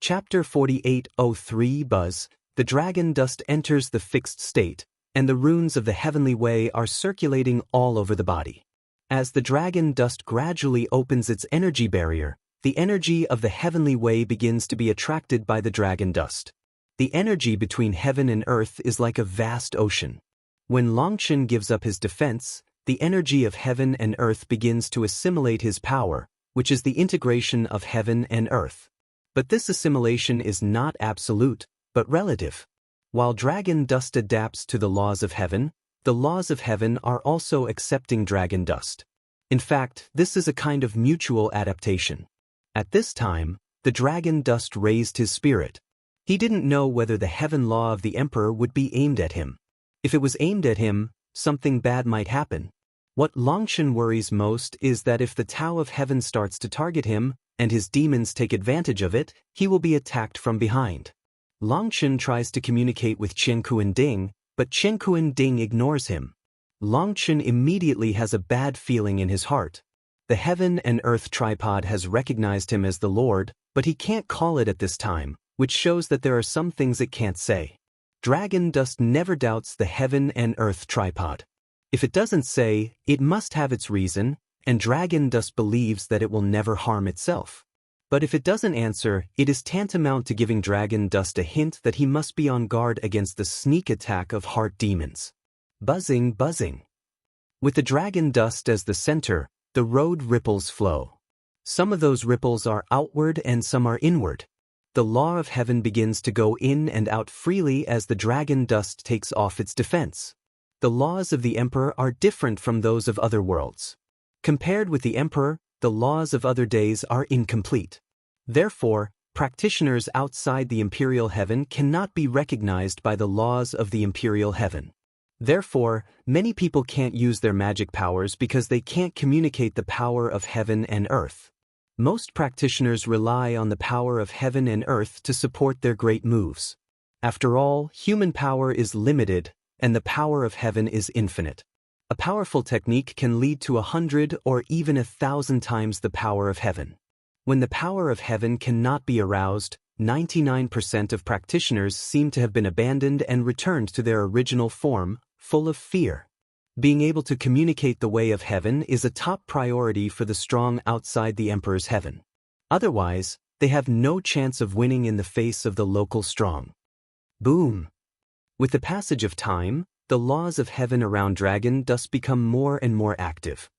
Chapter 48:03 Buzz, the dragon dust enters the fixed state, and the runes of the heavenly way are circulating all over the body. As the dragon dust gradually opens its energy barrier, the energy of the heavenly way begins to be attracted by the dragon dust. The energy between heaven and earth is like a vast ocean. When Longchen gives up his defense, the energy of heaven and earth begins to assimilate his power, which is the integration of heaven and earth. But this assimilation is not absolute, but relative. While dragon dust adapts to the laws of heaven, the laws of heaven are also accepting dragon dust. In fact, this is a kind of mutual adaptation. At this time, the dragon dust raised his spirit. He didn't know whether the heaven law of the emperor would be aimed at him. If it was aimed at him, something bad might happen. What Longchen worries most is that if the Tao of heaven starts to target him, and his demons take advantage of it, he will be attacked from behind. Longchen tries to communicate with Chen Kuan-ding, but Chen Kuan-ding ignores him. Longchen immediately has a bad feeling in his heart. The heaven and earth tripod has recognized him as the Lord, but he can't call it at this time, which shows that there are some things it can't say. Dragon dust never doubts the heaven and earth tripod. If it doesn't say, it must have its reason, and dragon dust believes that it will never harm itself. But if it doesn't answer, it is tantamount to giving dragon dust a hint that he must be on guard against the sneak attack of heart demons. Buzzing, buzzing. With the dragon dust as the center, the road ripples flow. Some of those ripples are outward and some are inward. The law of heaven begins to go in and out freely as the dragon dust takes off its defense. The laws of the emperor are different from those of other worlds. Compared with the emperor, the laws of other days are incomplete. Therefore, practitioners outside the imperial heaven cannot be recognized by the laws of the imperial heaven. Therefore, many people can't use their magic powers because they can't communicate the power of heaven and earth. Most practitioners rely on the power of heaven and earth to support their great moves. After all, human power is limited, and the power of heaven is infinite. A powerful technique can lead to 100 or even 1,000 times the power of heaven. When the power of heaven cannot be aroused, 99% of practitioners seem to have been abandoned and returned to their original form, full of fear. Being able to communicate the way of heaven is a top priority for the strong outside the emperor's heaven. Otherwise, they have no chance of winning in the face of the local strong. Boom! With the passage of time, the laws of heaven around dragon dust become more and more active.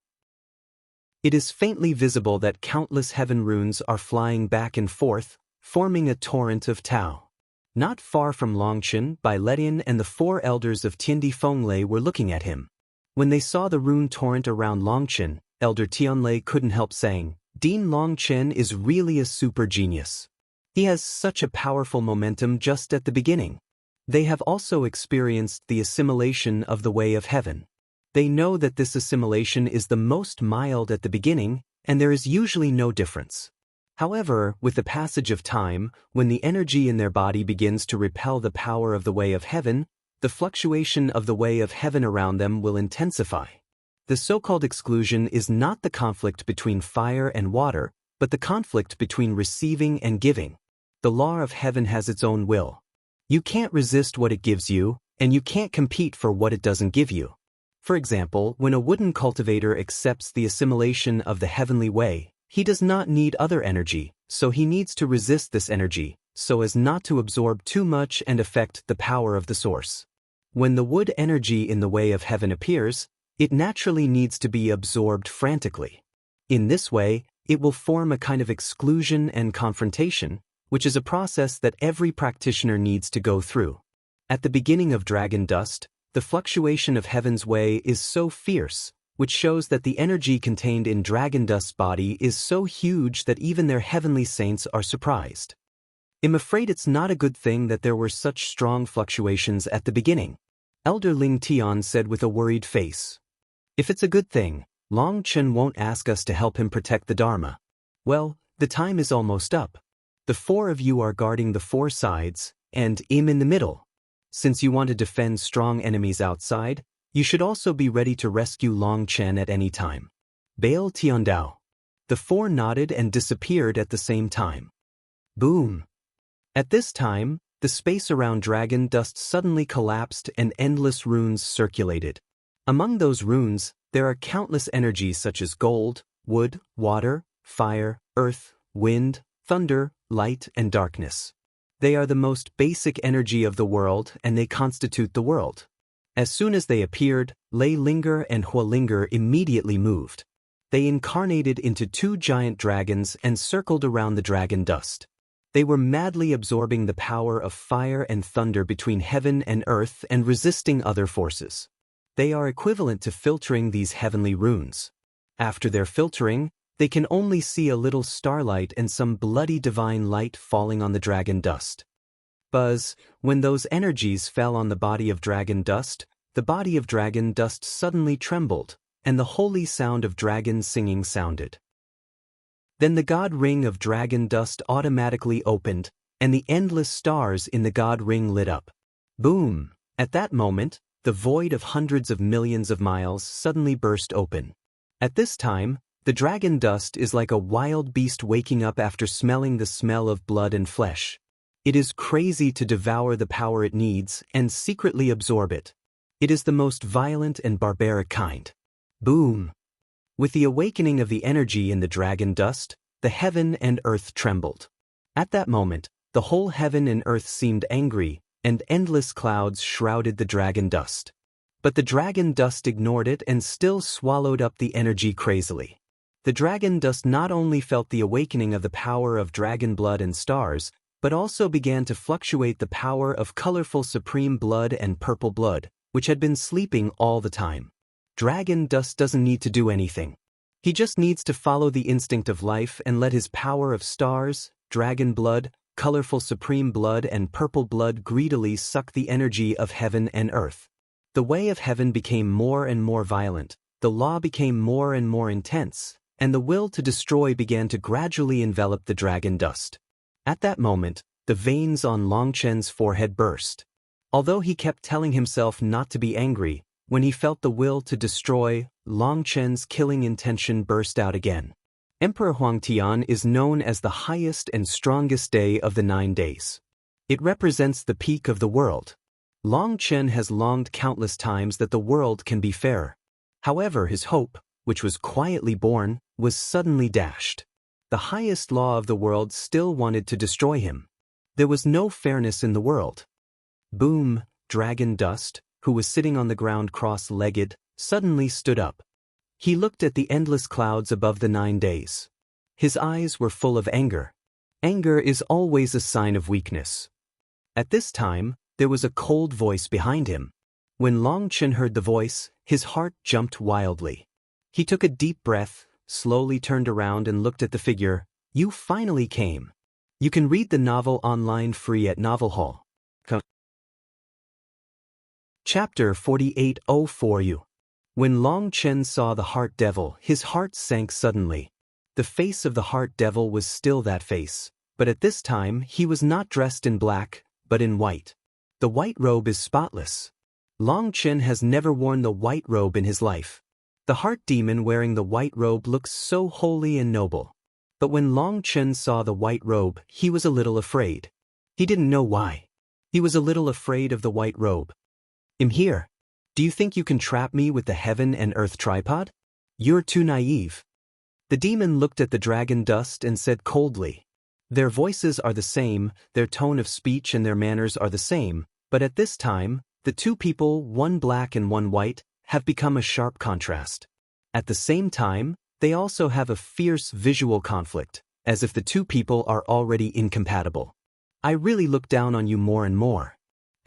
It is faintly visible that countless heaven runes are flying back and forth, forming a torrent of Tao. Not far from Longchen, Bai Letian and the four elders of Tiandi Fenglei were looking at him. When they saw the rune torrent around Longchen, Elder Tianlei couldn't help saying, "Dean Longchen is really a super genius. He has such a powerful momentum just at the beginning." They have also experienced the assimilation of the way of heaven. They know that this assimilation is the most mild at the beginning, and there is usually no difference. However, with the passage of time, when the energy in their body begins to repel the power of the way of heaven, the fluctuation of the way of heaven around them will intensify. The so-called exclusion is not the conflict between fire and water, but the conflict between receiving and giving. The law of heaven has its own will. You can't resist what it gives you, and you can't compete for what it doesn't give you. For example, when a wooden cultivator accepts the assimilation of the heavenly way, he does not need other energy, so he needs to resist this energy, so as not to absorb too much and affect the power of the source. When the wood energy in the way of heaven appears, it naturally needs to be absorbed frantically. In this way, it will form a kind of exclusion and confrontation, which is a process that every practitioner needs to go through. At the beginning of dragon dust, the fluctuation of heaven's way is so fierce, which shows that the energy contained in dragon dust's body is so huge that even their heavenly saints are surprised. "I'm afraid it's not a good thing that there were such strong fluctuations at the beginning," Elder Ling Tian said with a worried face. "If it's a good thing, Longchen won't ask us to help him protect the Dharma. Well, the time is almost up. The four of you are guarding the four sides, and I'm in the middle. Since you want to defend strong enemies outside, you should also be ready to rescue Longchen at any time." Bail Tiandao. The four nodded and disappeared at the same time. Boom! At this time, the space around dragon dust suddenly collapsed and endless runes circulated. Among those runes, there are countless energies such as gold, wood, water, fire, earth, wind, thunder, light, and darkness. They are the most basic energy of the world and they constitute the world. As soon as they appeared, Lei Linger and Hua Linger immediately moved. They incarnated into two giant dragons and circled around the dragon dust. They were madly absorbing the power of fire and thunder between heaven and earth and resisting other forces. They are equivalent to filtering these heavenly runes. After their filtering, they can only see a little starlight and some bloody divine light falling on the dragon dust. Buzz, when those energies fell on the body of dragon dust, the body of dragon dust suddenly trembled, and the holy sound of dragon singing sounded. Then the god ring of dragon dust automatically opened, and the endless stars in the god ring lit up. Boom! At that moment, the void of hundreds of millions of miles suddenly burst open. At this time, the dragon dust is like a wild beast waking up after smelling the smell of blood and flesh. It is crazy to devour the power it needs and secretly absorb it. It is the most violent and barbaric kind. Boom! With the awakening of the energy in the dragon dust, the heaven and earth trembled. At that moment, the whole heaven and earth seemed angry, and endless clouds shrouded the dragon dust. But the dragon dust ignored it and still swallowed up the energy crazily. The dragon dust not only felt the awakening of the power of dragon blood and stars, but also began to fluctuate the power of colorful supreme blood and purple blood, which had been sleeping all the time. Dragon dust doesn't need to do anything. He just needs to follow the instinct of life and let his power of stars, dragon blood, colorful supreme blood and purple blood greedily suck the energy of heaven and earth. The way of heaven became more and more violent, the law became more and more intense, and the will to destroy began to gradually envelop the dragon dust. At that moment, the veins on Long Chen's forehead burst. Although he kept telling himself not to be angry, when he felt the will to destroy, Long Chen's killing intention burst out again. Emperor Huangtian is known as the highest and strongest day of the 9 days. It represents the peak of the world. Long Chen has longed countless times that the world can be fairer. However, his hope, which was quietly born, was suddenly dashed. The highest law of the world still wanted to destroy him. There was no fairness in the world. Boom! Dragon Dust, who was sitting on the ground cross-legged, suddenly stood up. He looked at the endless clouds above the 9 days. His eyes were full of anger. Anger is always a sign of weakness. At this time, there was a cold voice behind him. When Long Chen heard the voice, his heart jumped wildly. He took a deep breath, slowly turned around and looked at the figure. You finally came. You can read the novel online free at Novel Hall. Chapter 4804 You. When Long Chen saw the Heart Devil, his heart sank suddenly. The face of the Heart Devil was still that face, but at this time he was not dressed in black, but in white. The white robe is spotless. Long Chen has never worn the white robe in his life. The Heart Demon wearing the white robe looks so holy and noble. But when Long Chen saw the white robe, he was a little afraid. He didn't know why. He was a little afraid of the white robe. I'm here. Do you think you can trap me with the heaven and earth tripod? You're too naive. The demon looked at the dragon dust and said coldly. Their voices are the same, their tone of speech and their manners are the same, but at this time, the two people, one black and one white, have become a sharp contrast. At the same time, they also have a fierce visual conflict, as if the two people are already incompatible. I really look down on you more and more.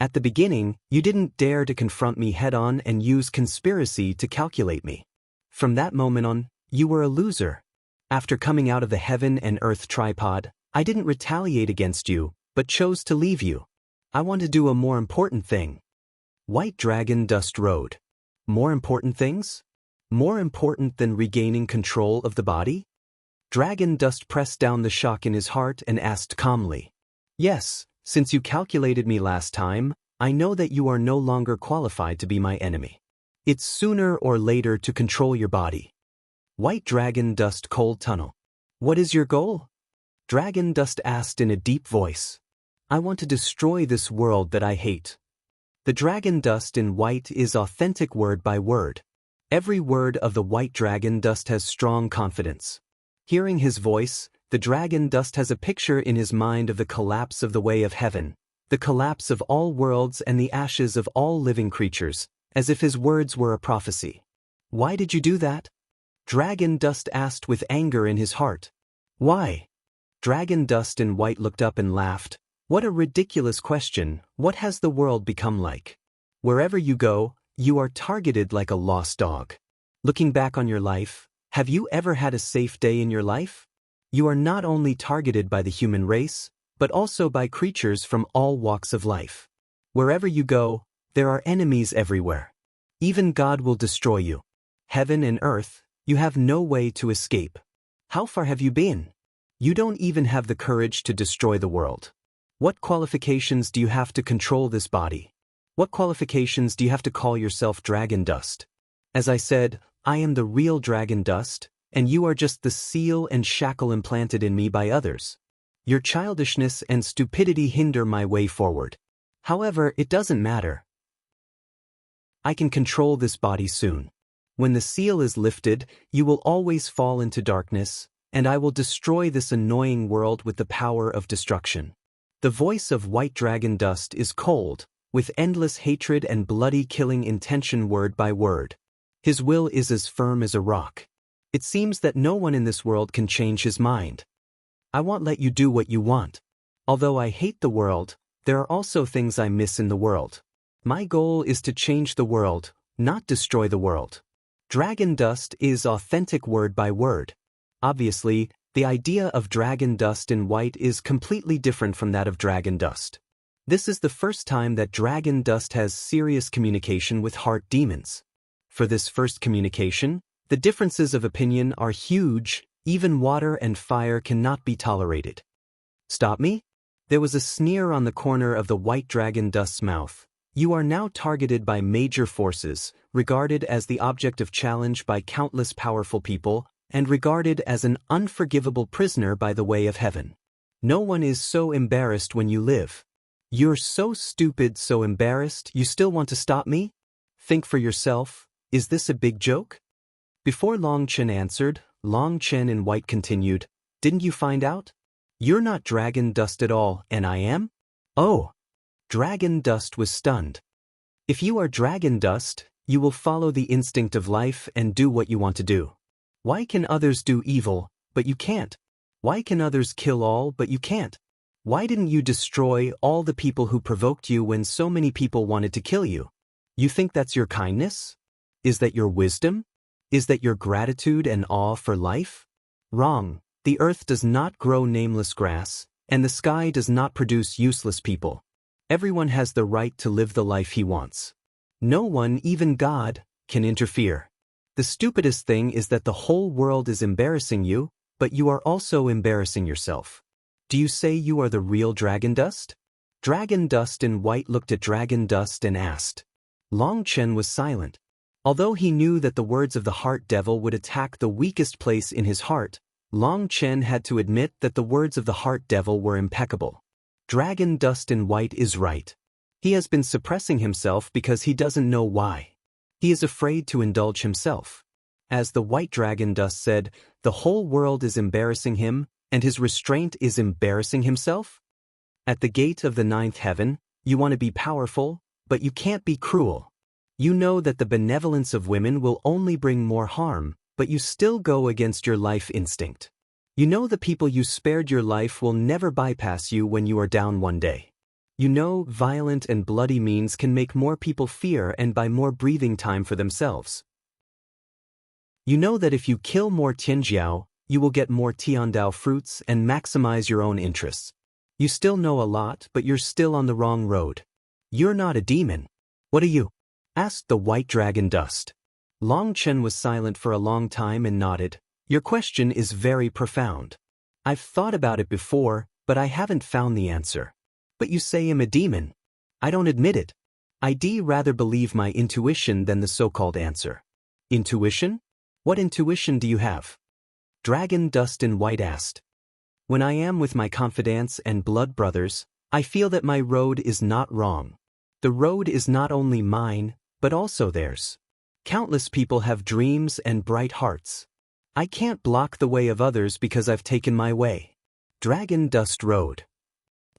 At the beginning, you didn't dare to confront me head-on and use conspiracy to calculate me. From that moment on, you were a loser. After coming out of the heaven and earth tripod, I didn't retaliate against you, but chose to leave you. I want to do a more important thing. White Dragon Dust Road. More important things? More important than regaining control of the body? Dragon Dust pressed down the shock in his heart and asked calmly. Yes. Since you calculated me last time, I know that you are no longer qualified to be my enemy. It's sooner or later to control your body. White Dragon Dust Cold Tunnel. What is your goal? Dragon Dust asked in a deep voice. I want to destroy this world that I hate. The dragon dust in white is authentic word by word. Every word of the white dragon dust has strong confidence. Hearing his voice, the dragon dust has a picture in his mind of the collapse of the way of heaven, the collapse of all worlds and the ashes of all living creatures, as if his words were a prophecy. Why did you do that? Dragon dust asked with anger in his heart. Why? Dragon dust in white looked up and laughed. What a ridiculous question. What has the world become like? Wherever you go, you are targeted like a lost dog. Looking back on your life, have you ever had a safe day in your life? You are not only targeted by the human race, but also by creatures from all walks of life. Wherever you go, there are enemies everywhere. Even God will destroy you. Heaven and earth, you have no way to escape. How far have you been? You don't even have the courage to destroy the world. What qualifications do you have to control this body? What qualifications do you have to call yourself dragon dust? As I said, I am the real dragon dust, and you are just the seal and shackle implanted in me by others. Your childishness and stupidity hinder my way forward. However, it doesn't matter. I can control this body soon. When the seal is lifted, you will always fall into darkness, and I will destroy this annoying world with the power of destruction. The voice of white dragon dust is cold, with endless hatred and bloody killing intention word by word. His will is as firm as a rock. It seems that no one in this world can change his mind. I won't let you do what you want. Although I hate the world, there are also things I miss in the world. My goal is to change the world, not destroy the world. Dragon dust is authentic word by word. Obviously, the idea of dragon dust in white is completely different from that of dragon dust. This is the first time that dragon dust has serious communication with heart demons. For this first communication, the differences of opinion are huge. Even water and fire cannot be tolerated. Stop me? There was a sneer on the corner of the white dragon dust's mouth. You are now targeted by major forces, regarded as the object of challenge by countless powerful people, and regarded as an unforgivable prisoner by the way of heaven. No one is so embarrassed when you live. You're so stupid, so embarrassed, you still want to stop me? Think for yourself, is this a big joke? Before Long Chen answered, Long Chen in white continued, didn't you find out? You're not dragon dust at all, and I am? Oh! Dragon dust was stunned. If you are dragon dust, you will follow the instinct of life and do what you want to do. Why can others do evil, but you can't? Why can others kill all, but you can't? Why didn't you destroy all the people who provoked you when so many people wanted to kill you? You think that's your kindness? Is that your wisdom? Is that your gratitude and awe for life? Wrong. The earth does not grow nameless grass, and the sky does not produce useless people. Everyone has the right to live the life he wants. No one, even God, can interfere. The stupidest thing is that the whole world is embarrassing you, but you are also embarrassing yourself. Do you say you are the real dragon dust? Dragon dust in white looked at dragon dust and asked. Long Chen was silent. Although he knew that the words of the heart devil would attack the weakest place in his heart, Long Chen had to admit that the words of the heart devil were impeccable. Dragon dust in white is right. He has been suppressing himself because he doesn't know why. He is afraid to indulge himself. As the white dragon dust said, the whole world is embarrassing him, and his restraint is embarrassing himself? At the gate of the ninth heaven, you want to be powerful, but you can't be cruel. You know that the benevolence of women will only bring more harm, but you still go against your life instinct. You know the people you spared your life will never bypass you when you are down one day. You know violent and bloody means can make more people fear and buy more breathing time for themselves. You know that if you kill more Tianjiao, you will get more Tiandao fruits and maximize your own interests. You still know a lot, but you're still on the wrong road. You're not a demon. What are you? Asked the white dragon dust. Long Chen was silent for a long time and nodded. Your question is very profound. I've thought about it before, but I haven't found the answer. But you say I'm a demon. I don't admit it. I'd rather believe my intuition than the so-called answer. Intuition? What intuition do you have? Dragon dust in white asked. When I am with my confidants and blood brothers, I feel that my road is not wrong. The road is not only mine, but also theirs. Countless people have dreams and bright hearts. I can't block the way of others because I've taken my way. Dragon Dust Road.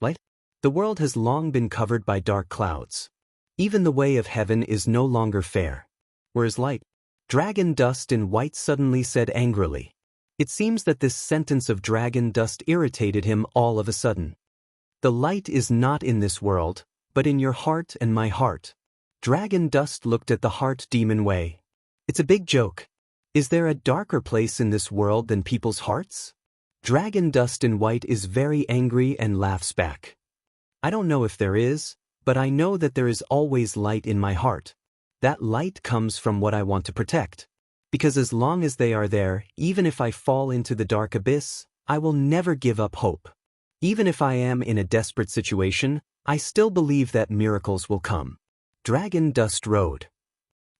Light? The world has long been covered by dark clouds. Even the way of heaven is no longer fair. Where is light? Dragon Dust in White suddenly said angrily. It seems that this sentence of dragon dust irritated him all of a sudden. The light is not in this world, but in your heart and my heart. Dragon Dust looked at the heart demon way. It's a big joke. Is there a darker place in this world than people's hearts? Dragon Dust in White is very angry and laughs back. I don't know if there is, but I know that there is always light in my heart. That light comes from what I want to protect. Because as long as they are there, even if I fall into the dark abyss, I will never give up hope. Even if I am in a desperate situation, I still believe that miracles will come. Dragon Dust Road.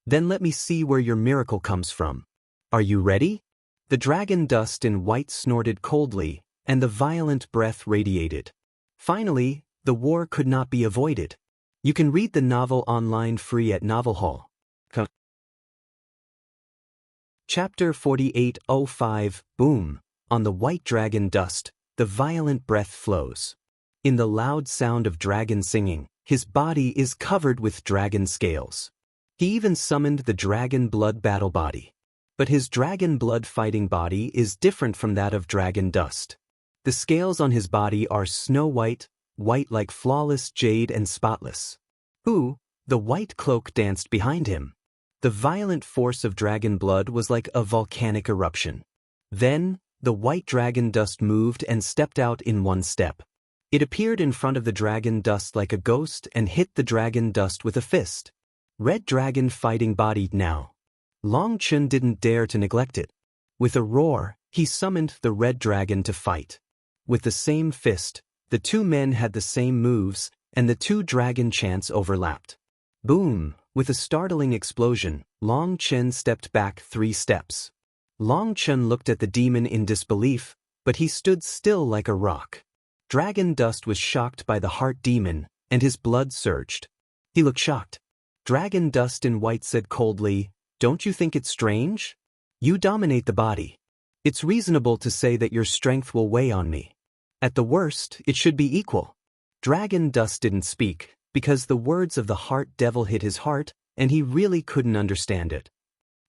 Then let me see where your miracle comes from. Are you ready? The dragon dust in White snorted coldly, and the violent breath radiated. Finally, the war could not be avoided. You can read the novel online free at Novel Hall. Chapter 48:05 Boom. On the white dragon dust, the violent breath flows. In the loud sound of dragon singing, his body is covered with dragon scales. He even summoned the dragon blood battle body. But his dragon blood fighting body is different from that of dragon dust. The scales on his body are snow white, white like flawless jade and spotless. The white cloak danced behind him. The violent force of dragon blood was like a volcanic eruption. Then, the white dragon dust moved and stepped out in one step. It appeared in front of the dragon dust like a ghost and hit the dragon dust with a fist. Red dragon fighting body now. Long Chun didn't dare to neglect it. With a roar, he summoned the red dragon to fight. With the same fist, the two men had the same moves, and the two dragon chants overlapped. Boom! With a startling explosion, Long Chen stepped back 3 steps. Long Chen looked at the demon in disbelief, but he stood still like a rock. Dragon Dust was shocked by the heart demon, and his blood surged. He looked shocked. Dragon Dust in White said coldly, "Don't you think it's strange? You dominate the body. It's reasonable to say that your strength will weigh on me. At the worst, it should be equal." Dragon Dust didn't speak, because the words of the heart devil hit his heart, and he really couldn't understand it.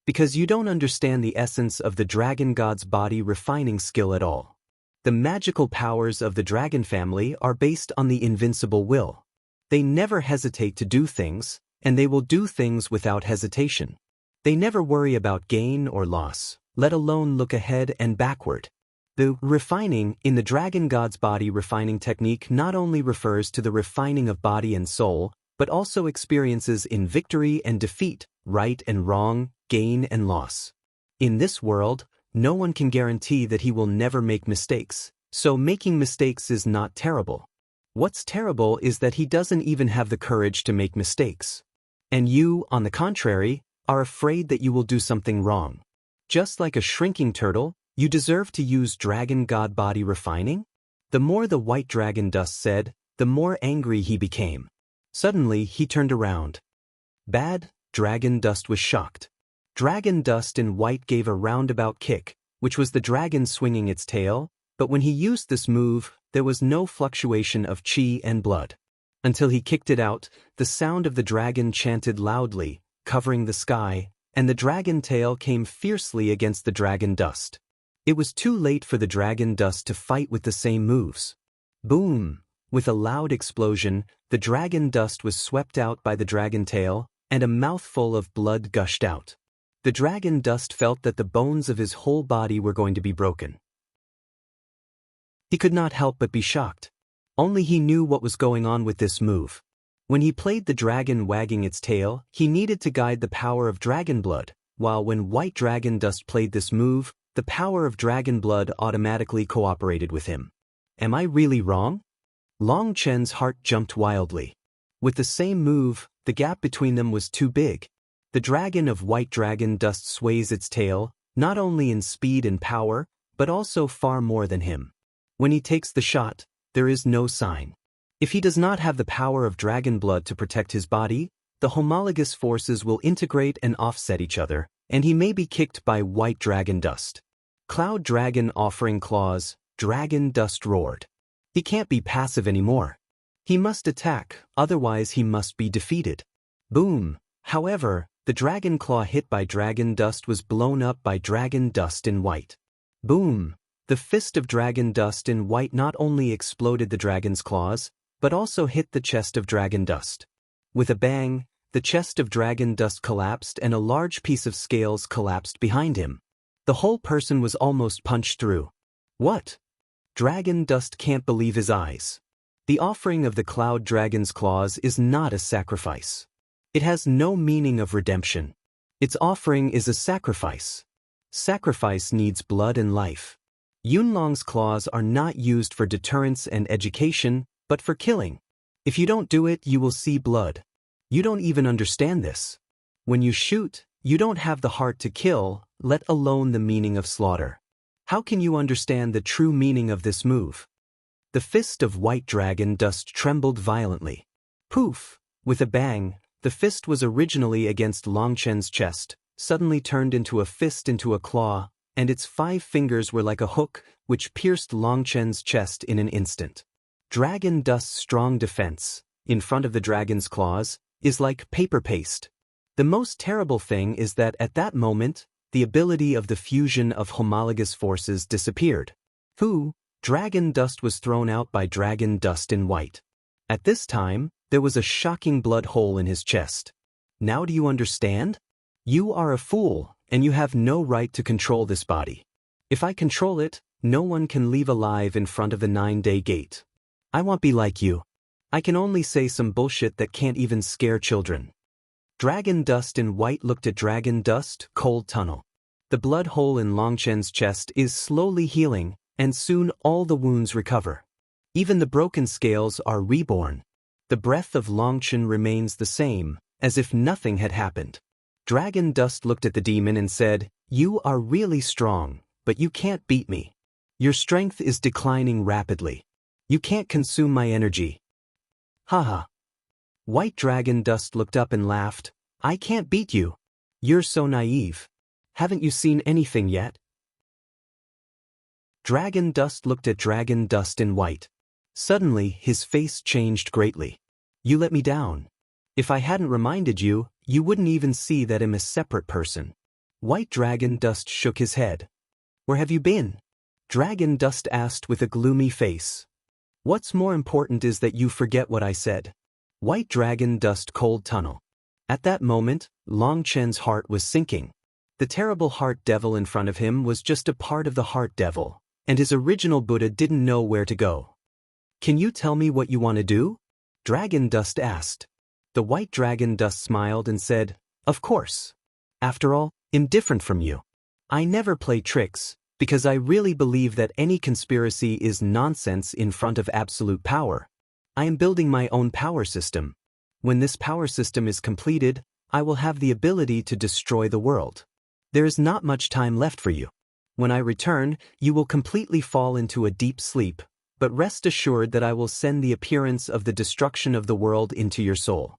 Because you don't understand the essence of the dragon god's body refining skill at all. The magical powers of the dragon family are based on the invincible will. They never hesitate to do things, and they will do things without hesitation. They never worry about gain or loss, let alone look ahead and backward. The refining in the dragon god's body refining technique not only refers to the refining of body and soul, but also experiences in victory and defeat, right and wrong, gain and loss. In this world, no one can guarantee that he will never make mistakes, so making mistakes is not terrible. What's terrible is that he doesn't even have the courage to make mistakes. And you, on the contrary, are afraid that you will do something wrong. Just like a shrinking turtle, you deserve to use dragon god body refining? The more the white dragon dust said, the more angry he became. Suddenly, he turned around. Bad, Dragon Dust was shocked. Dragon Dust in White gave a roundabout kick, which was the dragon swinging its tail, but when he used this move, there was no fluctuation of chi and blood. Until he kicked it out, the sound of the dragon chanted loudly, covering the sky, and the dragon tail came fiercely against the dragon dust. It was too late for the dragon dust to fight with the same moves. Boom! With a loud explosion, the dragon dust was swept out by the dragon tail, and a mouthful of blood gushed out. The dragon dust felt that the bones of his whole body were going to be broken. He could not help but be shocked. Only he knew what was going on with this move. When he played the dragon wagging its tail, he needed to guide the power of dragon blood, while when White Dragon Dust played this move, the power of dragon blood automatically cooperated with him. Am I really wrong? Long Chen's heart jumped wildly. With the same move, the gap between them was too big. The dragon of White Dragon Dust sways its tail, not only in speed and power, but also far more than him. When he takes the shot, there is no sign. If he does not have the power of dragon blood to protect his body, the homologous forces will integrate and offset each other, and he may be kicked by white dragon dust. Cloud dragon offering claws, dragon dust roared. He can't be passive anymore. He must attack, otherwise he must be defeated. Boom! However, the dragon claw hit by dragon dust was blown up by dragon dust in white. Boom! The fist of dragon dust in white not only exploded the dragon's claws, but also hit the chest of dragon dust. With a bang, the chest of dragon dust collapsed and a large piece of scales collapsed behind him. The whole person was almost punched through. What? Dragon dust can't believe his eyes. The offering of the cloud dragon's claws is not a sacrifice. It has no meaning of redemption. Its offering is a sacrifice. Sacrifice needs blood and life. Yunlong's claws are not used for deterrence and education, but for killing. If you don't do it, you will see blood. You don't even understand this. When you shoot, you don't have the heart to kill, let alone the meaning of slaughter. How can you understand the true meaning of this move? The fist of white dragon dust trembled violently. Poof! With a bang, the fist was originally against Longchen's chest, suddenly turned into a fist into a claw, and its 5 fingers were like a hook, which pierced Longchen's chest in an instant. Dragon dust's strong defense, in front of the dragon's claws, is like paper paste. The most terrible thing is that at that moment, the ability of the fusion of homologous forces disappeared. Dragon dust was thrown out by dragon dust in white. At this time, there was a shocking blood hole in his chest. Now do you understand? You are a fool, and you have no right to control this body. If I control it, no one can leave alive in front of the 9-day gate. I won't be like you. I can only say some bullshit that can't even scare children. Dragon dust in white looked at dragon dust, cold tunnel. The blood hole in Longchen's chest is slowly healing, and soon all the wounds recover. Even the broken scales are reborn. The breath of Longchen remains the same, as if nothing had happened. Dragon dust looked at the demon and said, "You are really strong, but you can't beat me. Your strength is declining rapidly. You can't consume my energy." Haha. White dragon dust looked up and laughed. "I can't beat you. You're so naive. Haven't you seen anything yet?" Dragon dust looked at dragon dust in white. Suddenly, his face changed greatly. "You let me down. If I hadn't reminded you, you wouldn't even see that I'm a separate person." White dragon dust shook his head. "Where have you been?" Dragon dust asked with a gloomy face. "What's more important is that you forget what I said." White dragon dust cold tunnel. At that moment, Longchen's heart was sinking. The terrible heart devil in front of him was just a part of the heart devil, and his original Buddha didn't know where to go. "Can you tell me what you want to do?" Dragon dust asked. The white dragon dust smiled and said, "Of course. After all, I'm different from you. I never play tricks, because I really believe that any conspiracy is nonsense in front of absolute power. I am building my own power system. When this power system is completed, I will have the ability to destroy the world. There is not much time left for you. When I return, you will completely fall into a deep sleep, but rest assured that I will send the appearance of the destruction of the world into your soul."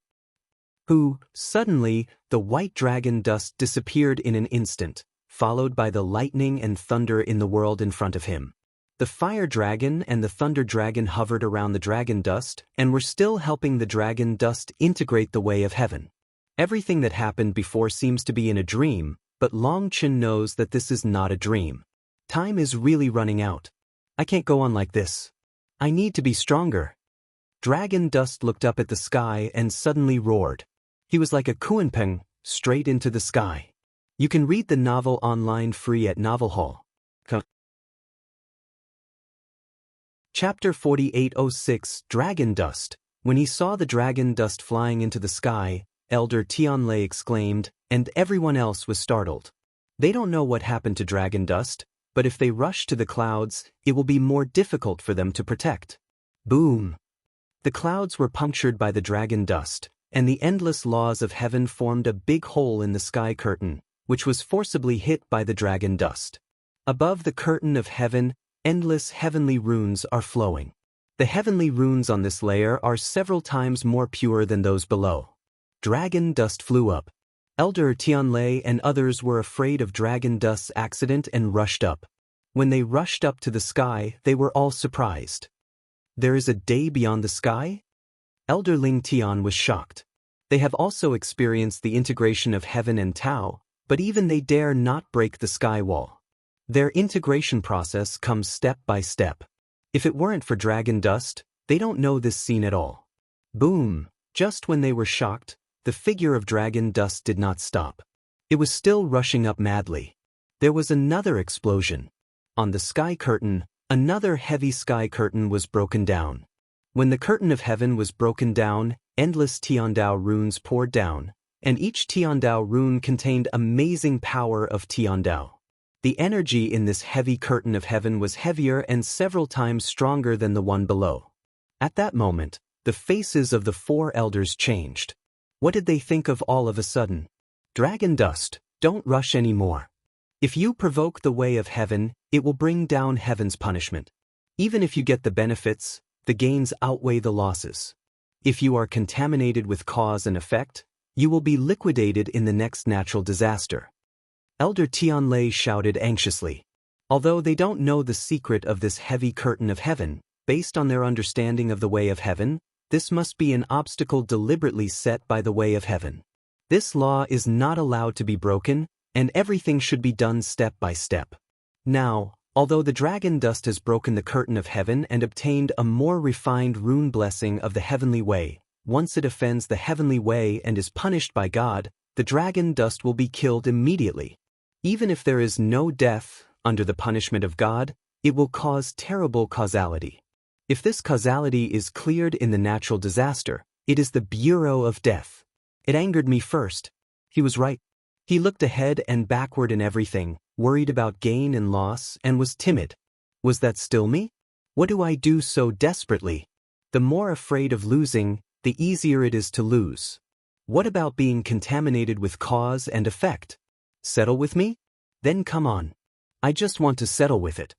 Suddenly, the white dragon dust disappeared in an instant, followed by the lightning and thunder in the world in front of him. The fire dragon and the thunder dragon hovered around the dragon dust and were still helping the dragon dust integrate the way of heaven. Everything that happened before seems to be in a dream, but Longchen knows that this is not a dream. Time is really running out. I can't go on like this. I need to be stronger. Dragon dust looked up at the sky and suddenly roared. He was like a kuenpeng, straight into the sky. You can read the novel online free at Novel Hall. Chapter 4806 Dragon Dust. When he saw the dragon dust flying into the sky, Elder Tianlei exclaimed, and everyone else was startled. They don't know what happened to dragon dust, but if they rush to the clouds, it will be more difficult for them to protect. Boom! The clouds were punctured by the dragon dust, and the endless laws of heaven formed a big hole in the sky curtain, which was forcibly hit by the dragon dust. Above the curtain of heaven, endless heavenly runes are flowing. The heavenly runes on this layer are several times more pure than those below. Dragon dust flew up. Elder Tianlei and others were afraid of dragon dust's accident and rushed up. When they rushed up to the sky, they were all surprised. There is a day beyond the sky? Elder Ling Tian was shocked. They have also experienced the integration of heaven and Tao, but even they dare not break the sky wall. Their integration process comes step by step. If it weren't for dragon dust, they don't know this scene at all. Boom! Just when they were shocked, the figure of dragon dust did not stop. It was still rushing up madly. There was another explosion. On the sky curtain, another heavy sky curtain was broken down. When the curtain of heaven was broken down, endless Tiandao runes poured down, and each Tiandao rune contained amazing power of Tiandao. The energy in this heavy curtain of heaven was heavier and several times stronger than the one below. At that moment, the faces of the four elders changed. What did they think of all of a sudden? Dragon dust, don't rush anymore. If you provoke the way of heaven, it will bring down heaven's punishment. Even if you get the benefits, the gains outweigh the losses. If you are contaminated with cause and effect, you will be liquidated in the next natural disaster. Elder Tianlei shouted anxiously. Although they don't know the secret of this heavy curtain of heaven, based on their understanding of the way of heaven, this must be an obstacle deliberately set by the way of heaven. This law is not allowed to be broken, and everything should be done step by step. Now, although the dragon dust has broken the curtain of heaven and obtained a more refined rune blessing of the heavenly way, once it offends the heavenly way and is punished by God, the dragon dust will be killed immediately. Even if there is no death, under the punishment of God, it will cause terrible causality. If this causality is cleared in the natural disaster, it is the bureau of death. It angered me first. He was right. He looked ahead and backward in everything, worried about gain and loss, and was timid. Was that still me? What do I do so desperately? The more afraid of losing, the easier it is to lose. What about being contaminated with cause and effect? Settle with me? Then come on. I just want to settle with it.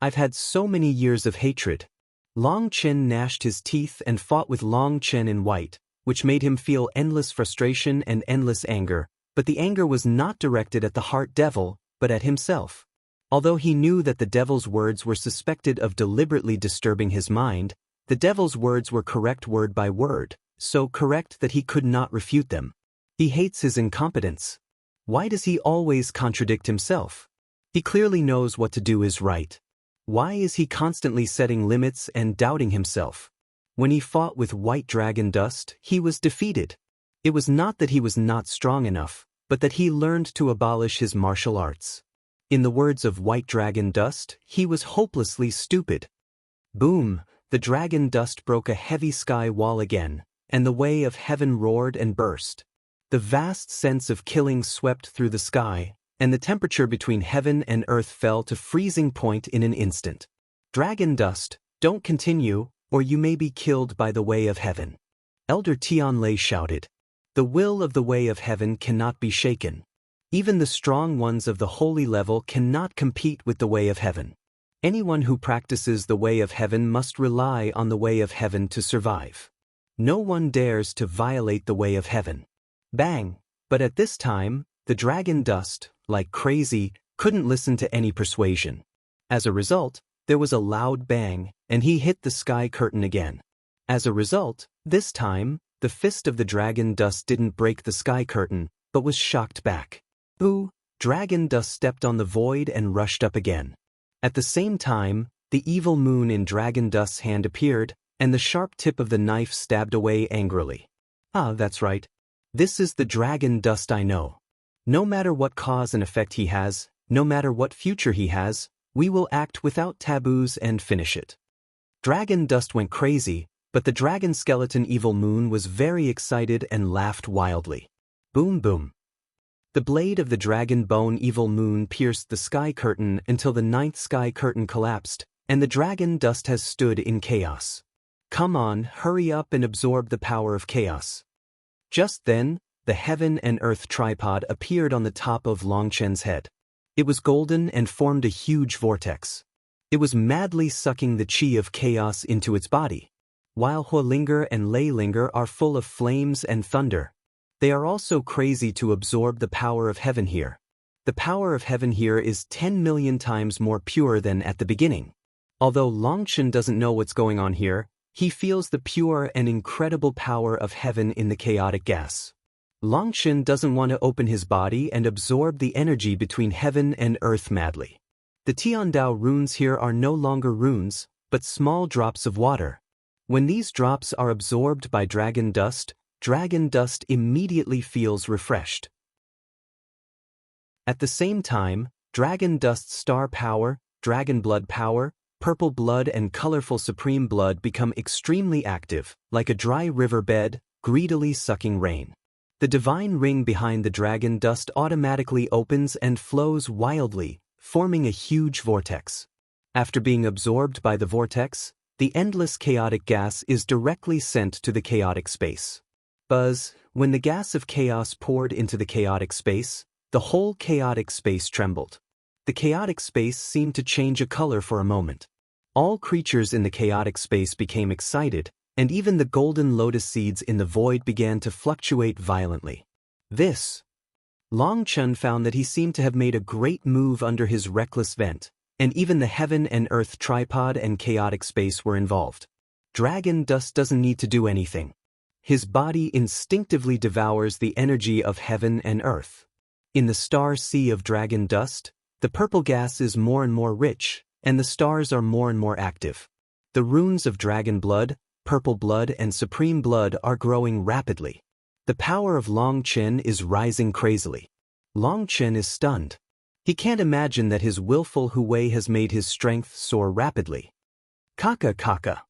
I've had so many years of hatred. Long Chen gnashed his teeth and fought with Long Chen in white, which made him feel endless frustration and endless anger, but the anger was not directed at the heart devil, but at himself. Although he knew that the devil's words were suspected of deliberately disturbing his mind, the devil's words were correct word by word, so correct that he could not refute them. He hates his incompetence. Why does he always contradict himself? He clearly knows what to do is right. Why is he constantly setting limits and doubting himself? When he fought with white dragon dust, he was defeated. It was not that he was not strong enough, but that he learned to abolish his martial arts. In the words of white dragon dust, he was hopelessly stupid. Boom! The dragon dust broke a heavy sky wall again, and the way of heaven roared and burst. The vast sense of killing swept through the sky, and the temperature between heaven and earth fell to freezing point in an instant. Dragon dust, don't continue, or you may be killed by the way of heaven. Elder Tianlei shouted. The will of the way of heaven cannot be shaken. Even the strong ones of the holy level cannot compete with the way of heaven. Anyone who practices the way of heaven must rely on the way of heaven to survive. No one dares to violate the way of heaven. Bang! But at this time, the dragon dust, like crazy, couldn't listen to any persuasion. As a result, there was a loud bang, and he hit the sky curtain again. As a result, this time, the fist of the dragon dust didn't break the sky curtain, but was shocked back. Ooh! Dragon dust stepped on the void and rushed up again. At the same time, the evil moon in dragon dust's hand appeared, and the sharp tip of the knife stabbed away angrily. Ah, that's right. This is the dragon dust I know. No matter what cause and effect he has, no matter what future he has, we will act without taboos and finish it. Dragon dust went crazy, but the dragon skeleton evil moon was very excited and laughed wildly. Boom boom. The blade of the dragon bone evil moon pierced the sky curtain until the ninth sky curtain collapsed, and the dragon dust has stood in chaos. Come on, hurry up and absorb the power of chaos. Just then, the heaven and earth tripod appeared on the top of Long Chen's head. It was golden and formed a huge vortex. It was madly sucking the chi of chaos into its body. While Huolinger and Leilinger are full of flames and thunder, they are also crazy to absorb the power of heaven here. The power of heaven here is 10 million times more pure than at the beginning. Although Longchen doesn't know what's going on here, he feels the pure and incredible power of heaven in the chaotic gas. Longchen doesn't want to open his body and absorb the energy between heaven and earth madly. The Tiandao runes here are no longer runes, but small drops of water. When these drops are absorbed by dragon dust immediately feels refreshed. At the same time, dragon dust's star power, dragon blood power, purple blood and colorful supreme blood become extremely active, like a dry riverbed, greedily sucking rain. The divine ring behind the dragon dust automatically opens and flows wildly, forming a huge vortex. After being absorbed by the vortex, the endless chaotic gas is directly sent to the chaotic space. Buzz, when the gas of chaos poured into the chaotic space, the whole chaotic space trembled. The chaotic space seemed to change a color for a moment. All creatures in the chaotic space became excited, and even the golden lotus seeds in the void began to fluctuate violently. Longchen found that he seemed to have made a great move under his reckless vent, and even the heaven and earth tripod and chaotic space were involved. Dragon dust doesn't need to do anything. His body instinctively devours the energy of heaven and earth. In the star sea of dragon dust, the purple gas is more and more rich, and the stars are more and more active. The runes of dragon blood, purple blood and supreme blood are growing rapidly. The power of Longchen is rising crazily. Longchen is stunned. He can't imagine that his willful Hui has made his strength soar rapidly. Kaka kaka.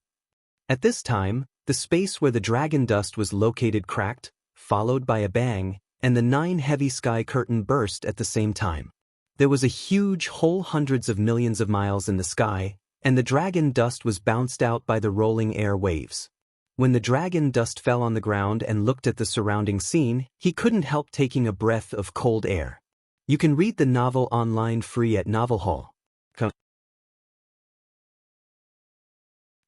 At this time, the space where the dragon dust was located cracked, followed by a bang, and the 9 heavy sky curtain burst at the same time. There was a huge hole hundreds of millions of miles in the sky, and the dragon dust was bounced out by the rolling air waves. When the dragon dust fell on the ground and looked at the surrounding scene, he couldn't help taking a breath of cold air. You can read the novel online free at Novel Hall.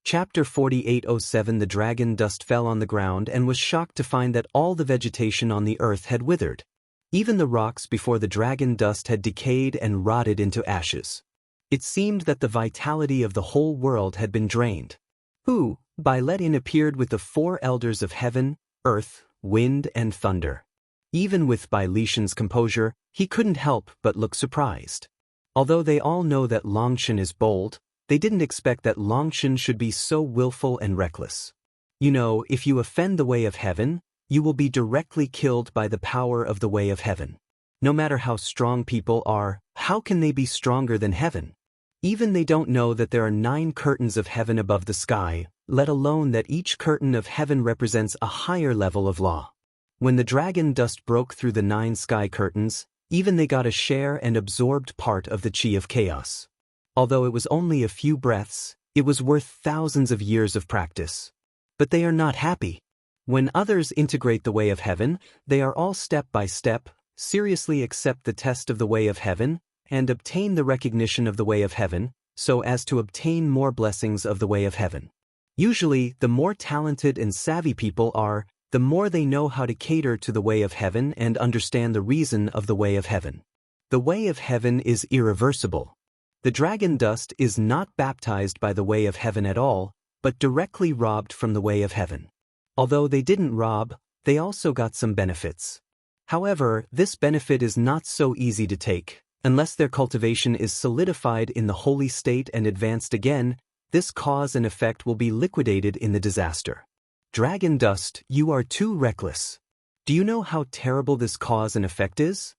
Chapter 4807. The dragon dust fell on the ground and was shocked to find that all the vegetation on the earth had withered. Even the rocks before the dragon dust had decayed and rotted into ashes. It seemed that the vitality of the whole world had been drained. Who, by let-in, appeared with the 4 elders of heaven, earth, wind and thunder. Even with Bai Lishan's composure, he couldn't help but look surprised. Although they all know that Longchen is bold, they didn't expect that Longchen should be so willful and reckless. You know, if you offend the way of heaven, you will be directly killed by the power of the way of heaven. No matter how strong people are, how can they be stronger than heaven? Even they don't know that there are 9 curtains of heaven above the sky, let alone that each curtain of heaven represents a higher level of law. When the dragon dust broke through the 9 sky curtains, even they got a share and absorbed part of the chi of chaos. Although it was only a few breaths, it was worth thousands of years of practice. But they are not happy. When others integrate the way of heaven, they are all step by step, seriously accept the test of the way of heaven, and obtain the recognition of the way of heaven, so as to obtain more blessings of the way of heaven. Usually, the more talented and savvy people are, the more they know how to cater to the way of heaven and understand the reason of the way of heaven. The way of heaven is irreversible. The dragon dust is not baptized by the way of heaven at all, but directly robbed from the way of heaven. Although they didn't rob, they also got some benefits. However, this benefit is not so easy to take. Unless their cultivation is solidified in the holy state and advanced again, this cause and effect will be liquidated in the disaster. Dragon dust, you are too reckless. Do you know how terrible this cause and effect is?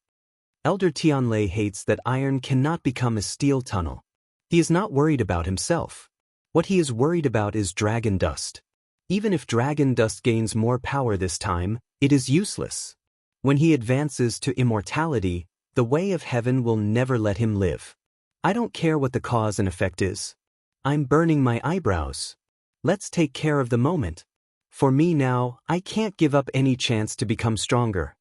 Elder Tianlei hates that iron cannot become a steel tunnel. He is not worried about himself. What he is worried about is dragon dust. Even if dragon dust gains more power this time, it is useless. When he advances to immortality, the way of heaven will never let him live. I don't care what the cause and effect is. I'm burning my eyebrows. Let's take care of the moment. For me now, I can't give up any chance to become stronger.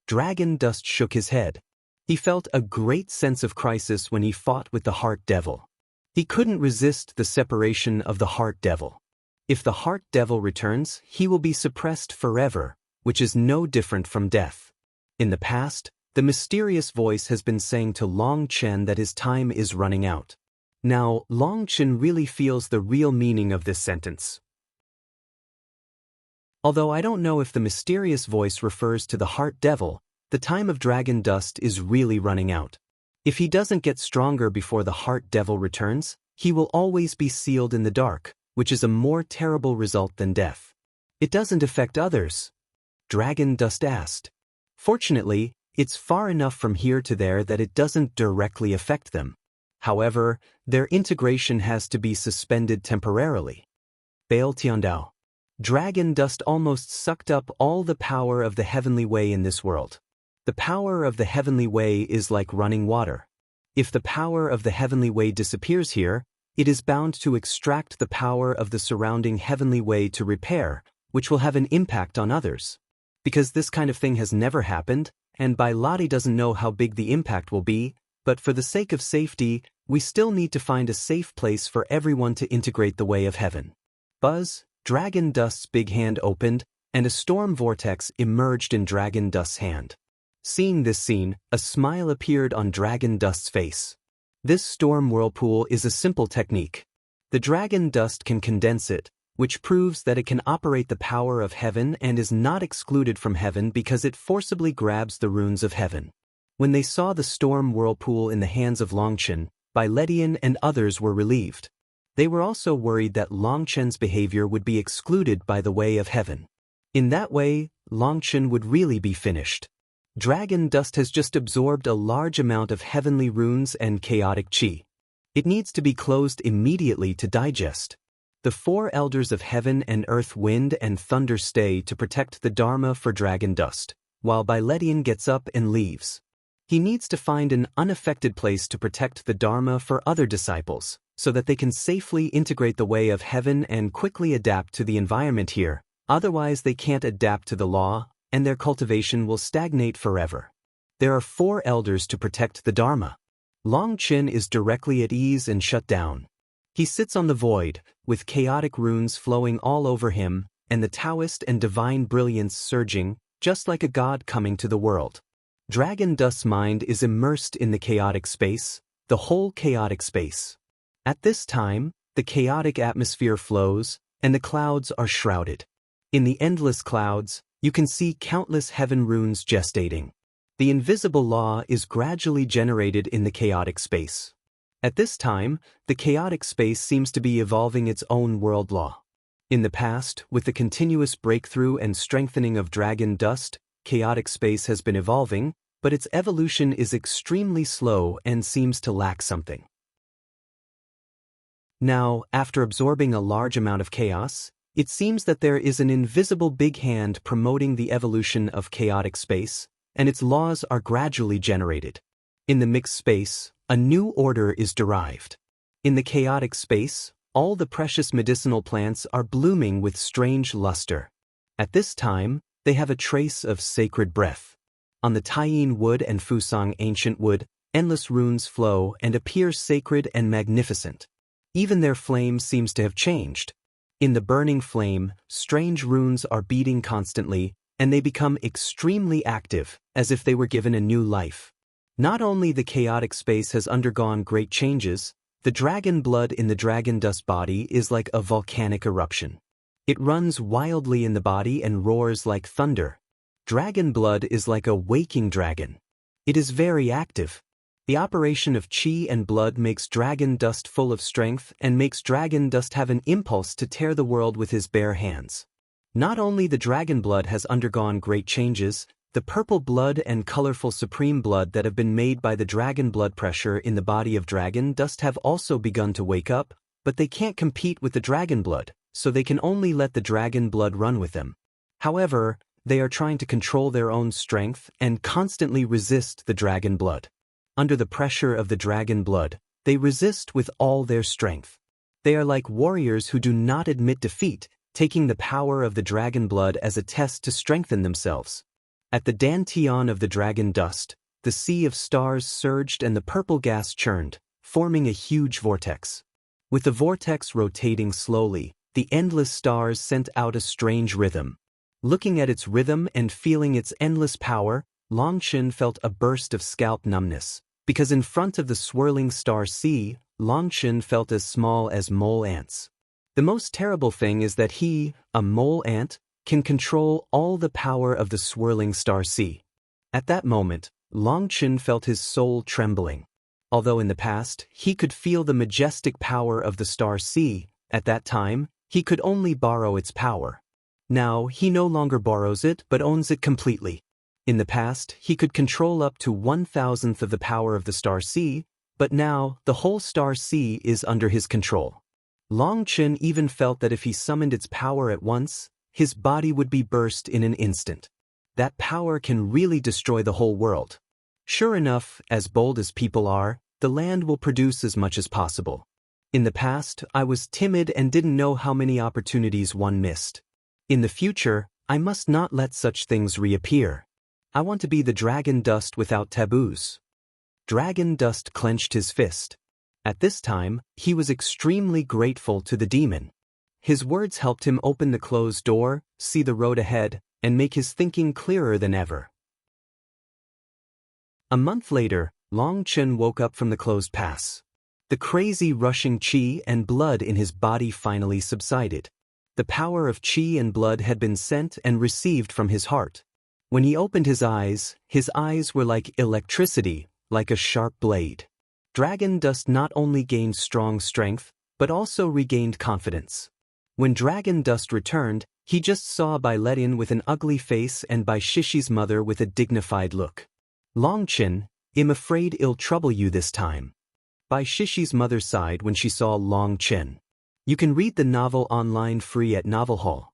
Dragon dust shook his head. He felt a great sense of crisis when he fought with the heart devil. He couldn't resist the separation of the heart devil. If the heart devil returns, he will be suppressed forever, which is no different from death. In the past, the mysterious voice has been saying to Long Chen that his time is running out. Now, Long Chen really feels the real meaning of this sentence. Although I don't know if the mysterious voice refers to the heart devil, the time of dragon dust is really running out. If he doesn't get stronger before the heart devil returns, he will always be sealed in the dark, which is a more terrible result than death. It doesn't affect others? Dragon dust asked. Fortunately, it's far enough from here to there that it doesn't directly affect them. However, their integration has to be suspended temporarily. Bail Tiandao. Dragon dust almost sucked up all the power of the heavenly way in this world. The power of the heavenly way is like running water. If the power of the heavenly way disappears here, it is bound to extract the power of the surrounding heavenly way to repair, which will have an impact on others. Because this kind of thing has never happened, and Lottie doesn't know how big the impact will be, but for the sake of safety, we still need to find a safe place for everyone to integrate the way of heaven. Buzz, Dragon Dust's big hand opened, and a storm vortex emerged in Dragon Dust's hand. Seeing this scene, a smile appeared on Dragon Dust's face. This storm whirlpool is a simple technique. The dragon dust can condense it, which proves that it can operate the power of heaven and is not excluded from heaven because it forcibly grabs the runes of heaven. When they saw the storm whirlpool in the hands of Longchen, Byletian and others were relieved. They were also worried that Longchen's behavior would be excluded by the way of heaven. In that way, Longchen would really be finished. Dragon dust has just absorbed a large amount of heavenly runes and chaotic chi. It needs to be closed immediately to digest. The four elders of heaven and earth, wind and thunder stay to protect the Dharma for dragon dust, while Byletian gets up and leaves. He needs to find an unaffected place to protect the Dharma for other disciples, so that they can safely integrate the way of heaven and quickly adapt to the environment here, otherwise they can't adapt to the law, and their cultivation will stagnate forever. There are 4 elders to protect the Dharma. Long Chen is directly at ease and shut down. He sits on the void, with chaotic runes flowing all over him, and the Taoist and divine brilliance surging, just like a god coming to the world. Dragon Dust's mind is immersed in the chaotic space, the whole chaotic space. At this time, the chaotic atmosphere flows, and the clouds are shrouded. In the endless clouds, you can see countless heaven runes gestating. The invisible law is gradually generated in the chaotic space. At this time, the chaotic space seems to be evolving its own world law. In the past, with the continuous breakthrough and strengthening of dragon dust, chaotic space has been evolving, but its evolution is extremely slow and seems to lack something. Now, after absorbing a large amount of chaos, it seems that there is an invisible big hand promoting the evolution of chaotic space, and its laws are gradually generated. In the mixed space, a new order is derived. In the chaotic space, all the precious medicinal plants are blooming with strange luster. At this time, they have a trace of sacred breath. On the Taiyin wood and Fusang ancient wood, endless runes flow and appear sacred and magnificent. Even their flame seems to have changed. In the burning flame, strange runes are beating constantly, and they become extremely active, as if they were given a new life. Not only the chaotic space has undergone great changes, the dragon blood in the dragon dust body is like a volcanic eruption. It runs wildly in the body and roars like thunder. Dragon blood is like a waking dragon. It is very active. The operation of chi and blood makes dragon dust full of strength and makes dragon dust have an impulse to tear the world with his bare hands. Not only the dragon blood has undergone great changes, the purple blood and colorful supreme blood that have been made by the dragon blood pressure in the body of dragon dust have also begun to wake up, but they can't compete with the dragon blood, so they can only let the dragon blood run with them. However, they are trying to control their own strength and constantly resist the dragon blood. Under the pressure of the dragon blood, they resist with all their strength. They are like warriors who do not admit defeat, taking the power of the dragon blood as a test to strengthen themselves. At the dantian of the dragon dust, the sea of stars surged and the purple gas churned, forming a huge vortex. With the vortex rotating slowly, the endless stars sent out a strange rhythm. Looking at its rhythm and feeling its endless power, Longchen felt a burst of scalp numbness, because in front of the swirling star sea, Longchen felt as small as mole ants. The most terrible thing is that he, a mole ant, can control all the power of the swirling star sea. At that moment, Longchen felt his soul trembling. Although in the past, he could feel the majestic power of the star sea, at that time, he could only borrow its power. Now, he no longer borrows it but owns it completely. In the past, he could control up to 1,000th of the power of the star sea, but now, the whole star sea is under his control. Longchen even felt that if he summoned its power at once, his body would be burst in an instant. That power can really destroy the whole world. Sure enough, as bold as people are, the land will produce as much as possible. In the past, I was timid and didn't know how many opportunities one missed. In the future, I must not let such things reappear. I want to be the dragon dust without taboos. Dragon Dust clenched his fist. At this time, he was extremely grateful to the demon. His words helped him open the closed door, see the road ahead, and make his thinking clearer than ever. A month later, Longchen woke up from the closed pass. The crazy rushing qi and blood in his body finally subsided. The power of qi and blood had been sent and received from his heart. When he opened his eyes were like electricity, like a sharp blade. Dragon Dust not only gained strong strength, but also regained confidence. When Dragon Dust returned, he just saw Bai Ledian with an ugly face and Bai Shishi's mother with a dignified look. Longchen, I'm afraid I'll trouble you this time. Bai Shishi's mother sighed when she saw Longchen. You can read the novel online free at Novel Hall.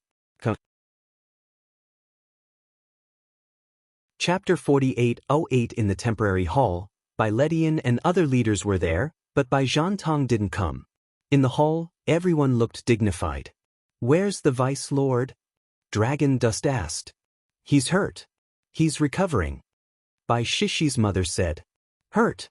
Chapter 4808. In the temporary hall, Bai Ledian and other leaders were there, but Bai Zhantong didn't come. In the hall, everyone looked dignified. Where's the Vice Lord? Dragon Dust asked. He's hurt. He's recovering. Bai Shishi's mother said. Hurt?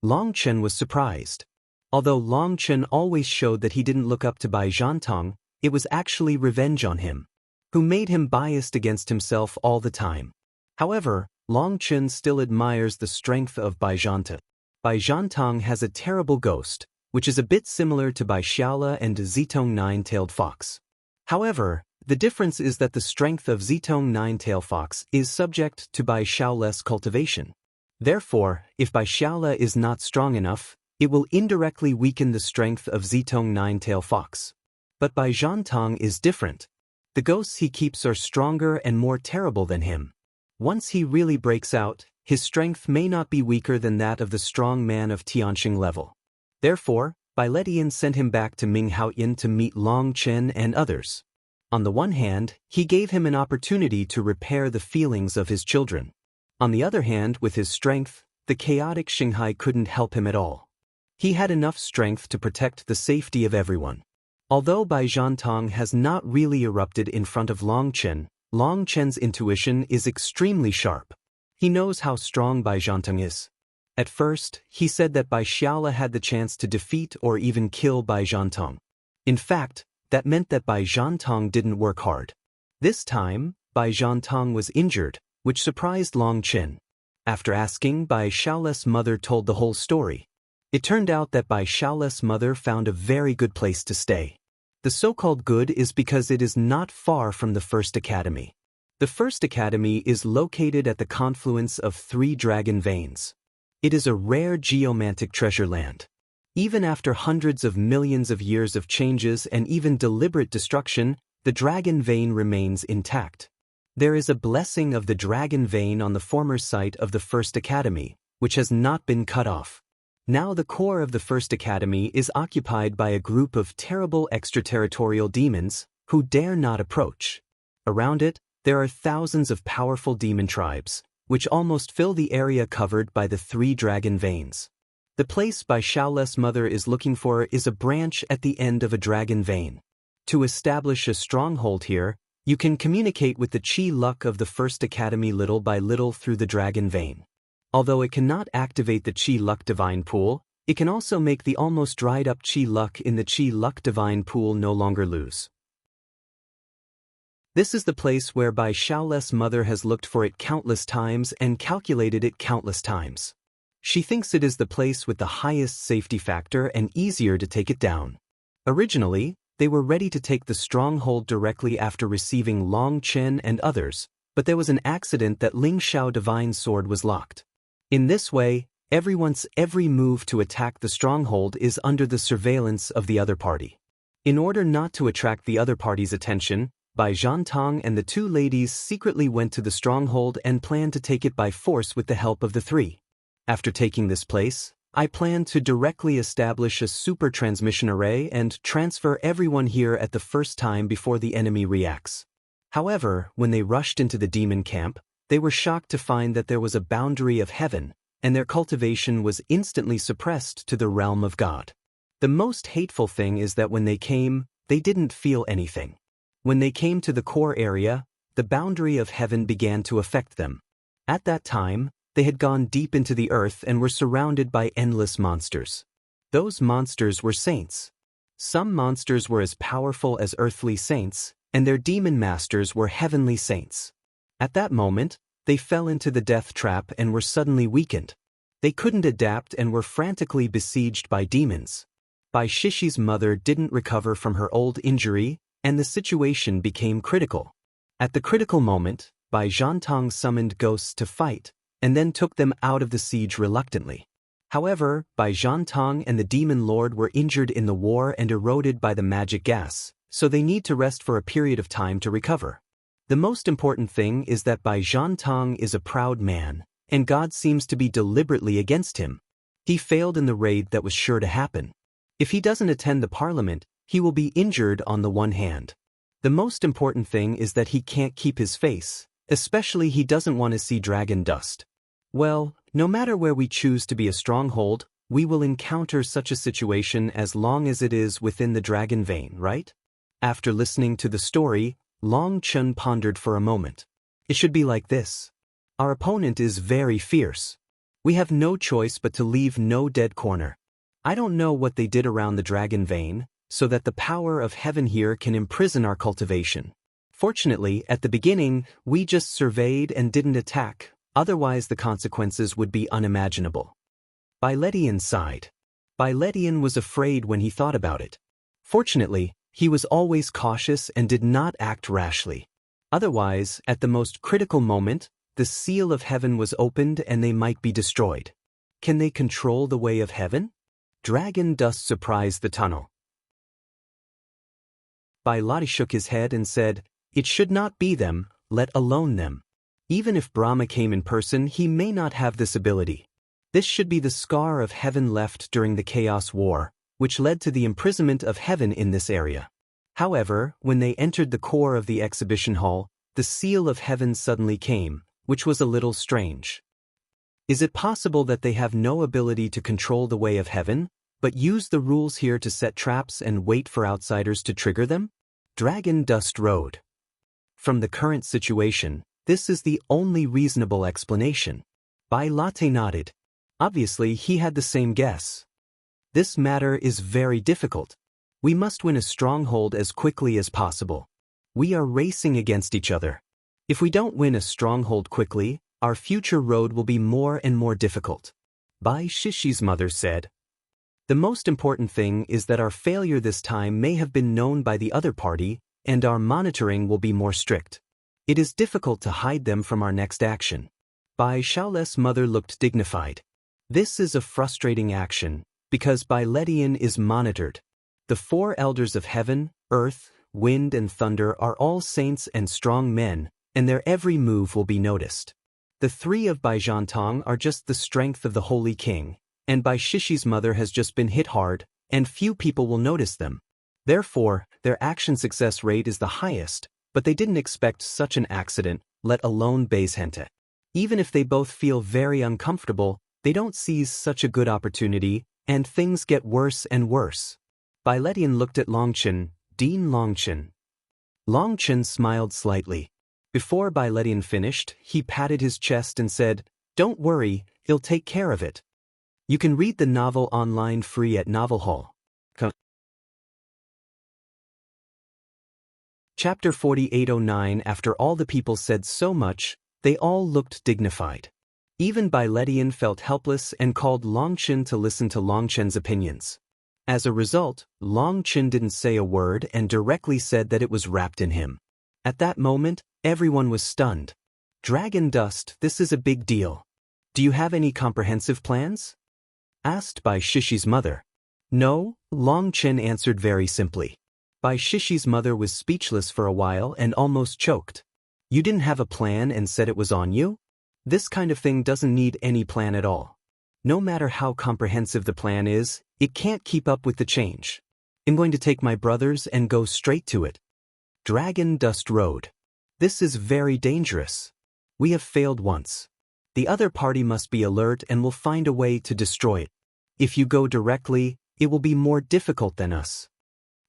Longchen was surprised. Although Longchen always showed that he didn't look up to Bai Zhantong, it was actually revenge on him, who made him biased against himself all the time. However, Longchen still admires the strength of Bai Zhantong. Bai Zhantong has a terrible ghost, which is a bit similar to Bai Xiaola and Zitong Nine-Tailed Fox. However, the difference is that the strength of Zitong Nine-Tailed Fox is subject to Bai Xiaola's cultivation. Therefore, if Bai Xiaola is not strong enough, it will indirectly weaken the strength of Zitong Nine-Tailed Fox. But Bai Zhantong is different. The ghosts he keeps are stronger and more terrible than him. Once he really breaks out, his strength may not be weaker than that of the strong man of Tianxing level. Therefore, Bai Ledian sent him back to Minghaoyan to meet Longchen and others. On the one hand, he gave him an opportunity to repair the feelings of his children. On the other hand, with his strength, the chaotic Shanghai couldn't help him at all. He had enough strength to protect the safety of everyone. Although Bai Zhantong has not really erupted in front of Longchen, Longchen's intuition is extremely sharp. He knows how strong Bai Zhantong is. At first, he said that Bai Xiaola had the chance to defeat or even kill Bai Zhantong. In fact, that meant that Bai Zhantong didn't work hard. This time, Bai Zhantong was injured, which surprised Longchen. After asking, Bai Xiaola's mother told the whole story. It turned out that Bai Xiaola's mother found a very good place to stay. The so-called good is because it is not far from the First Academy. The First Academy is located at the confluence of 3 dragon veins. It is a rare geomantic treasure land. Even after hundreds of millions of years of changes and even deliberate destruction, the dragon vein remains intact. There is a blessing of the dragon vein on the former site of the First Academy, which has not been cut off. Now the core of the First Academy is occupied by a group of terrible extraterritorial demons who dare not approach. Around it, there are thousands of powerful demon tribes, which almost fill the area covered by the 3 dragon veins. The place Bai Xiaola's mother is looking for is a branch at the end of a dragon vein. To establish a stronghold here, you can communicate with the Qi luck of the First Academy little by little through the dragon vein. Although it cannot activate the Qi luck divine pool, It can also make the almost dried up Qi luck in the Qi luck divine pool no longer lose. This is the place where Bai Shaole's mother has looked for it countless times and calculated it countless times. She thinks it is the place with the highest safety factor and easier to take it down. Originally, they were ready to take the stronghold directly after receiving Long Chen and others, but there was an accident that Ling Xiao divine sword was locked. In this way, everyone's every move to attack the stronghold is under the surveillance of the other party. In order not to attract the other party's attention, Bai Zhantong and the two ladies secretly went to the stronghold and planned to take it by force with the help of the three. After taking this place, I plan to directly establish a super transmission array and transfer everyone here at the first time before the enemy reacts. However, when they rushed into the demon camp, they were shocked to find that there was a boundary of heaven, and their cultivation was instantly suppressed to the realm of God. The most hateful thing is that when they came, they didn't feel anything. When they came to the core area, the boundary of heaven began to affect them. At that time, they had gone deep into the earth and were surrounded by endless monsters. Those monsters were saints. Some monsters were as powerful as earthly saints, and their demon masters were heavenly saints. At that moment, they fell into the death trap and were suddenly weakened. They couldn't adapt and were frantically besieged by demons. Bai Shishi's mother didn't recover from her old injury, and the situation became critical. At the critical moment, Bai Zhantong summoned ghosts to fight, and then took them out of the siege reluctantly. However, Bai Zhantong and the demon lord were injured in the war and eroded by the magic gas, so they need to rest for a period of time to recover. The most important thing is that Bai Zhantong is a proud man, and God seems to be deliberately against him. He failed in the raid that was sure to happen. If he doesn't attend the parliament, he will be injured on the one hand. The most important thing is that he can't keep his face, especially he doesn't want to see dragon dust. Well, no matter where we choose to be a stronghold, we will encounter such a situation as long as it is within the dragon vein, right? After listening to the story, Long Chen pondered for a moment. It should be like this. Our opponent is very fierce. We have no choice but to leave no dead corner. I don't know what they did around the dragon vein, so that the power of heaven here can imprison our cultivation. Fortunately, at the beginning, we just surveyed and didn't attack, otherwise the consequences would be unimaginable. Bai Letian sighed. Bai Letian was afraid when he thought about it. Fortunately, he was always cautious and did not act rashly. Otherwise, at the most critical moment, the seal of heaven was opened and they might be destroyed. Can they control the way of heaven? Dragon dust surprised the tunnel. Bai Lati shook his head and said, "It should not be them, let alone them. Even if Brahma came in person, he may not have this ability. This should be the scar of heaven left during the Chaos War, which led to the imprisonment of heaven in this area." However, when they entered the core of the exhibition hall, the seal of heaven suddenly came, which was a little strange. Is it possible that they have no ability to control the way of heaven, but use the rules here to set traps and wait for outsiders to trigger them? Dragon Dust Road. From the current situation, this is the only reasonable explanation. Bai Latte nodded. Obviously, he had the same guess. This matter is very difficult. We must win a stronghold as quickly as possible. We are racing against each other. If we don't win a stronghold quickly, our future road will be more and more difficult. Bai Shishi's mother said. The most important thing is that our failure this time may have been known by the other party, and our monitoring will be more strict. It is difficult to hide them from our next action. Bai Shaole's mother looked dignified. This is a frustrating action, because Bai Letian is monitored. The four elders of heaven, earth, wind and thunder are all saints and strong men, and their every move will be noticed. The three of Bai Zhantong are just the strength of the Holy King, and Bai Shishi's mother has just been hit hard, and few people will notice them. Therefore, their action success rate is the highest, but they didn't expect such an accident, let alone Baishente. Even if they both feel very uncomfortable, they don't seize such a good opportunity, and things get worse and worse. Bai Letian looked at Longchen, Dean Longchen. Longchen smiled slightly. Before Bai Letian finished, he patted his chest and said, "Don't worry, he'll take care of it." You can read the novel online free at Novel Hall. Chapter 4809. After all the people said so much, they all looked dignified. Even Bai Ledian felt helpless and called Long Chen to listen to Long Chen's opinions. As a result, Long Chen didn't say a word and directly said that it was wrapped in him. At that moment, everyone was stunned. Dragon dust, this is a big deal. Do you have any comprehensive plans? Asked Bai Shishi's mother. No, Long Chen answered very simply. Bai Shishi's mother was speechless for a while and almost choked. You didn't have a plan and said it was on you? This kind of thing doesn't need any plan at all. No matter how comprehensive the plan is, it can't keep up with the change. I'm going to take my brothers and go straight to it. Dragon Dust Road. This is very dangerous. We have failed once. The other party must be alert and will find a way to destroy it. If you go directly, it will be more difficult than us.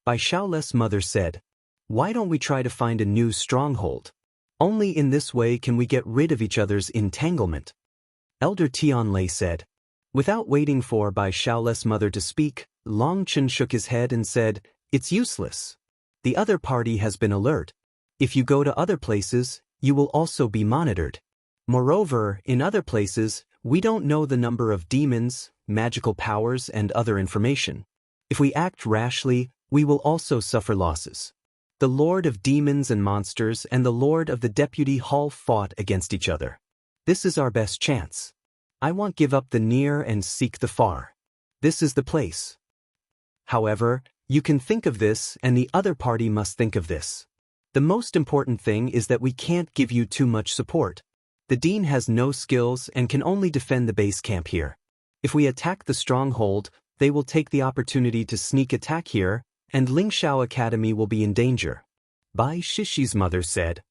Bai Shaole's mother said, why don't we try to find a new stronghold? Only in this way can we get rid of each other's entanglement. Elder Tianlei said. Without waiting for Bai Shaole's mother to speak, Long Chen shook his head and said, it's useless. The other party has been alert. If you go to other places, you will also be monitored. Moreover, in other places, we don't know the number of demons, magical powers, and other information. If we act rashly, we will also suffer losses. The Lord of Demons and Monsters and the Lord of the Deputy Hall fought against each other. This is our best chance. I won't give up the near and seek the far. This is the place. However, you can think of this and the other party must think of this. The most important thing is that we can't give you too much support. The Dean has no skills and can only defend the base camp here. If we attack the stronghold, they will take the opportunity to sneak attack here, and Lingshao Academy will be in danger. Bai Shishi's mother said,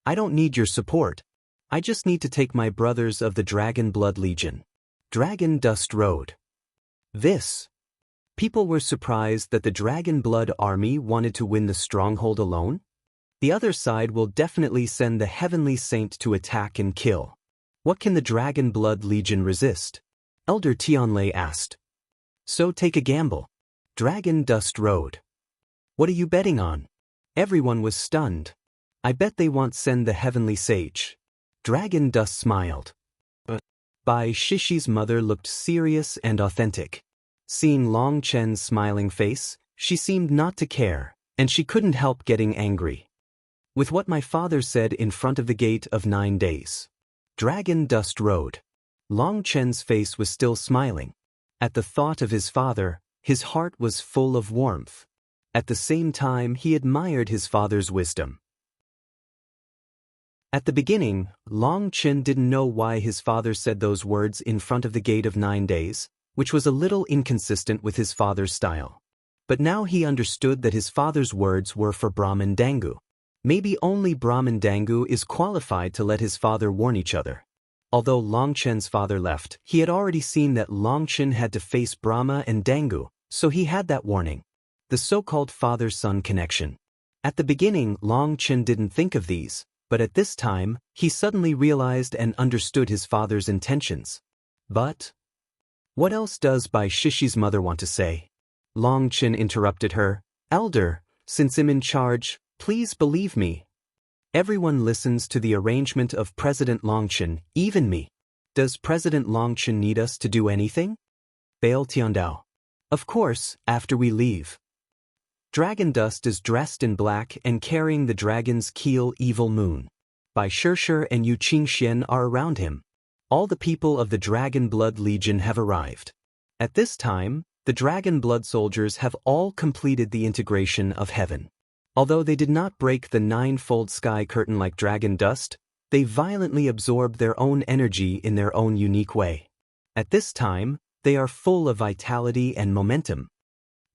I don't need your support. I just need to take my brothers of the Dragon Blood Legion. Dragon Dust Road. This. People were surprised that the Dragon Blood Army wanted to win the stronghold alone. The other side will definitely send the Heavenly Saint to attack and kill. What can the Dragon Blood Legion resist? Elder Tianlei asked. So take a gamble. Dragon Dust Road. What are you betting on? Everyone was stunned. I bet they won't send the Heavenly Sage. Dragon Dust smiled. But Bai Shishi's mother looked serious and authentic. Seeing Long Chen's smiling face, she seemed not to care, and she couldn't help getting angry. With what my father said in front of the gate of 9 days. Dragon Dust Road. Long Chen's face was still smiling. At the thought of his father, his heart was full of warmth. At the same time, he admired his father's wisdom. At the beginning, Long Chen didn't know why his father said those words in front of the gate of 9 days, which was a little inconsistent with his father's style. But now he understood that his father's words were for Brahmin Dangu. Maybe only Brahmin Dangu is qualified to let his father warn each other. Although Long Chen's father left, he had already seen that Long Chen had to face Brahma and Dangu, so he had that warning. The so-called father-son connection. At the beginning, Long Chen didn't think of these, but at this time, he suddenly realized and understood his father's intentions. But what else does Bai Shishi's mother want to say? Long Chen interrupted her. Elder, since I'm in charge, please believe me. Everyone listens to the arrangement of President Long Chen, even me. Does President Long Chen need us to do anything? Bail Tiandao. Of course, after we leave. Dragon Dust is dressed in black and carrying the dragon's keel Evil Moon. Bai Shishir and Yu Qingxian are around him. All the people of the Dragon Blood Legion have arrived. At this time, the Dragon Blood soldiers have all completed the integration of heaven. Although they did not break the ninefold sky curtain like Dragon Dust, they violently absorbed their own energy in their own unique way. At this time, they are full of vitality and momentum.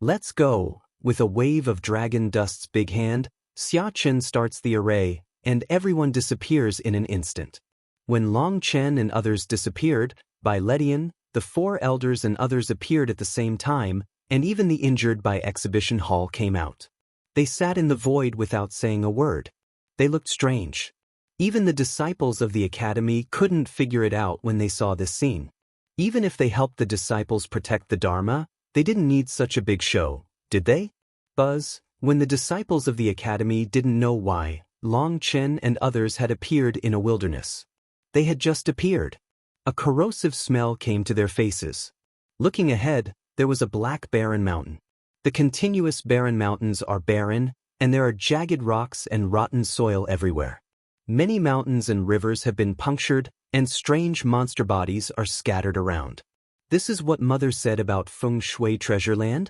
Let's go. With a wave of Dragon Dust's big hand, Xia Chen starts the array, and everyone disappears in an instant. When Long Chen and others disappeared, Bai Ledian, the 4 elders and others appeared at the same time, and even the injured by Exhibition Hall came out. They sat in the void without saying a word. They looked strange. Even the disciples of the academy couldn't figure it out when they saw this scene. Even if they helped the disciples protect the Dharma, they didn't need such a big show, did they? Buzz, when the disciples of the academy didn't know why, Long Chen and others had appeared in a wilderness. They had just appeared. A corrosive smell came to their faces. Looking ahead, there was a black barren mountain. The continuous barren mountains are barren, and there are jagged rocks and rotten soil everywhere. Many mountains and rivers have been punctured, and strange monster bodies are scattered around. This is what Mother said about Feng Shui Treasure Land?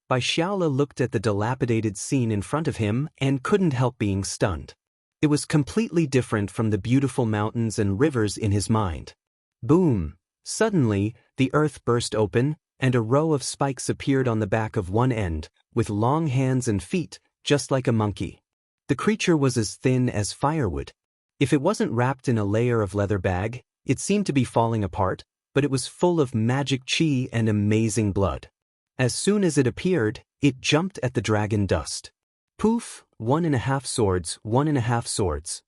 Bai Xiaola looked at the dilapidated scene in front of him and couldn't help being stunned. It was completely different from the beautiful mountains and rivers in his mind. Boom! Suddenly, the earth burst open, and a row of spikes appeared on the back of one end, with long hands and feet, just like a monkey. The creature was as thin as firewood. If it wasn't wrapped in a layer of leather bag, it seemed to be falling apart, but it was full of magic qi and amazing blood. As soon as it appeared, it jumped at the dragon dust. Poof! 1.5 swords, 1.5 swords.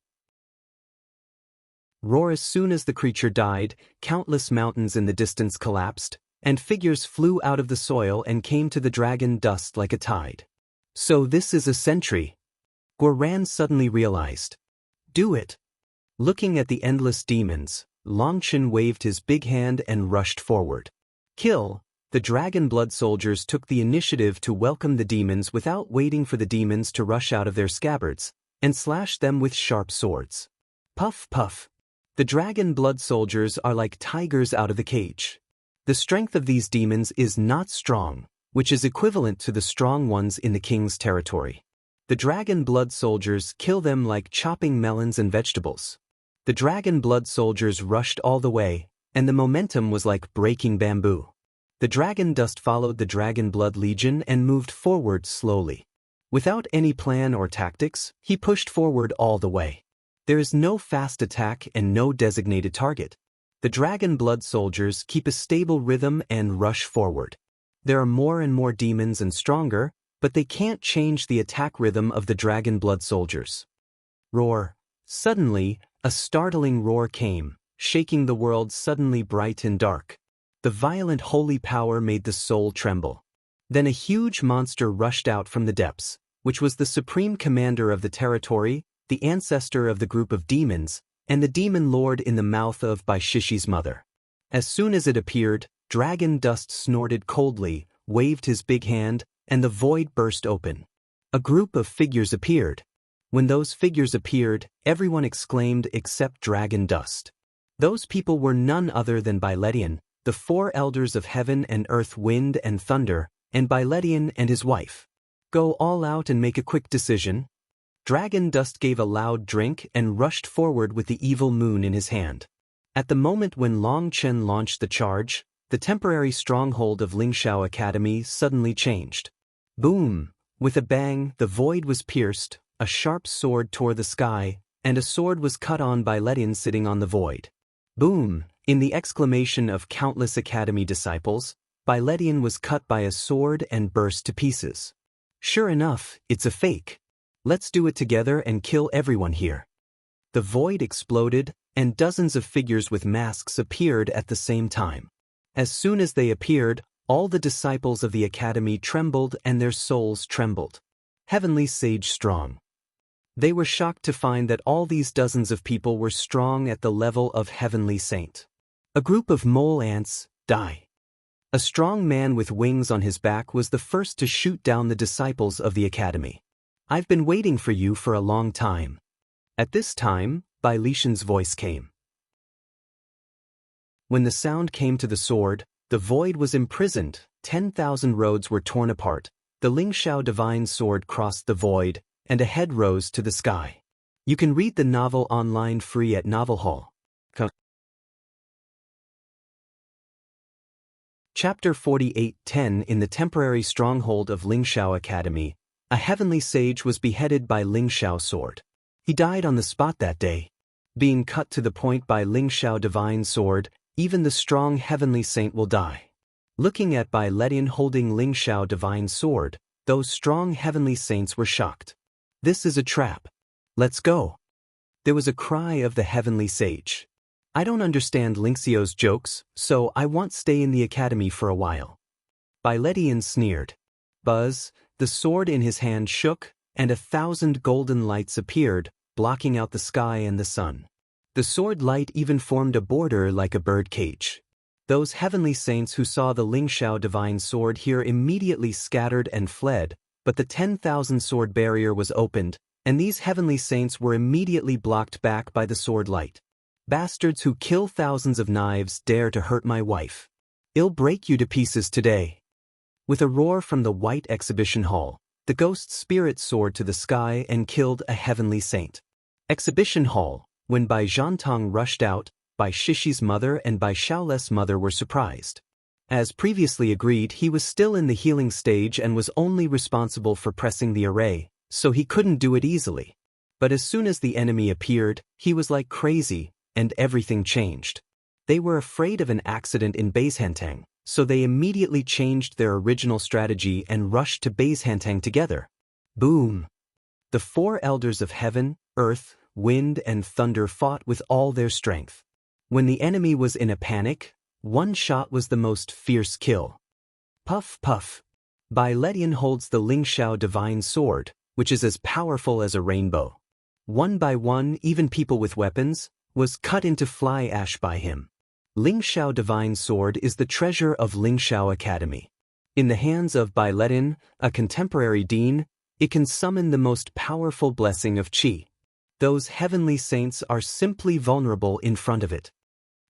Roar! As soon as the creature died, countless mountains in the distance collapsed, and figures flew out of the soil and came to the dragon dust like a tide. So this is a sentry. Guoran suddenly realized. Do it. Looking at the endless demons, Longchen waved his big hand and rushed forward. Kill! The dragon blood soldiers took the initiative to welcome the demons without waiting for the demons to rush out of their scabbards, and slash them with sharp swords. Puff puff. The dragon blood soldiers are like tigers out of the cage. The strength of these demons is not strong, which is equivalent to the strong ones in the king's territory. The dragon blood soldiers kill them like chopping melons and vegetables. The dragon blood soldiers rushed all the way, and the momentum was like breaking bamboo. The dragon dust followed the dragon blood legion and moved forward slowly. Without any plan or tactics, he pushed forward all the way. There is no fast attack and no designated target. The dragon blood soldiers keep a stable rhythm and rush forward. There are more and more demons and stronger, but they can't change the attack rhythm of the dragon blood soldiers. Roar! Suddenly, a startling roar came, shaking the world suddenly bright and dark. The violent holy power made the soul tremble. Then a huge monster rushed out from the depths, which was the supreme commander of the territory, the ancestor of the group of demons, and the demon lord in the mouth of Bai Shishi's mother. As soon as it appeared, dragon dust snorted coldly, waved his big hand, and the void burst open. A group of figures appeared. When those figures appeared, everyone exclaimed except dragon dust. Those people were none other than Bailetian, the 4 elders of heaven and earth, wind and thunder, and Bailetian and his wife. Go all out and make a quick decision. Dragon dust gave a loud drink and rushed forward with the evil moon in his hand. At the moment when Long Chen launched the charge, the temporary stronghold of Lingshao Academy suddenly changed. Boom! With a bang, the void was pierced, a sharp sword tore the sky, and a sword was cut on by Letian sitting on the void. Boom! In the exclamation of countless academy disciples, Bailetian was cut by a sword and burst to pieces. Sure enough, it's a fake. Let's do it together and kill everyone here. The void exploded, and dozens of figures with masks appeared at the same time. As soon as they appeared, all the disciples of the academy trembled and their souls trembled. Heavenly Sage strong. They were shocked to find that all these dozens of people were strong at the level of Heavenly Saint. A group of mole ants, die. A strong man with wings on his back was the first to shoot down the disciples of the academy. I've been waiting for you for a long time. At this time, Bai Lishan's voice came. When the sound came to the sword, the void was imprisoned, 10,000 roads were torn apart, the Lingshao divine sword crossed the void, and a head rose to the sky. You can read the novel online free at Novel Hall. Chapter 48:10 In the temporary stronghold of Lingshao Academy, a heavenly sage was beheaded by Lingshao sword. He died on the spot that day. Being cut to the point by Lingshao divine sword, even the strong heavenly saint will die. Looking at Bai Letian holding Lingshao divine sword, those strong heavenly saints were shocked. This is a trap. Let's go. There was a cry of the heavenly sage. I don't understand Lynxio's jokes, so I won't stay in the academy for a while. Byletian sneered. Buzz, the sword in his hand shook, and 1,000 golden lights appeared, blocking out the sky and the sun. The sword light even formed a border like a bird cage. Those heavenly saints who saw the Lingxiao divine sword here immediately scattered and fled, but the 10,000 sword barrier was opened, and these heavenly saints were immediately blocked back by the sword light. Bastards who kill thousands of knives dare to hurt my wife. I'll break you to pieces today. With a roar from the white exhibition hall, the ghost spirit soared to the sky and killed a heavenly saint. Exhibition hall, when Bai Zhantong rushed out, Bai Shishi's mother and Bai Shaole's mother were surprised. As previously agreed, he was still in the healing stage and was only responsible for pressing the array, so he couldn't do it easily. But as soon as the enemy appeared, he was like crazy, and everything changed. They were afraid of an accident in Beishantang, so they immediately changed their original strategy and rushed to Beishantang together. Boom! The 4 elders of heaven, earth, wind and thunder fought with all their strength. When the enemy was in a panic, one shot was the most fierce kill. Puff puff. Byletian holds the Lingxiao divine sword, which is as powerful as a rainbow. One by one, even people with weapons, was cut into fly ash by him. Lingxiao divine sword is the treasure of Lingxiao Academy. In the hands of Byletian, a contemporary dean, it can summon the most powerful blessing of qi. Those heavenly saints are simply vulnerable in front of it.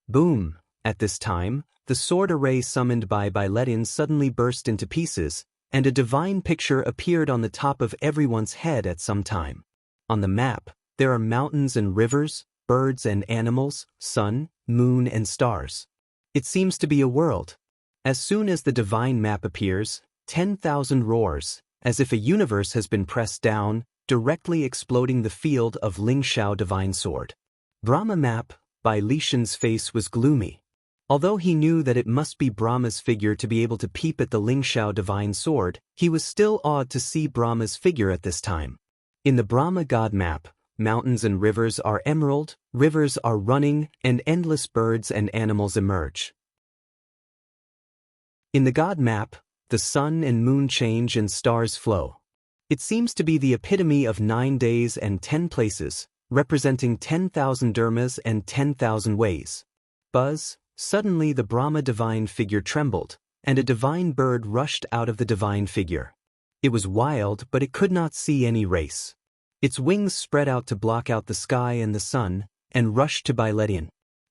Boom! At this time, the sword array summoned by Byletian suddenly burst into pieces, and a divine picture appeared on the top of everyone's head at some time. On the map, there are mountains and rivers, birds and animals, sun, moon and stars. It seems to be a world. As soon as the divine map appears, 10,000 roars, as if a universe has been pressed down, directly exploding the field of Lingxiao divine sword. Brahma map, Bai Lishan's face was gloomy. Although he knew that it must be Brahma's figure to be able to peep at the Lingxiao divine sword, he was still awed to see Brahma's figure at this time. In the Brahma god map, mountains and rivers are emerald, rivers are running, and endless birds and animals emerge. In the god map, the sun and moon change and stars flow. It seems to be the epitome of 9 days and 10 places, representing 10,000 dharmas and 10,000 ways. Buzz, suddenly the Brahma divine figure trembled, and a divine bird rushed out of the divine figure. It was wild, but it could not see any race. Its wings spread out to block out the sky and the sun, and rushed to Byletian.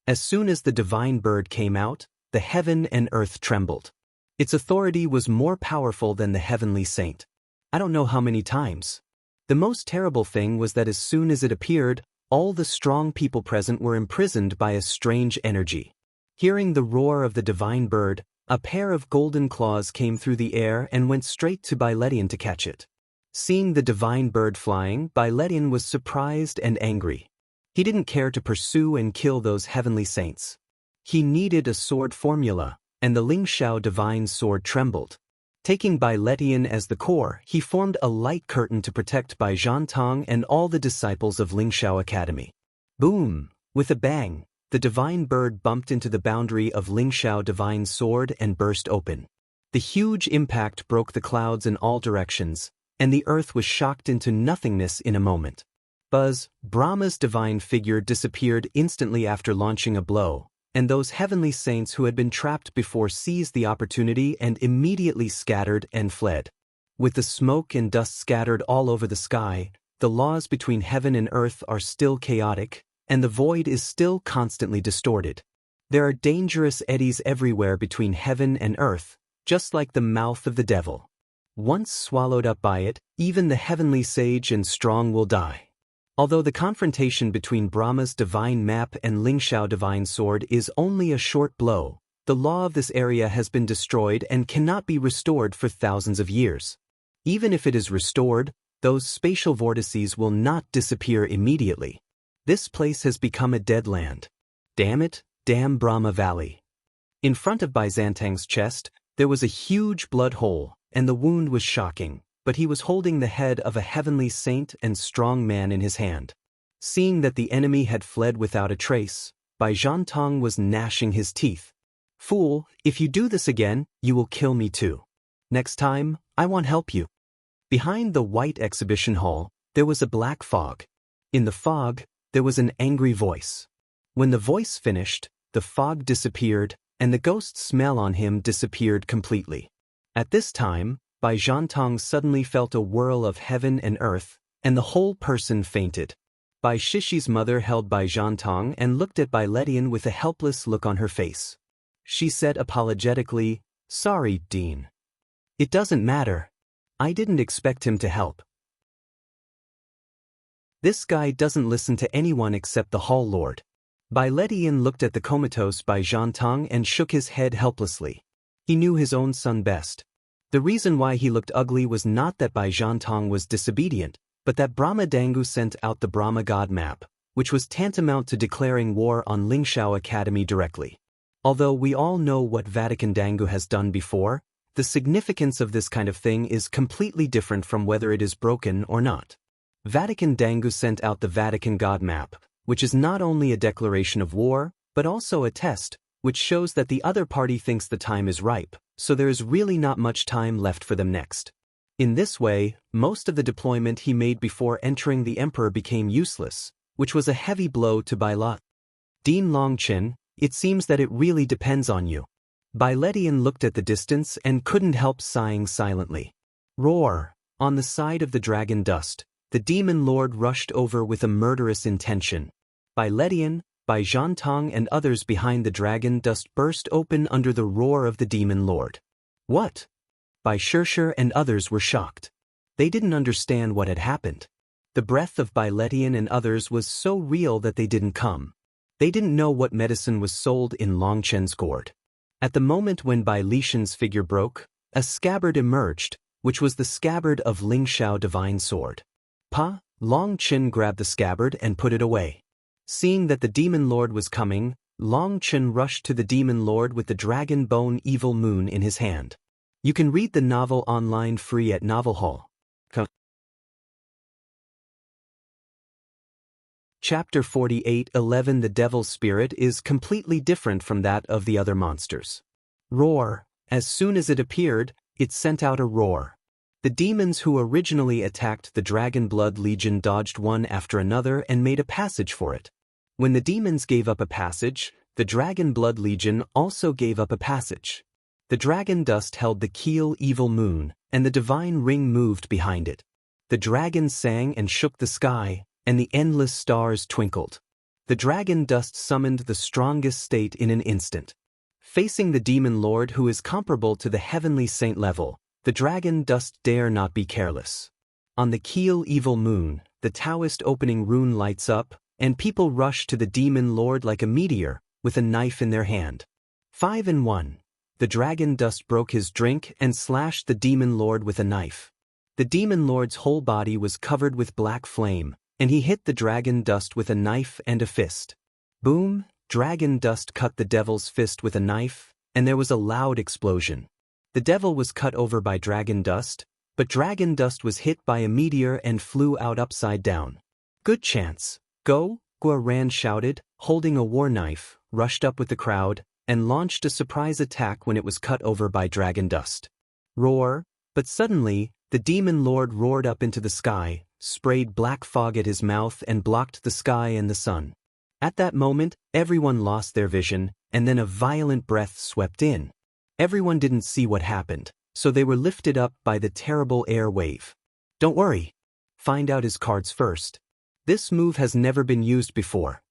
As soon as the divine bird came out, the heaven and earth trembled. Its authority was more powerful than the heavenly saint. I don't know how many times. The most terrible thing was that as soon as it appeared, all the strong people present were imprisoned by a strange energy. Hearing the roar of the divine bird, a pair of golden claws came through the air and went straight to Byletian to catch it. Seeing the divine bird flying, Byletian was surprised and angry. He didn't care to pursue and kill those heavenly saints. He needed a sword formula, and the Lingxiao divine sword trembled. Taking Byletian as the core, he formed a light curtain to protect Bai Zhantong and all the disciples of Lingxiao Academy. Boom! With a bang, the divine bird bumped into the boundary of Lingxiao divine sword and burst open. The huge impact broke the clouds in all directions, and the earth was shocked into nothingness in a moment. Buzz, Brahma's divine figure disappeared instantly after launching a blow, and those heavenly saints who had been trapped before seized the opportunity and immediately scattered and fled. With the smoke and dust scattered all over the sky, the laws between heaven and earth are still chaotic, and the void is still constantly distorted. There are dangerous eddies everywhere between heaven and earth, just like the mouth of the devil. Once swallowed up by it, even the heavenly sage and strong will die. Although the confrontation between Brahma's divine map and Lingxiao divine sword is only a short blow, the law of this area has been destroyed and cannot be restored for thousands of years. Even if it is restored, those spatial vortices will not disappear immediately. This place has become a dead land. Damn it, damn Brahma Valley. In front of Byzantang's chest, there was a huge blood hole, and the wound was shocking, but he was holding the head of a heavenly saint and strong man in his hand. Seeing that the enemy had fled without a trace, Bai Zhantong was gnashing his teeth. Fool, if you do this again, you will kill me too. Next time, I won't help you. Behind the white exhibition hall, there was a black fog. In the fog, there was an angry voice. When the voice finished, the fog disappeared, and the ghost smell on him disappeared completely. At this time, Bai Zhantong suddenly felt a whirl of heaven and earth, and the whole person fainted. Bai Shishi's mother held Bai Zhantong and looked at Bai Letian with a helpless look on her face. She said apologetically, "Sorry, Dean. It doesn't matter. I didn't expect him to help. This guy doesn't listen to anyone except the Hall Lord." Bai Letian looked at the comatose Bai Zhantong and shook his head helplessly. He knew his own son best. The reason why he looked ugly was not that Bai Zhantong was disobedient, but that Brahma Dangu sent out the Brahma God map, which was tantamount to declaring war on Lingshao Academy directly. Although we all know what Vatican Dangu has done before, the significance of this kind of thing is completely different from whether it is broken or not. Vatican Dangu sent out the Vatican God map, which is not only a declaration of war, but also a test, which shows that the other party thinks the time is ripe, so there is really not much time left for them next. In this way, most of the deployment he made before entering the Emperor became useless, which was a heavy blow to Bai Letian. Dean Longchen, it seems that it really depends on you. Bai Letian looked at the distance and couldn't help sighing silently. Roar! On the side of the dragon dust, the demon lord rushed over with a murderous intention. Bai Letian, Bai Zhantong and others behind the dragon dust burst open under the roar of the demon lord. What? Bai Shishir and others were shocked. They didn't understand what had happened. The breath of Bai Letian and others was so real that they didn't come. They didn't know what medicine was sold in Longchen's gourd. At the moment when Bai Lishan's figure broke, a scabbard emerged, which was the scabbard of Lingshao Divine Sword. Longchen grabbed the scabbard and put it away. Seeing that the demon lord was coming, Longchen rushed to the demon lord with the dragon bone Evil Moon in his hand. You can read the novel online free at Novel Hall. Chapter 48:11 The Devil's Spirit is completely different from that of the other monsters. Roar! As soon as it appeared, it sent out a roar. The demons who originally attacked the Dragon Blood Legion dodged one after another and made a passage for it. When the demons gave up a passage, the Dragon Blood Legion also gave up a passage. The dragon dust held the keel Evil Moon, and the divine ring moved behind it. The dragon sang and shook the sky, and the endless stars twinkled. The dragon dust summoned the strongest state in an instant. Facing the demon lord who is comparable to the heavenly saint level, the dragon dust dare not be careless. On the keel Evil Moon, the Taoist opening rune lights up, and people rush to the demon lord like a meteor, with a knife in their hand. 5-1. The dragon dust broke his drink and slashed the demon lord with a knife. The demon lord's whole body was covered with black flame, and he hit the dragon dust with a knife and a fist. Boom! Dragon dust cut the devil's fist with a knife, and there was a loud explosion. The devil was cut over by dragon dust, but dragon dust was hit by a meteor and flew out upside down. Good chance. Go! Guaran shouted, holding a war knife, rushed up with the crowd, and launched a surprise attack when it was cut over by dragon dust. Roar! But suddenly, the demon lord roared up into the sky, sprayed black fog at his mouth and blocked the sky and the sun. At that moment, everyone lost their vision, and then a violent breath swept in. Everyone didn't see what happened, so they were lifted up by the terrible air wave. Don't worry. Find out his cards first. This move has never been used before.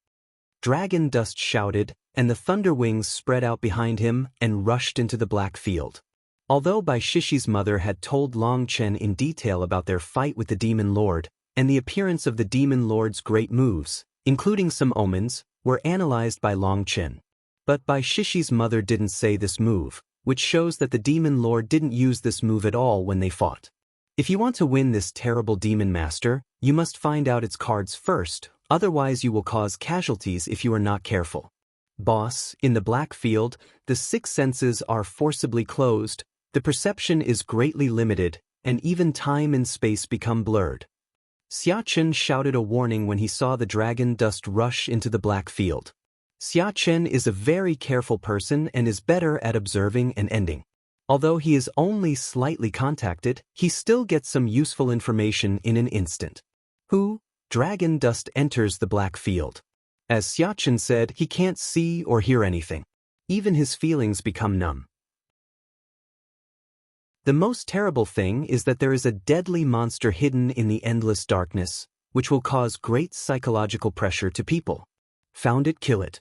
Dragon dust shouted, and the thunder wings spread out behind him and rushed into the black field. Although Bai Shishi's mother had told Longchen in detail about their fight with the demon lord, and the appearance of the demon lord's great moves, including some omens, were analyzed by Longchen. But Bai Shishi's mother didn't say this move, which shows that the demon lord didn't use this move at all when they fought. If you want to win this terrible demon master, you must find out its cards first, otherwise you will cause casualties if you are not careful. Boss, in the black field, the six senses are forcibly closed, the perception is greatly limited, and even time and space become blurred. Xiachen shouted a warning when he saw the dragon dust rush into the black field. Xia Chen is a very careful person and is better at observing and ending. Although he is only slightly contacted, he still gets some useful information in an instant. Who? Dragon dust enters the black field. As Xia Chen said, he can't see or hear anything. Even his feelings become numb. The most terrible thing is that there is a deadly monster hidden in the endless darkness, which will cause great psychological pressure to people. Found it, kill it.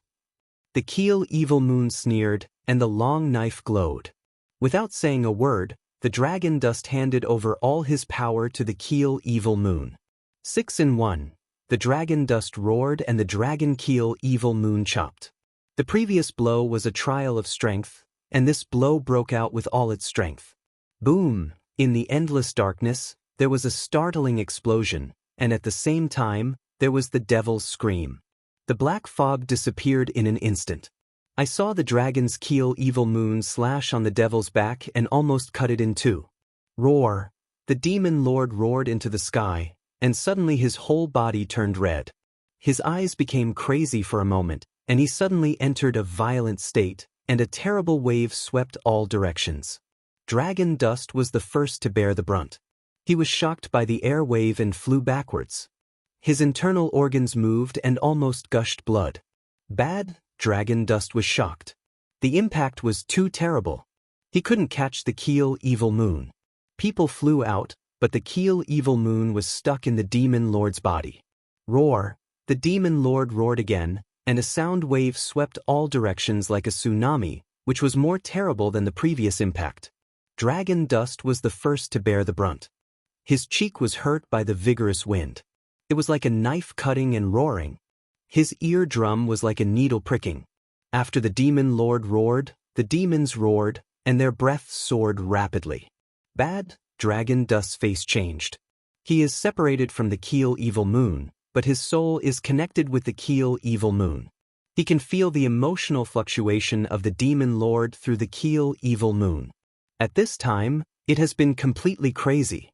The Keel evil moon sneered, and the long knife glowed. Without saying a word, the dragon dust handed over all his power to the Keel evil moon. 6 in 1. The dragon dust roared and the dragon Keel evil moon chopped. The previous blow was a trial of strength, and this blow broke out with all its strength. Boom! In the endless darkness, there was a startling explosion, and at the same time, there was the devil's scream. The black fog disappeared in an instant. I saw the dragon's Keel evil moon slash on the devil's back and almost cut it in two. Roar! The demon lord roared into the sky, and suddenly his whole body turned red. His eyes became crazy for a moment, and he suddenly entered a violent state, and a terrible wave swept all directions. Dragon dust was the first to bear the brunt. He was shocked by the air wave and flew backwards. His internal organs moved and almost gushed blood. Bad, dragon dust was shocked. The impact was too terrible. He couldn't catch the Keel evil moon. People flew out, but the Keel evil moon was stuck in the demon lord's body. Roar! The demon lord roared again, and a sound wave swept all directions like a tsunami, which was more terrible than the previous impact. Dragon dust was the first to bear the brunt. His cheek was hurt by the vigorous wind. It was like a knife cutting and roaring. His eardrum was like a needle pricking. After the demon lord roared, the demons roared, and their breath soared rapidly. Bad, dragon dust's face changed. He is separated from the Keel evil moon, but his soul is connected with the Keel evil moon. He can feel the emotional fluctuation of the demon lord through the Keel evil moon. At this time, it has been completely crazy.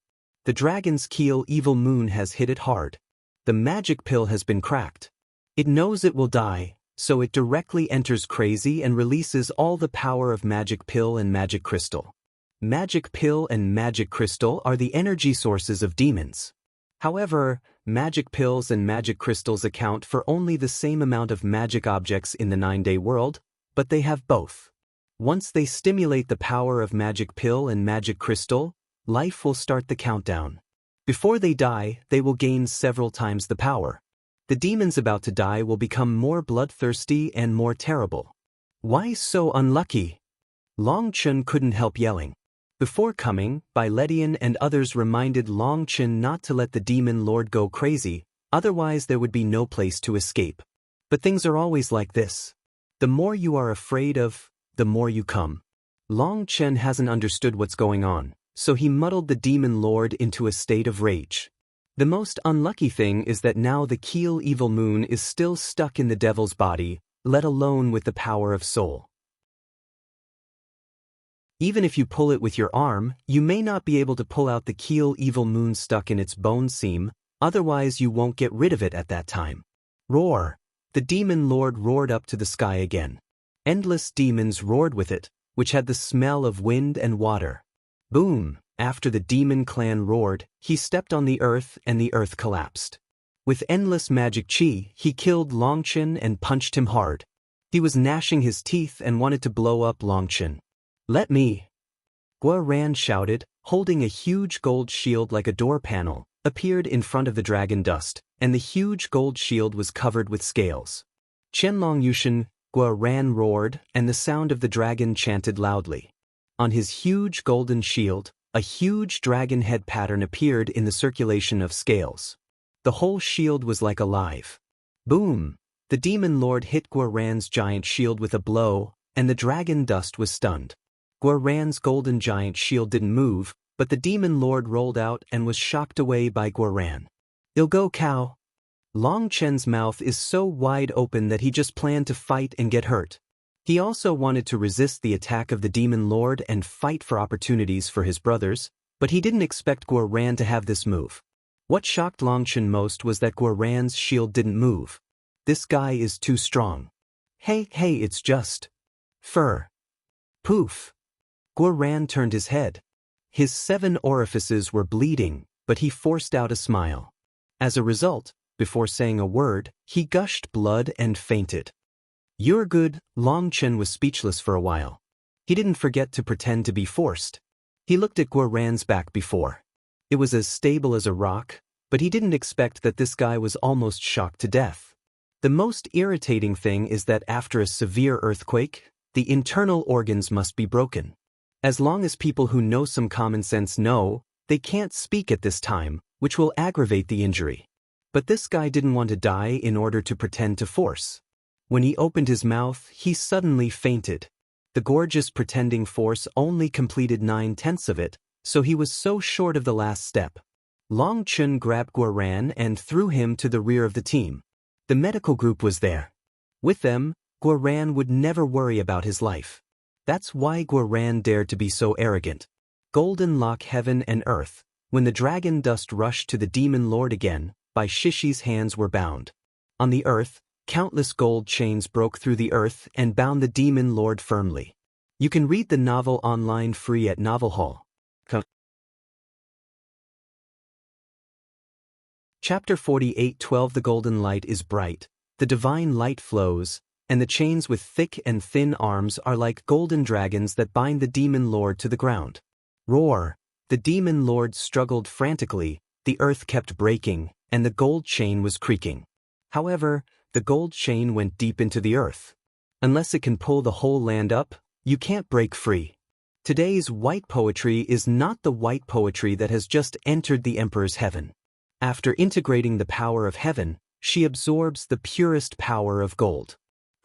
The dragon's Keel evil moon has hit it hard. The magic pill has been cracked. It knows it will die, so it directly enters crazy and releases all the power of magic pill and magic crystal. Magic pill and magic crystal are the energy sources of demons. However, magic pills and magic crystals account for only the same amount of magic objects in the 9-day world, but they have both. Once they stimulate the power of magic pill and magic crystal, life will start the countdown. Before they die, they will gain several times the power. The demons about to die will become more bloodthirsty and more terrible. Why so unlucky? Long Chun couldn't help yelling. Before coming, Bai Ledian and others reminded Long Chun not to let the demon lord go crazy, otherwise there would be no place to escape. But things are always like this. The more you are afraid of, the more you come. Long Chen hasn't understood what's going on, so he muddled the demon lord into a state of rage. The most unlucky thing is that now the Keel evil moon is still stuck in the devil's body, let alone with the power of soul. Even if you pull it with your arm, you may not be able to pull out the Keel evil moon stuck in its bone seam, otherwise you won't get rid of it at that time. Roar! The demon lord roared up to the sky again. Endless demons roared with it, which had the smell of wind and water. Boom! After the demon clan roared, he stepped on the earth and the earth collapsed. With endless magic chi, he killed Longchen and punched him hard. He was gnashing his teeth and wanted to blow up Longchen. Let me! Gua Ran shouted, holding a huge gold shield like a door panel, appeared in front of the dragon dust, and the huge gold shield was covered with scales. Qianlong Yushin, Gua Ran roared, and the sound of the dragon chanted loudly. On his huge golden shield, a huge dragon head pattern appeared in the circulation of scales. The whole shield was like alive. Boom! The demon lord hit Gua Ran's giant shield with a blow, and the dragon dust was stunned. Gua Ran's golden giant shield didn't move, but the demon lord rolled out and was shocked away by Gua Ran. "You'll go, cow." Long Chen's mouth is so wide open that he just planned to fight and get hurt. He also wanted to resist the attack of the demon lord and fight for opportunities for his brothers, but he didn't expect Gua Ran to have this move. What shocked Long Chen most was that Gua Ran's shield didn't move. This guy is too strong. Hey, it's just fur. Poof. Guoran turned his head. His 7 orifices were bleeding, but he forced out a smile. As a result, before saying a word, he gushed blood and fainted. You're good. Long Chen was speechless for a while. He didn't forget to pretend to be forced. He looked at Guoran's back before. It was as stable as a rock, but he didn't expect that this guy was almost shocked to death. The most irritating thing is that after a severe earthquake, the internal organs must be broken. As long as people who know some common sense know, they can't speak at this time, which will aggravate the injury. But this guy didn't want to die in order to pretend to force. When he opened his mouth, he suddenly fainted. The gorgeous pretending force only completed 9/10 of it, so he was so short of the last step. Long Chen grabbed Guoran and threw him to the rear of the team. The medical group was there. With them, Guoran would never worry about his life. That's why Guoran dared to be so arrogant. Golden lock heaven and earth. When the dragon dust rushed to the demon lord again, Bai Shishi's hands were bound. On the earth, countless gold chains broke through the earth and bound the demon lord firmly. You can read the novel online free at Novel Hall. Chapter 48:12 The golden light is bright, the divine light flows, and the chains with thick and thin arms are like golden dragons that bind the demon lord to the ground. Roar! The demon lord struggled frantically, the earth kept breaking, and the gold chain was creaking. However, the gold chain went deep into the earth. Unless it can pull the whole land up, you can't break free. Today's white poetry is not the white poetry that has just entered the emperor's heaven. After integrating the power of heaven, she absorbs the purest power of gold.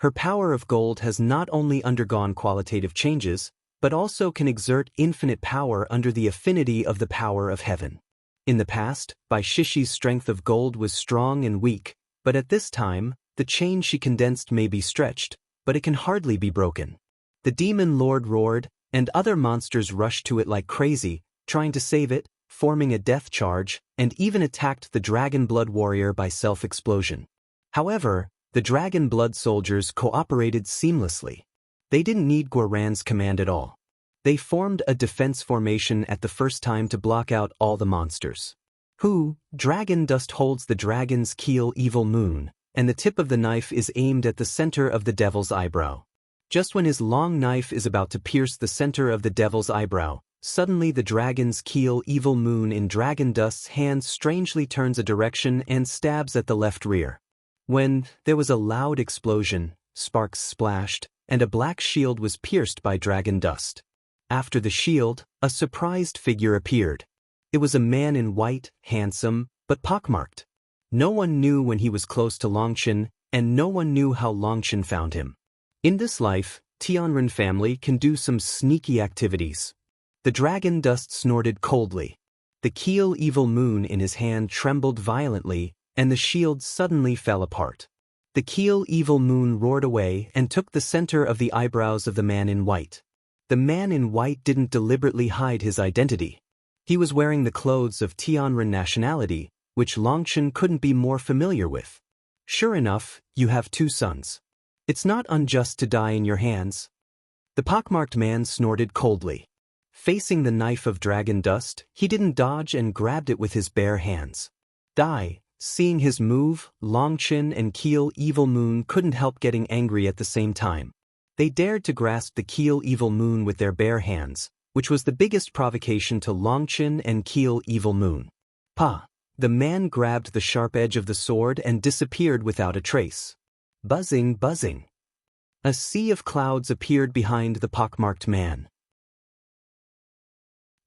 Her power of gold has not only undergone qualitative changes, but also can exert infinite power under the affinity of the power of heaven. In the past, Bai Shishi's strength of gold was strong and weak, but at this time, the chain she condensed may be stretched, but it can hardly be broken. The demon lord roared, and other monsters rushed to it like crazy, trying to save it, forming a death charge, and even attacked the dragon blood warrior by self-explosion. However, the dragon blood soldiers cooperated seamlessly. They didn't need Guoran's command at all. They formed a defense formation at the first time to block out all the monsters. Dragon dust holds the dragon's keel evil moon, and the tip of the knife is aimed at the center of the devil's eyebrow. Just when his long knife is about to pierce the center of the devil's eyebrow, suddenly the dragon's keel evil moon in dragon dust's hand strangely turns a direction and stabs at the left rear. When there was a loud explosion, sparks splashed, and a black shield was pierced by dragon dust. After the shield, a surprised figure appeared. It was a man in white, handsome, but pockmarked. No one knew when he was close to Longchen, and no one knew how Longchen found him. In this life, Tianren family can do some sneaky activities. The dragon dust snorted coldly. The keel evil moon in his hand trembled violently, and the shield suddenly fell apart. The keel evil moon roared away and took the center of the eyebrows of the man in white. The man in white didn't deliberately hide his identity. He was wearing the clothes of Tianren nationality, which Longchen couldn't be more familiar with. Sure enough, you have 2 sons. It's not unjust to die in your hands. The pockmarked man snorted coldly. Facing the knife of dragon dust, he didn't dodge and grabbed it with his bare hands. Die. Seeing his move, Longchen and Keel Evil Moon couldn't help getting angry at the same time. They dared to grasp the Keel Evil Moon with their bare hands, which was the biggest provocation to Longchen and Keel Evil Moon. Pa! The man grabbed the sharp edge of the sword and disappeared without a trace. Buzzing, buzzing. A sea of clouds appeared behind the pockmarked man.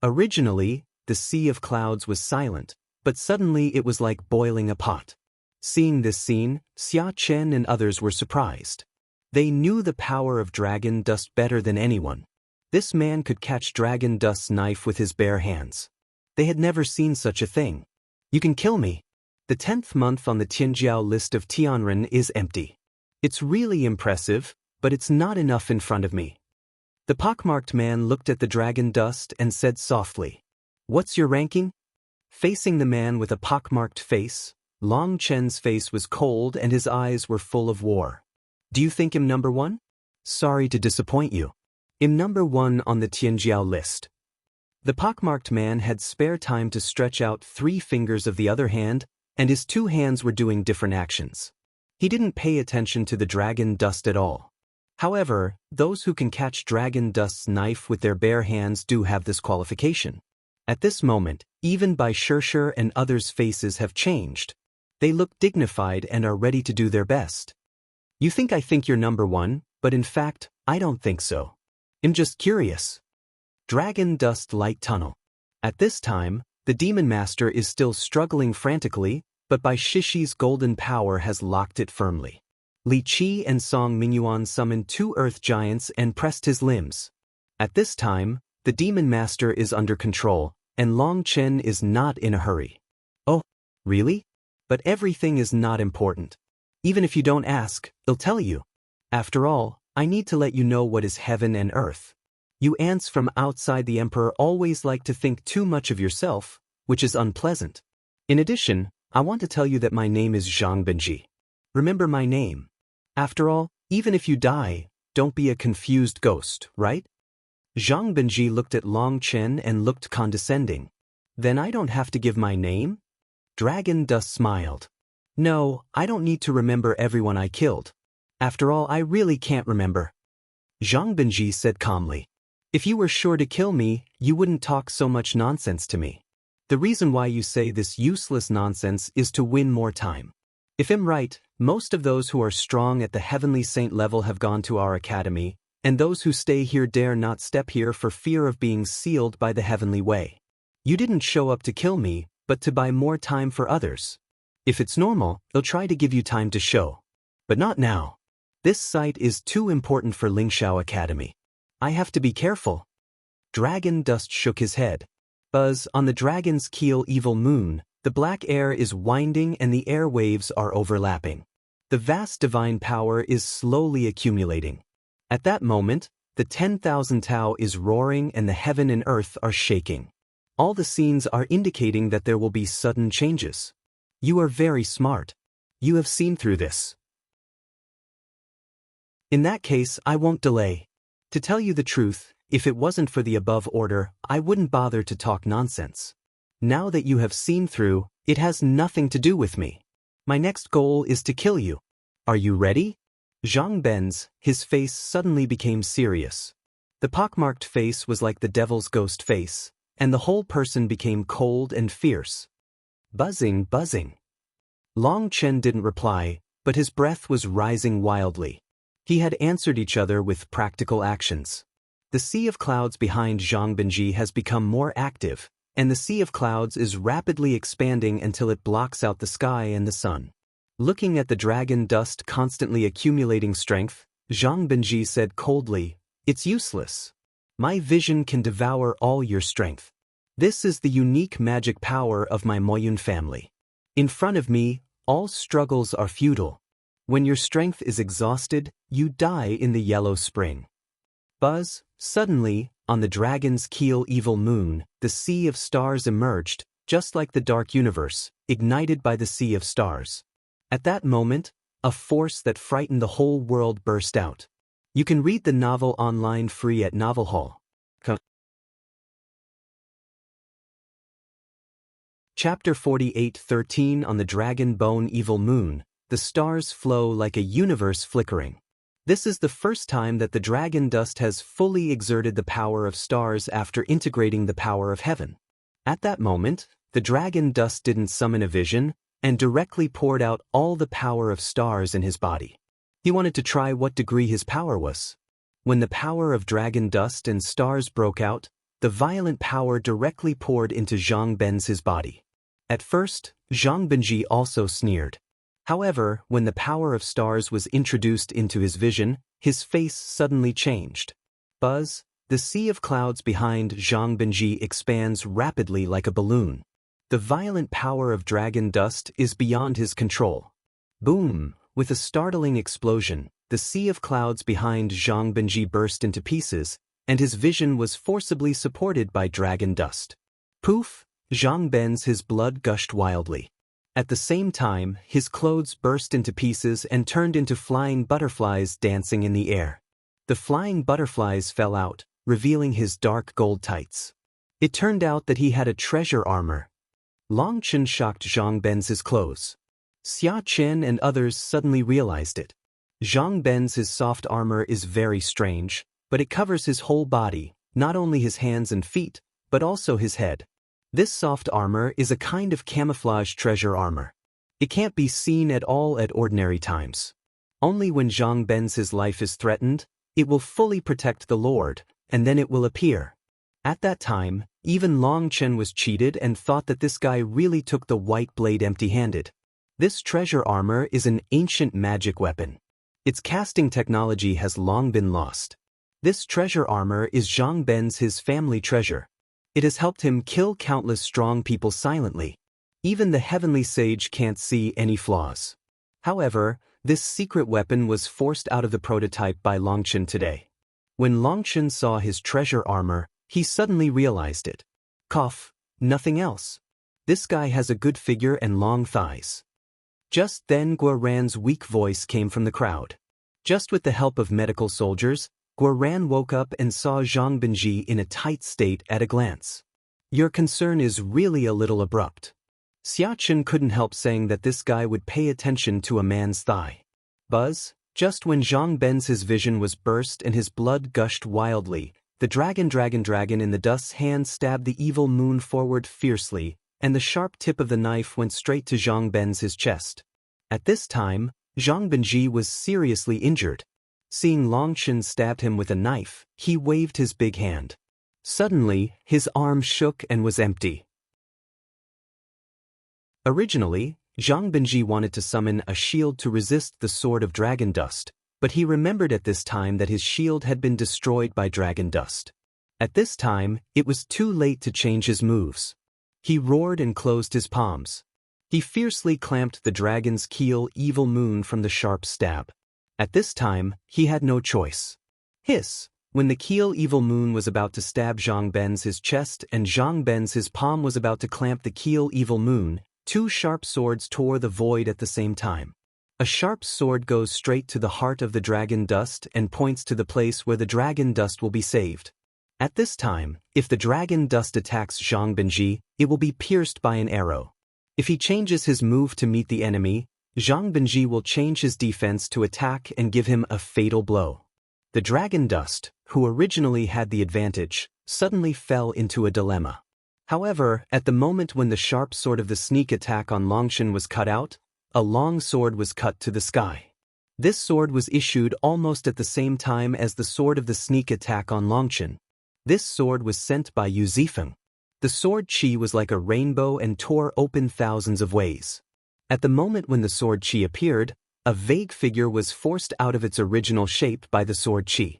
Originally, the sea of clouds was silent, but suddenly it was like boiling a pot. Seeing this scene, Xia Chen and others were surprised. They knew the power of dragon dust better than anyone. This man could catch dragon dust's knife with his bare hands. They had never seen such a thing. You can kill me. The 10th month on the Tianjiao list of Tianren is empty. It's really impressive, but it's not enough in front of me. The pockmarked man looked at the dragon dust and said softly, "What's your ranking?" Facing the man with a pockmarked face, Long Chen's face was cold and his eyes were full of war. Do you think I'm number one? Sorry to disappoint you. I'm number one on the Tianjiao list. The pockmarked man had spare time to stretch out 3 fingers of the other hand, and his 2 hands were doing different actions. He didn't pay attention to the dragon dust at all. However, those who can catch dragon dust's knife with their bare hands do have this qualification. At this moment, even Bai Shishir and others' faces have changed. They look dignified and are ready to do their best. You think I think you're number one, but in fact, I don't think so. I'm just curious. Dragon Dust Light Tunnel. At this time, the Demon Master is still struggling frantically, but Bai Shishir's golden power has locked it firmly. Li Qi and Song Mingyuan summoned 2 earth giants and pressed his limbs. At this time, the Demon Master is under control, and Long Chen is not in a hurry. Oh, really? But everything is not important. Even if you don't ask, they'll tell you. After all, I need to let you know what is heaven and earth. You ants from outside the Emperor always like to think too much of yourself, which is unpleasant. In addition, I want to tell you that my name is Zhang Benji. Remember my name. After all, even if you die, don't be a confused ghost, right? Zhang Benji looked at Long Chen and looked condescending. Then I don't have to give my name? Dragon Dust smiled. No, I don't need to remember everyone I killed. After all, I really can't remember. Zhang Benji said calmly. If you were sure to kill me, you wouldn't talk so much nonsense to me. The reason why you say this useless nonsense is to win more time. If I'm right, most of those who are strong at the Heavenly Saint level have gone to our academy, and those who stay here dare not step here for fear of being sealed by the Heavenly Way. You didn't show up to kill me, but to buy more time for others. If it's normal, they'll try to give you time to show. But not now. This site is too important for Lingxiao Academy. I have to be careful. Dragon Dust shook his head. Buzz, on the dragon's keel evil moon, the black air is winding and the air waves are overlapping. The vast divine power is slowly accumulating. At that moment, the 10,000 Tao is roaring and the heaven and earth are shaking. All the scenes are indicating that there will be sudden changes. You are very smart. You have seen through this. In that case, I won't delay. To tell you the truth, if it wasn't for the above order, I wouldn't bother to talk nonsense. Now that you have seen through, it has nothing to do with me. My next goal is to kill you. Are you ready? Zhang Ben's, his face suddenly became serious. The pockmarked face was like the devil's ghost face, and the whole person became cold and fierce. Buzzing, buzzing. Long Chen didn't reply, but his breath was rising wildly. He had answered each other with practical actions. The sea of clouds behind Zhang Benji has become more active, and the sea of clouds is rapidly expanding until it blocks out the sky and the sun. Looking at the dragon dust constantly accumulating strength, Zhang Benji said coldly, "It's useless. My vision can devour all your strength. This is the unique magic power of my Moyun family. In front of me, all struggles are futile. When your strength is exhausted, you die in the yellow spring." Buzz, suddenly, on the dragon's keel evil moon, the sea of stars emerged, just like the dark universe, ignited by the sea of stars. At that moment, a force that frightened the whole world burst out. You can read the novel online free at Novel Hall. Chapter 48:13 On the Dragon Bone Evil Moon, the stars flow like a universe flickering. This is the first time that the dragon dust has fully exerted the power of stars after integrating the power of heaven. At that moment, the dragon dust didn't summon a vision, and directly poured out all the power of stars in his body. He wanted to try what degree his power was. When the power of dragon dust and stars broke out, the violent power directly poured into Zhang Ben's body. At first, Zhang Benji also sneered. However, when the power of stars was introduced into his vision, his face suddenly changed. Buzz, the sea of clouds behind Zhang Benji expands rapidly like a balloon. The violent power of dragon dust is beyond his control. Boom! With a startling explosion, the sea of clouds behind Zhang Benji burst into pieces, and his vision was forcibly supported by dragon dust. Poof! Zhang Ben's his blood gushed wildly. At the same time, his clothes burst into pieces and turned into flying butterflies dancing in the air. The flying butterflies fell out, revealing his dark gold tights. It turned out that he had a treasure armor. Long Chen shocked Zhang Ben's clothes. Xia Chen and others suddenly realized it. Zhang Ben's soft armor is very strange, but it covers his whole body, not only his hands and feet, but also his head. This soft armor is a kind of camouflage treasure armor. It can't be seen at all at ordinary times. Only when Zhang Ben's life is threatened, it will fully protect the Lord, and then it will appear. At that time, even Long Chen was cheated and thought that this guy really took the white blade empty-handed. This treasure armor is an ancient magic weapon. Its casting technology has long been lost. This treasure armor is Zhang Ben's family treasure. It has helped him kill countless strong people silently. Even the heavenly sage can't see any flaws. However, this secret weapon was forced out of the prototype by Long Chen today. When Long Chen saw his treasure armor, he suddenly realized it. Cough, nothing else. This guy has a good figure and long thighs. Just then Guoran's weak voice came from the crowd. Just with the help of medical soldiers, Guoran woke up and saw Zhang Benji in a tight state at a glance. Your concern is really a little abrupt. Xia Chen couldn't help saying that this guy would pay attention to a man's thigh. Buzz, just when Zhang Ben's vision was burst and his blood gushed wildly, the dragon in the dust's hand stabbed the evil moon forward fiercely, and the sharp tip of the knife went straight to Zhang Ben's chest. At this time, Zhang Benji was seriously injured. Seeing Long Chen stabbed him with a knife, he waved his big hand. Suddenly, his arm shook and was empty. Originally, Zhang Benji wanted to summon a shield to resist the sword of dragon dust, but he remembered at this time that his shield had been destroyed by dragon dust. At this time, it was too late to change his moves. He roared and closed his palms. He fiercely clamped the dragon's keel evil moon from the sharp stab. At this time, he had no choice. Hiss! When the keel evil moon was about to stab Zhang Ben's chest and Zhang Ben's palm was about to clamp the keel evil moon, two sharp swords tore the void at the same time. A sharp sword goes straight to the heart of the dragon dust and points to the place where the dragon dust will be saved. At this time, if the dragon dust attacks Zhang Benji, it will be pierced by an arrow. If he changes his move to meet the enemy, Zhang Benji will change his defense to attack and give him a fatal blow. The dragon dust, who originally had the advantage, suddenly fell into a dilemma. However, at the moment when the sharp sword of the sneak attack on Long Chen was cut out, a long sword was cut to the sky. This sword was issued almost at the same time as the sword of the sneak attack on Long Chen. This sword was sent by Yu Zifeng. The sword Qi was like a rainbow and tore open thousands of ways. At the moment when the sword Qi appeared, a vague figure was forced out of its original shape by the sword Qi.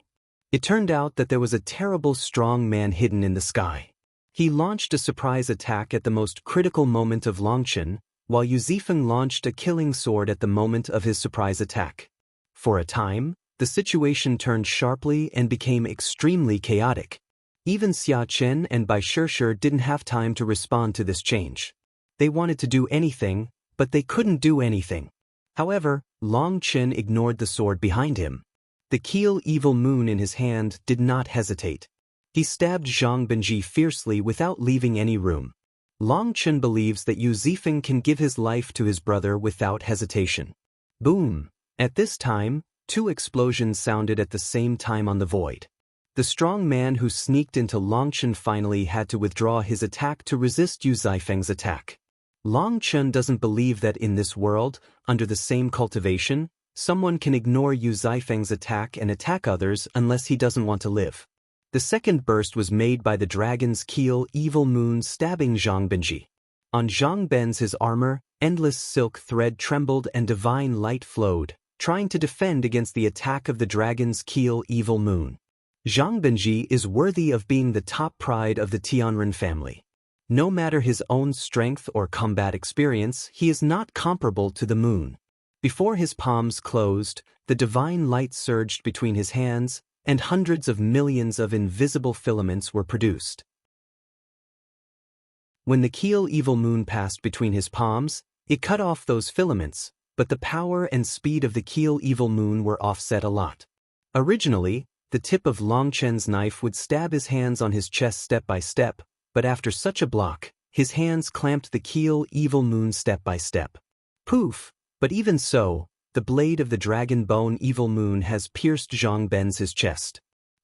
It turned out that there was a terrible strong man hidden in the sky. He launched a surprise attack at the most critical moment of Long Chen, while Yu Zifeng launched a killing sword at the moment of his surprise attack. For a time, the situation turned sharply and became extremely chaotic. Even Xia Chen and Bai Shishir didn't have time to respond to this change. They wanted to do anything, but they couldn't do anything. However, Long Chen ignored the sword behind him. The keel evil moon in his hand did not hesitate. He stabbed Zhang Benji fiercely without leaving any room. Long Chen believes that Yu Zifeng can give his life to his brother without hesitation. Boom! At this time, two explosions sounded at the same time on the void. The strong man who sneaked into Long Chen finally had to withdraw his attack to resist Yu Zifeng's attack. Long Chen doesn't believe that in this world, under the same cultivation, someone can ignore Yu Zifeng's attack and attack others unless he doesn't want to live. The second burst was made by the dragon's keel evil moon stabbing Zhang Benji. On Zhang Ben's armor, endless silk thread trembled and divine light flowed, trying to defend against the attack of the dragon's keel evil moon. Zhang Benji is worthy of being the top pride of the Tianren family. No matter his own strength or combat experience, he is not comparable to the moon. Before his palms closed, the divine light surged between his hands, and hundreds of millions of invisible filaments were produced. When the keel evil moon passed between his palms, It cut off those filaments, but the power and speed of the Keel Evil Moon were offset a lot. Originally, the tip of Long Chen's knife would stab his hands on his chest step by step, but after such a block, his hands clamped the Keel Evil Moon step by step. Poof! But even so, the blade of the Dragon Bone Evil Moon has pierced Zhang Ben's his chest.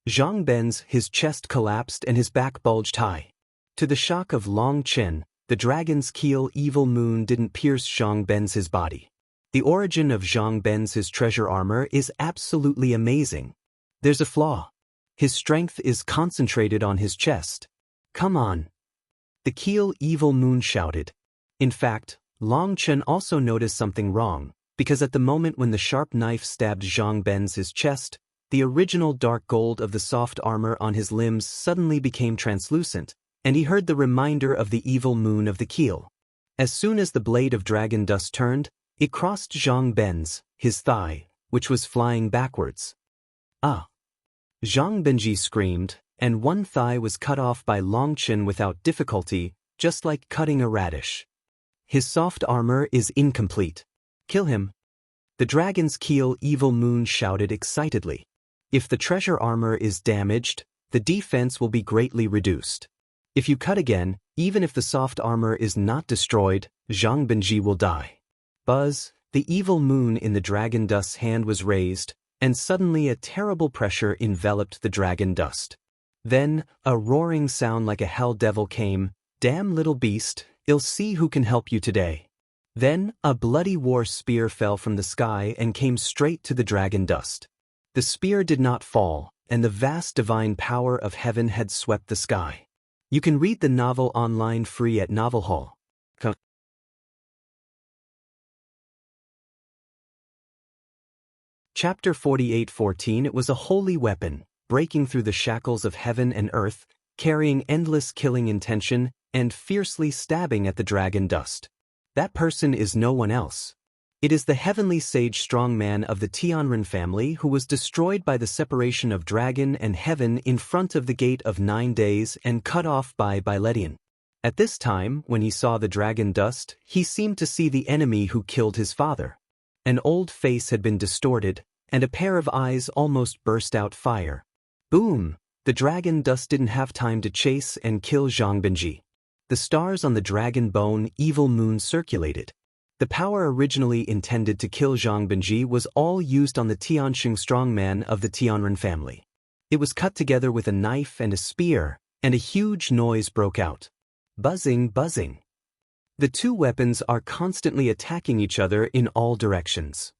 Zhang Ben's his chest collapsed and his back bulged high. To the shock of Long Chen, the Dragon's Keel Evil Moon didn't pierce Zhang Ben's his body. The origin of Zhang Ben's his treasure armor is absolutely amazing. There's a flaw. His strength is concentrated on his chest. Come on. The Keel Evil Moon shouted. In fact, Long Chen also noticed something wrong, because at the moment when the sharp knife stabbed Zhang Ben's his chest, the original dark gold of the soft armor on his limbs suddenly became translucent, and he heard the reminder of the evil moon of the Keel. As soon as the blade of dragon dust turned, it crossed Zhang Ben's, his thigh, which was flying backwards. Ah! Zhang Benji screamed, and one thigh was cut off by Long Chen without difficulty, just like cutting a radish. His soft armor is incomplete. Kill him. The Dragon's Keel Evil Moon shouted excitedly. If the treasure armor is damaged, the defense will be greatly reduced. If you cut again, even if the soft armor is not destroyed, Zhang Benji will die. Buzz, the evil moon in the dragon dust's hand was raised, and suddenly a terrible pressure enveloped the dragon dust. Then, a roaring sound like a hell devil came. Damn little beast, I'll see who can help you today. Then, a bloody war spear fell from the sky and came straight to the dragon dust. The spear did not fall, and the vast divine power of heaven had swept the sky. You can read the novel online free at Novel Hall. Chapter 48:14 It was a holy weapon, breaking through the shackles of heaven and earth, carrying endless killing intention, and fiercely stabbing at the dragon dust. That person is no one else. It is the heavenly sage strongman of the Tianren family who was destroyed by the separation of dragon and heaven in front of the Gate of 9 Days and cut off by Biletian. At this time, when he saw the dragon dust, he seemed to see the enemy who killed his father. An old face had been distorted, and a pair of eyes almost burst out fire. Boom! The dragon dust didn't have time to chase and kill Zhang Benji. The stars on the dragon bone evil moon circulated. The power originally intended to kill Zhang Benji was all used on the Tianxing strongman of the Tianren family. It was cut together with a knife and a spear, and a huge noise broke out. Buzzing, buzzing. The two weapons are constantly attacking each other in all directions.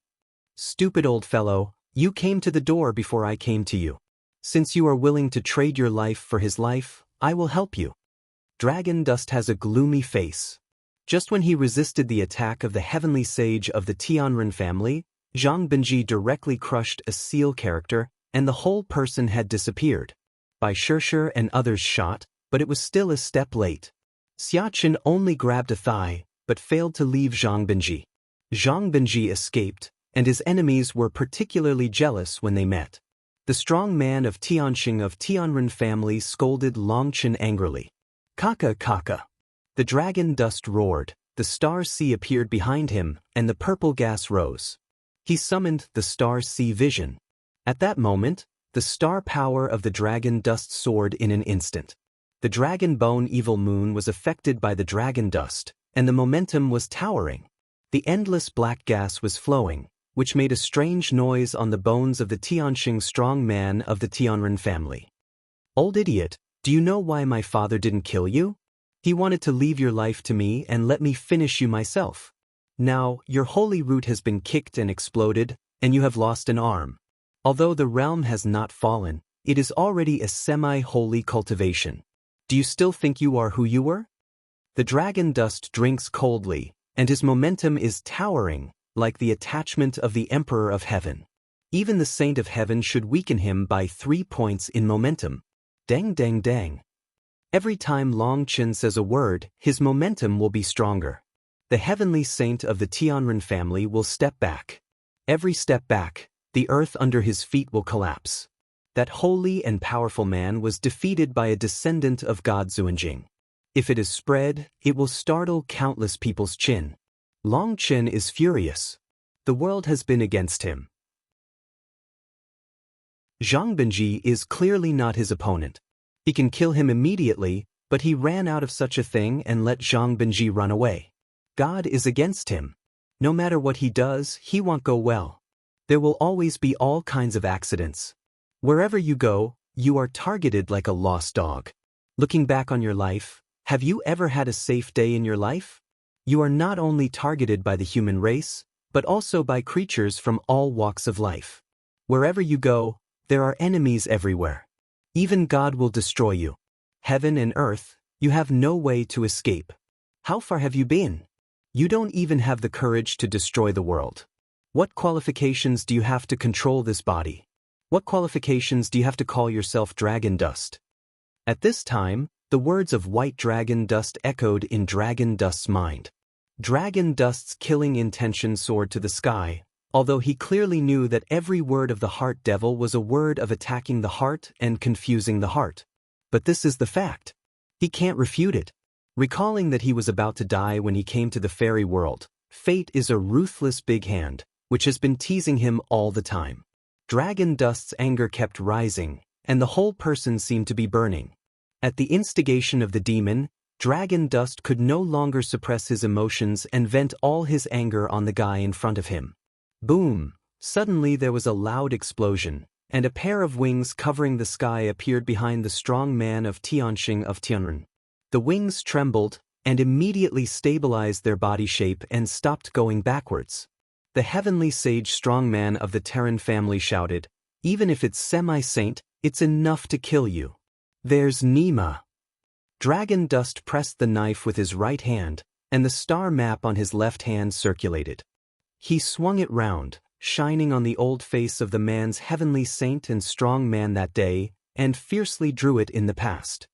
Stupid old fellow, you came to the door before I came to you. Since you are willing to trade your life for his life, I will help you. Dragon Dust has a gloomy face. Just when he resisted the attack of the heavenly sage of the Tianren family, Zhang Benji directly crushed a seal character, and the whole person had disappeared. Bai Shishir and others shot, but it was still a step late. Xiaqin only grabbed a thigh, but failed to leave Zhang Benji. Zhang Benji escaped, and his enemies were particularly jealous when they met. The strong man of Tianxing of Tianren family scolded Long Chen angrily. Kaka kaka. The dragon dust roared, the star sea appeared behind him, and the purple gas rose. He summoned the star sea vision. At that moment, the star power of the dragon dust soared in an instant. The dragon bone evil moon was affected by the dragon dust, and the momentum was towering. The endless black gas was flowing, which made a strange noise on the bones of the Tianxing strong man of the Tianren family. Old idiot, do you know why my father didn't kill you? He wanted to leave your life to me and let me finish you myself. Now, your holy root has been kicked and exploded, and you have lost an arm. Although the realm has not fallen, it is already a semi-holy cultivation. Do you still think you are who you were? The dragon dust drinks coldly, and his momentum is towering, like the attachment of the Emperor of Heaven. Even the Saint of Heaven should weaken him by 3 points in momentum. Dang dang dang. Every time Long Chen says a word, his momentum will be stronger. The heavenly saint of the Tianren family will step back. Every step back, the earth under his feet will collapse. That holy and powerful man was defeated by a descendant of God Xuanjing. If it is spread, it will startle countless people's chin. Long Chen is furious. The world has been against him. Zhang Benji is clearly not his opponent. He can kill him immediately, but he ran out of such a thing and let Zhang Benji run away. God is against him. No matter what he does, he won't go well. There will always be all kinds of accidents. Wherever you go, you are targeted like a lost dog. Looking back on your life, have you ever had a safe day in your life? You are not only targeted by the human race, but also by creatures from all walks of life. Wherever you go, there are enemies everywhere. Even God will destroy you. Heaven and earth, you have no way to escape. How far have you been? You don't even have the courage to destroy the world. What qualifications do you have to control this body? What qualifications do you have to call yourself Dragon Dust? At this time, the words of White Dragon Dust echoed in Dragon Dust's mind. Dragon Dust's killing intention soared to the sky, although he clearly knew that every word of the Heart Devil was a word of attacking the heart and confusing the heart. But this is the fact. He can't refute it. Recalling that he was about to die when he came to the fairy world, fate is a ruthless big hand, which has been teasing him all the time. Dragon Dust's anger kept rising, and the whole person seemed to be burning. At the instigation of the demon, Dragon Dust could no longer suppress his emotions and vent all his anger on the guy in front of him. Boom! Suddenly there was a loud explosion, and a pair of wings covering the sky appeared behind the strong man of Tianxing of Tianren. The wings trembled, and immediately stabilized their body shape and stopped going backwards. The heavenly sage strongman of the Terran family shouted, "Even if it's semi-saint, it's enough to kill you." There's Nima. Dragon Dust pressed the knife with his right hand, and the star map on his left hand circulated. He swung it round, shining on the old face of the man's heavenly saint and strong man that day, and fiercely drew it in the past.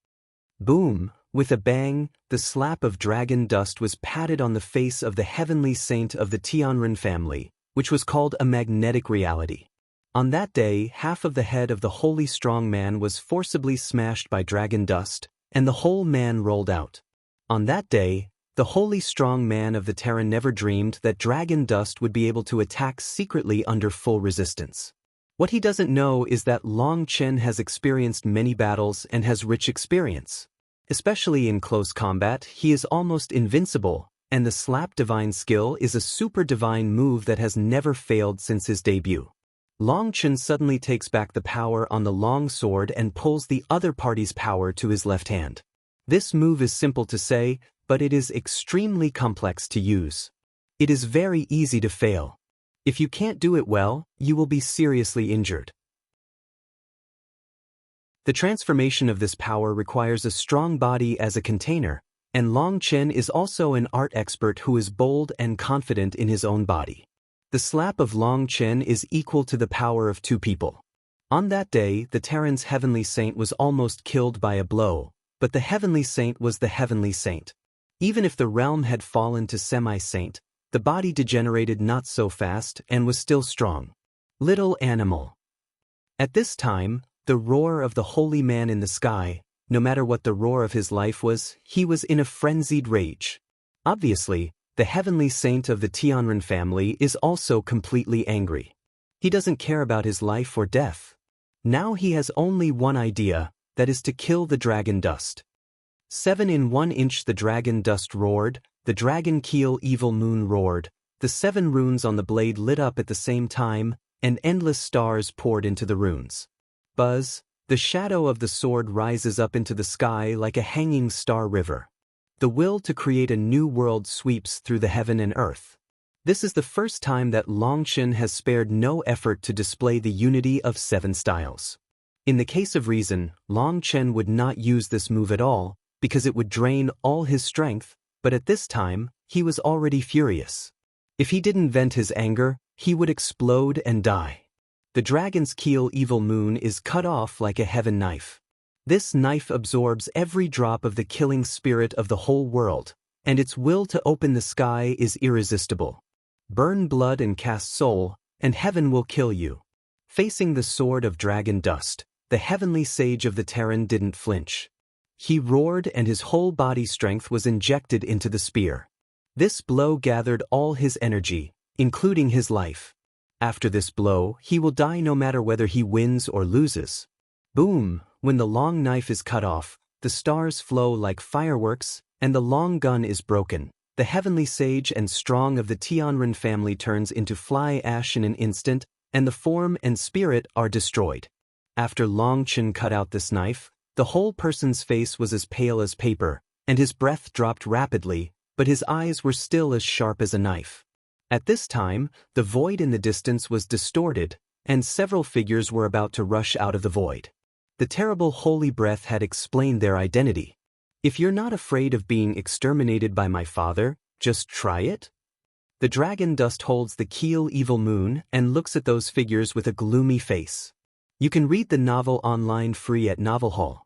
Boom! With a bang, the slap of Dragon Dust was patted on the face of the heavenly saint of the Tianren family, which was called a magnetic reality. On that day, half of the head of the holy strong man was forcibly smashed by Dragon Dust, and the whole man rolled out. On that day, the holy strong man of the Terran never dreamed that Dragon Dust would be able to attack secretly under full resistance. What he doesn't know is that Long Chen has experienced many battles and has rich experience. Especially in close combat, he is almost invincible, and the Slap Divine skill is a super divine move that has never failed since his debut. Long Chen suddenly takes back the power on the long sword and pulls the other party's power to his left hand. This move is simple to say, but it is extremely complex to use. It is very easy to fail. If you can't do it well, you will be seriously injured. The transformation of this power requires a strong body as a container, and Long Chen is also an art expert who is bold and confident in his own body. The slap of Long Chen is equal to the power of two people. On that day, the Terran's heavenly saint was almost killed by a blow, but the heavenly saint was the heavenly saint. Even if the realm had fallen to semi-saint, the body degenerated not so fast and was still strong. Little animal. At this time, the roar of the holy man in the sky, no matter what the roar of his life was, he was in a frenzied rage. Obviously, the heavenly saint of the Tianren family is also completely angry. He doesn't care about his life or death. Now he has only one idea, that is to kill the Dragon Dust. 7 in 1 inch the Dragon Dust roared, the Dragon Keel Evil Moon roared, the 7 runes on the blade lit up at the same time, and endless stars poured into the runes. Buzz, the shadow of the sword rises up into the sky like a hanging star river. The will to create a new world sweeps through the heaven and earth. This is the first time that Long Chen has spared no effort to display the unity of 7 styles. In the case of reason, Long Chen would not use this move at all, because it would drain all his strength, but at this time, he was already furious. If he didn't vent his anger, he would explode and die. The Dragon's Keel Evil Moon is cut off like a heaven knife. This knife absorbs every drop of the killing spirit of the whole world, and its will to open the sky is irresistible. Burn blood and cast soul, and heaven will kill you. Facing the sword of Dragon Dust, the heavenly sage of the Terran didn't flinch. He roared and his whole body strength was injected into the spear. This blow gathered all his energy, including his life. After this blow, he will die no matter whether he wins or loses. Boom! When the long knife is cut off, the stars flow like fireworks, and the long gun is broken. The heavenly sage and strong of the Tianren family turns into fly ash in an instant, and the form and spirit are destroyed. After Long Chen cut out this knife, the whole person's face was as pale as paper, and his breath dropped rapidly, but his eyes were still as sharp as a knife. At this time, the void in the distance was distorted, and several figures were about to rush out of the void. The terrible holy breath had explained their identity. If you're not afraid of being exterminated by my father, just try it. The dragon dust holds the keel evil moon and looks at those figures with a gloomy face. You can read the novel online free at Novel Hall.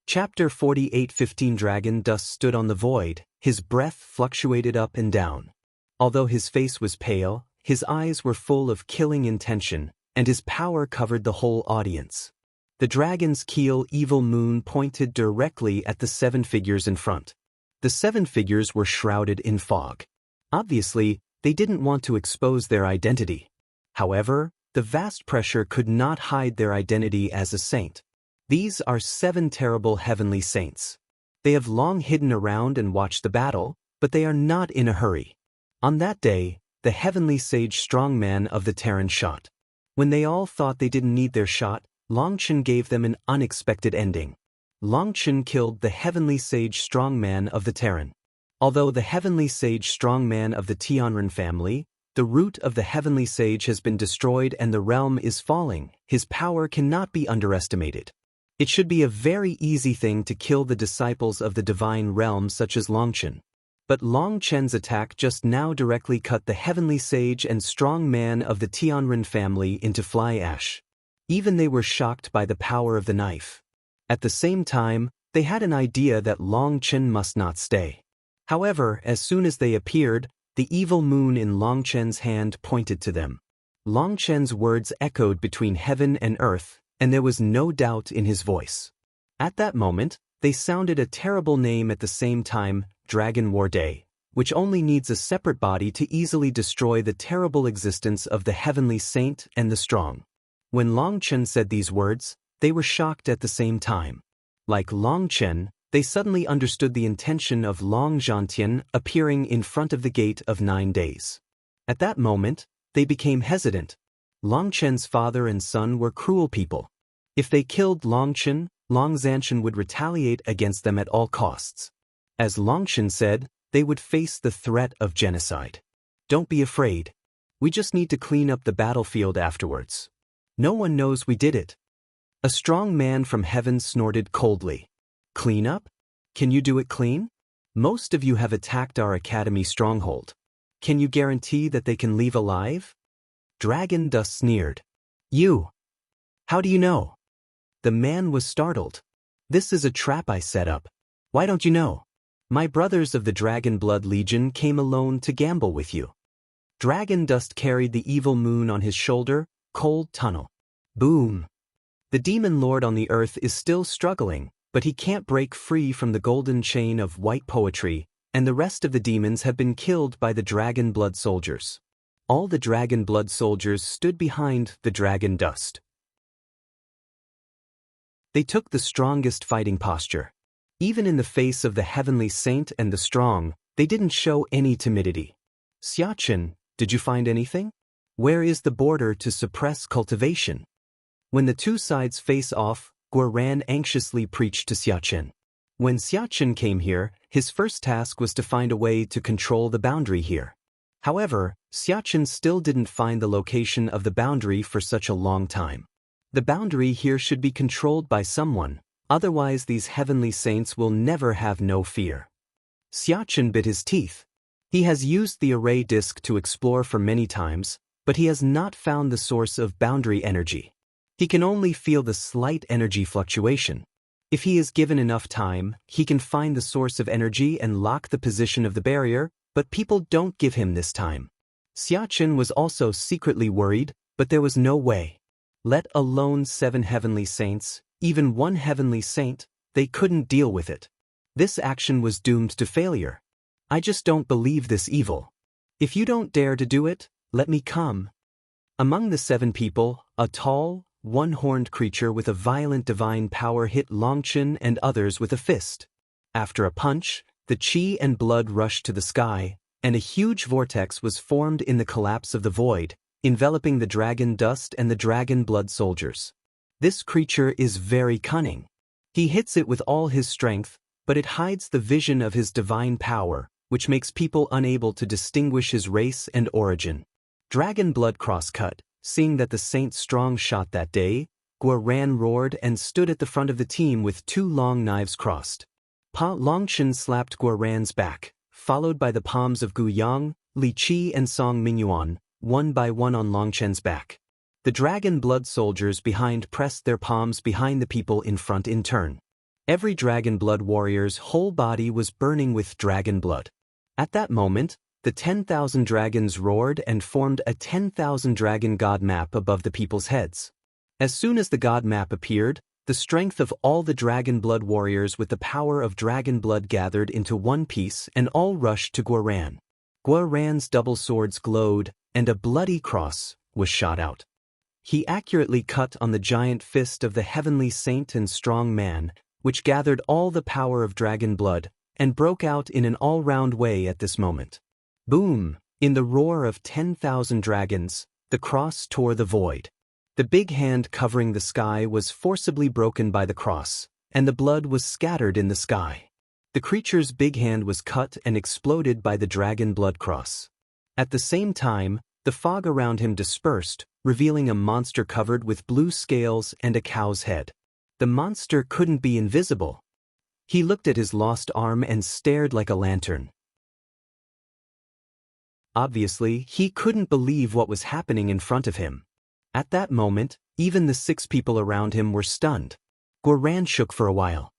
Chapter 48:15 Dragon dust stood on the void, his breath fluctuated up and down. Although his face was pale, his eyes were full of killing intention, and his power covered the whole audience. The dragon's keel evil moon pointed directly at the 7 figures in front. The 7 figures were shrouded in fog. Obviously, they didn't want to expose their identity. However, the vast pressure could not hide their identity as a saint. These are 7 terrible heavenly saints. They have long hidden around and watched the battle, but they are not in a hurry. On that day, the heavenly sage strongman of the Terran shot. When they all thought they didn't need their shot, Long Chen gave them an unexpected ending. Long Chen killed the heavenly sage strongman of the Terran. Although the heavenly sage strongman of the Tianren family, the root of the heavenly sage has been destroyed and the realm is falling, his power cannot be underestimated. It should be a very easy thing to kill the disciples of the divine realm such as Long Chen. But Long Chen's attack just now directly cut the heavenly sage and strong man of the Tianren family into fly ash. Even they were shocked by the power of the knife. At the same time, they had an idea that Long Chen must not stay. However, as soon as they appeared, the evil moon in Long Chen's hand pointed to them. Long Chen's words echoed between heaven and earth, and there was no doubt in his voice. At that moment, they sounded a terrible name at the same time, Dragon War Day, which only needs a separate body to easily destroy the terrible existence of the heavenly saint and the strong. When Long Chen said these words, they were shocked at the same time. Like Long Chen, they suddenly understood the intention of Long Zhantian appearing in front of the gate of 9 days. At that moment, they became hesitant. Long Chen's father and son were cruel people. If they killed Long Chen, Long Zhantian would retaliate against them at all costs. As Long Chen said, they would face the threat of genocide. Don't be afraid. We just need to clean up the battlefield afterwards. No one knows we did it. A strong man from heaven snorted coldly. Clean up? Can you do it clean? Most of you have attacked our academy stronghold. Can you guarantee that they can leave alive? Dragon Dust sneered. You. How do you know? The man was startled. This is a trap I set up. Why don't you know? My brothers of the Dragon Blood Legion came alone to gamble with you. Dragon Dust carried the evil moon on his shoulder, cold tunnel. Boom. The demon lord on the earth is still struggling, but he can't break free from the golden chain of white poetry, and the rest of the demons have been killed by the Dragon Blood soldiers. All the Dragon Blood soldiers stood behind the Dragon Dust. They took the strongest fighting posture. Even in the face of the heavenly saint and the strong, they didn't show any timidity. Xiachen, did you find anything? Where is the border to suppress cultivation? When the two sides face off, Guoran anxiously preached to Xiachen. When Xiachen came here, his first task was to find a way to control the boundary here. However, Xiachen still didn't find the location of the boundary for such a long time. The boundary here should be controlled by someone. Otherwise these heavenly saints will never have no fear. Xiachen bit his teeth. He has used the array disk to explore for many times, but he has not found the source of boundary energy. He can only feel the slight energy fluctuation. If he is given enough time, he can find the source of energy and lock the position of the barrier, but people don't give him this time. Xiachen was also secretly worried, but there was no way. Let alone 7 heavenly saints, even 1 heavenly saint, They couldn't deal with it. This action was doomed to failure. I just don't believe this evil. If you don't dare to do it, let me come. Among the 7 people, a tall, one-horned creature with a violent divine power hit Longchen and others with a fist. After a punch, the chi and blood rushed to the sky, and a huge vortex was formed in the collapse of the void, enveloping the dragon dust and the dragon blood soldiers. This creature is very cunning. He hits it with all his strength, but it hides the vision of his divine power, which makes people unable to distinguish his race and origin. Dragon blood cross-cut. Seeing that the saint's strong shot that day, Guoran roared and stood at the front of the team with 2 long knives crossed. Pa Longchen slapped Guoran's back, followed by the palms of Gu Yang, Li Qi and Song Mingyuan, one by one on Longchen's back. The dragon blood soldiers behind pressed their palms behind the people in front in turn. Every dragon blood warrior's whole body was burning with dragon blood. At that moment, the 10,000 dragons roared and formed a 10,000 dragon god map above the people's heads. As soon as the god map appeared, the strength of all the dragon blood warriors with the power of dragon blood gathered into one piece and all rushed to Guoran. Guoran's double swords glowed, and a bloody cross was shot out. He accurately cut on the giant fist of the heavenly saint and strong man, which gathered all the power of dragon blood, and broke out in an all-round way at this moment. Boom! In the roar of 10,000 dragons, the cross tore the void. The big hand covering the sky was forcibly broken by the cross, and the blood was scattered in the sky. The creature's big hand was cut and exploded by the dragon blood cross. At the same time, the fog around him dispersed, revealing a monster covered with blue scales and a cow's head. The monster couldn't be invisible. He looked at his lost arm and stared like a lantern. Obviously, he couldn't believe what was happening in front of him. At that moment, even the 6 people around him were stunned. Guoran shook for a while.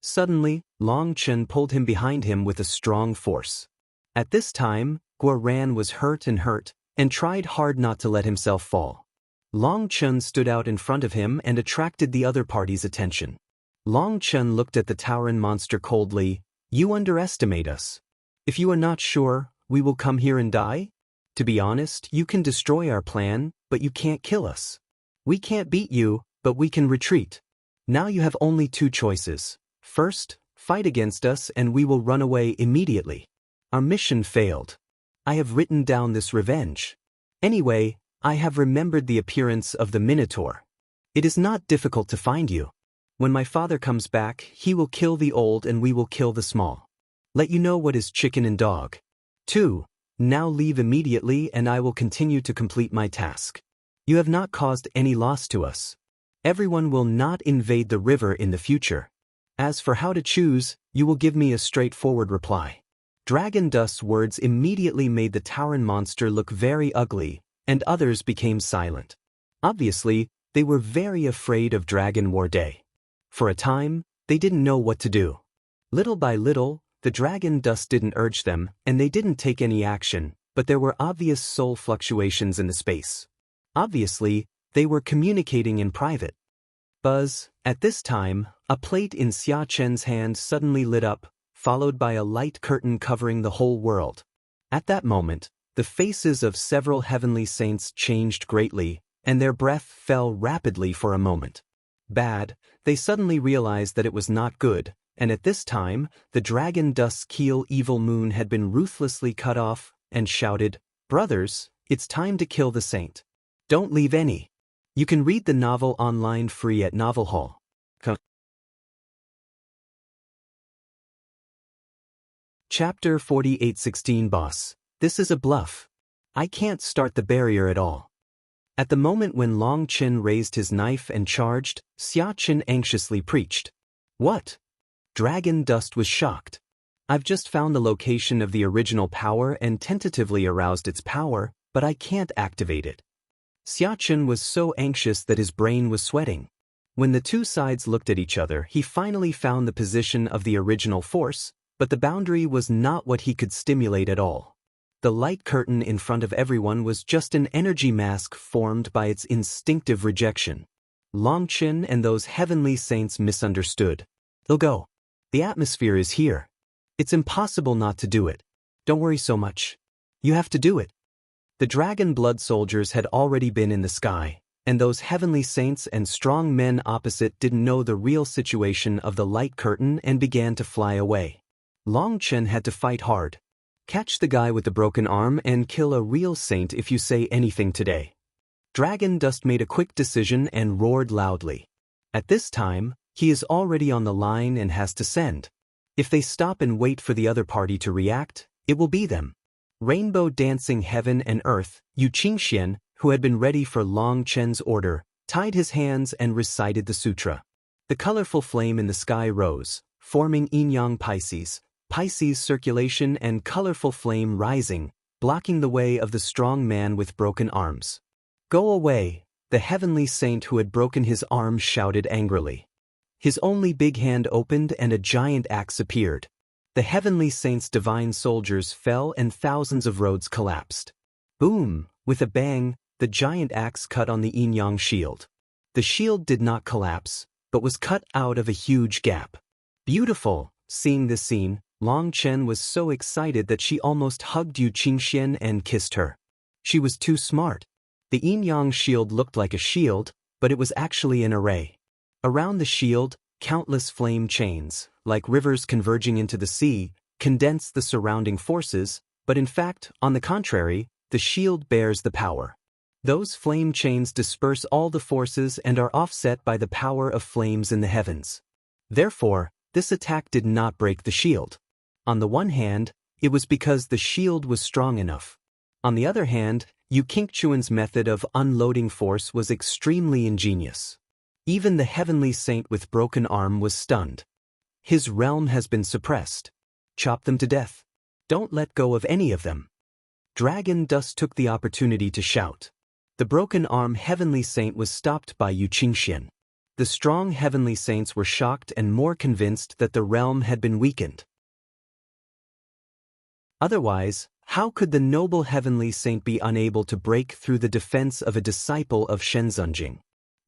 Suddenly, Longchen pulled him behind him with a strong force. At this time, Guoran was hurt and tried hard not to let himself fall. Longchen stood out in front of him and attracted the other party's attention. Longchen looked at the towering monster coldly. "You underestimate us. If you are not sure, we will come here and die? To be honest, you can destroy our plan, but you can't kill us. We can't beat you, but we can retreat. Now you have only 2 choices. First, fight against us and we will run away immediately. Our mission failed. I have written down this revenge. Anyway, I have remembered the appearance of the Minotaur. It is not difficult to find you. When my father comes back, he will kill the old and we will kill the small. Let you know what is chicken and dog. 2. Now leave immediately and I will continue to complete my task. You have not caused any loss to us. Everyone will not invade the river in the future. As for how to choose, you will give me a straightforward reply." Dragon Dust's words immediately made the towering monster look very ugly, and others became silent. Obviously, they were very afraid of Dragon War Day. For a time, they didn't know what to do. Little by little, the dragon dust didn't urge them, and they didn't take any action, but there were obvious soul fluctuations in the space. Obviously, they were communicating in private. Buzz, at this time, a plate in Xia Chen's hand suddenly lit up, followed by a light curtain covering the whole world. At that moment, the faces of several heavenly saints changed greatly, and their breath fell rapidly for a moment. Bad, they suddenly realized that it was not good, and at this time, the dragon dust's keel evil moon had been ruthlessly cut off, and shouted, "Brothers, it's time to kill the saint. Don't leave any." You can read the novel online free at Novel Hall. Chapter 48:16 Boss, this is a bluff. I can't start the barrier at all. At the moment when Long Qin raised his knife and charged, Xia Qin anxiously preached. "What?" Dragon Dust was shocked. "I've just found the location of the original power and tentatively aroused its power, but I can't activate it." Xia Qin was so anxious that his brain was sweating. When the 2 sides looked at each other, he finally found the position of the original force, but the boundary was not what he could stimulate at all. The light curtain in front of everyone was just an energy mask formed by its instinctive rejection. Long Qin and those heavenly saints misunderstood. He'll go. The atmosphere is here. It's impossible not to do it. Don't worry so much. You have to do it. The dragon blood soldiers had already been in the sky, and those heavenly saints and strong men opposite didn't know the real situation of the light curtain and began to fly away. Long Chen had to fight hard. Catch the guy with the broken arm and kill a real saint if you say anything today. Dragon Dust made a quick decision and roared loudly. At this time, he is already on the line and has to send. If they stop and wait for the other party to react, it will be them. Rainbow dancing heaven and earth, Yu Qingxian, who had been ready for Long Chen's order, tied his hands and recited the sutra. The colorful flame in the sky rose, forming yin-yang Pisces circulation and colorful flame rising, blocking the way of the strong man with broken arms. Go away, the heavenly saint who had broken his arm shouted angrily. His only big hand opened and a giant axe appeared. The heavenly saint's divine soldiers fell and thousands of roads collapsed. Boom! With a bang, the giant axe cut on the yin-yang shield. The shield did not collapse, but was cut out of a huge gap. Beautiful! Seeing this scene, Long Chen was so excited that she almost hugged Yu Qingxian and kissed her. She was too smart. The yin-yang shield looked like a shield, but it was actually an array. Around the shield, countless flame chains, like rivers converging into the sea, condense the surrounding forces, but in fact, on the contrary, the shield bears the power. Those flame chains disperse all the forces and are offset by the power of flames in the heavens. Therefore, this attack did not break the shield. On the one hand, it was because the shield was strong enough. On the other hand, Yu Qingchuan's method of unloading force was extremely ingenious. Even the heavenly saint with broken arm was stunned. His realm has been suppressed. Chop them to death. Don't let go of any of them. Dragon Dust took the opportunity to shout. The broken arm heavenly saint was stopped by Yu Qingxian. The strong heavenly saints were shocked and more convinced that the realm had been weakened. Otherwise, how could the noble heavenly saint be unable to break through the defense of a disciple of Shenzunjing?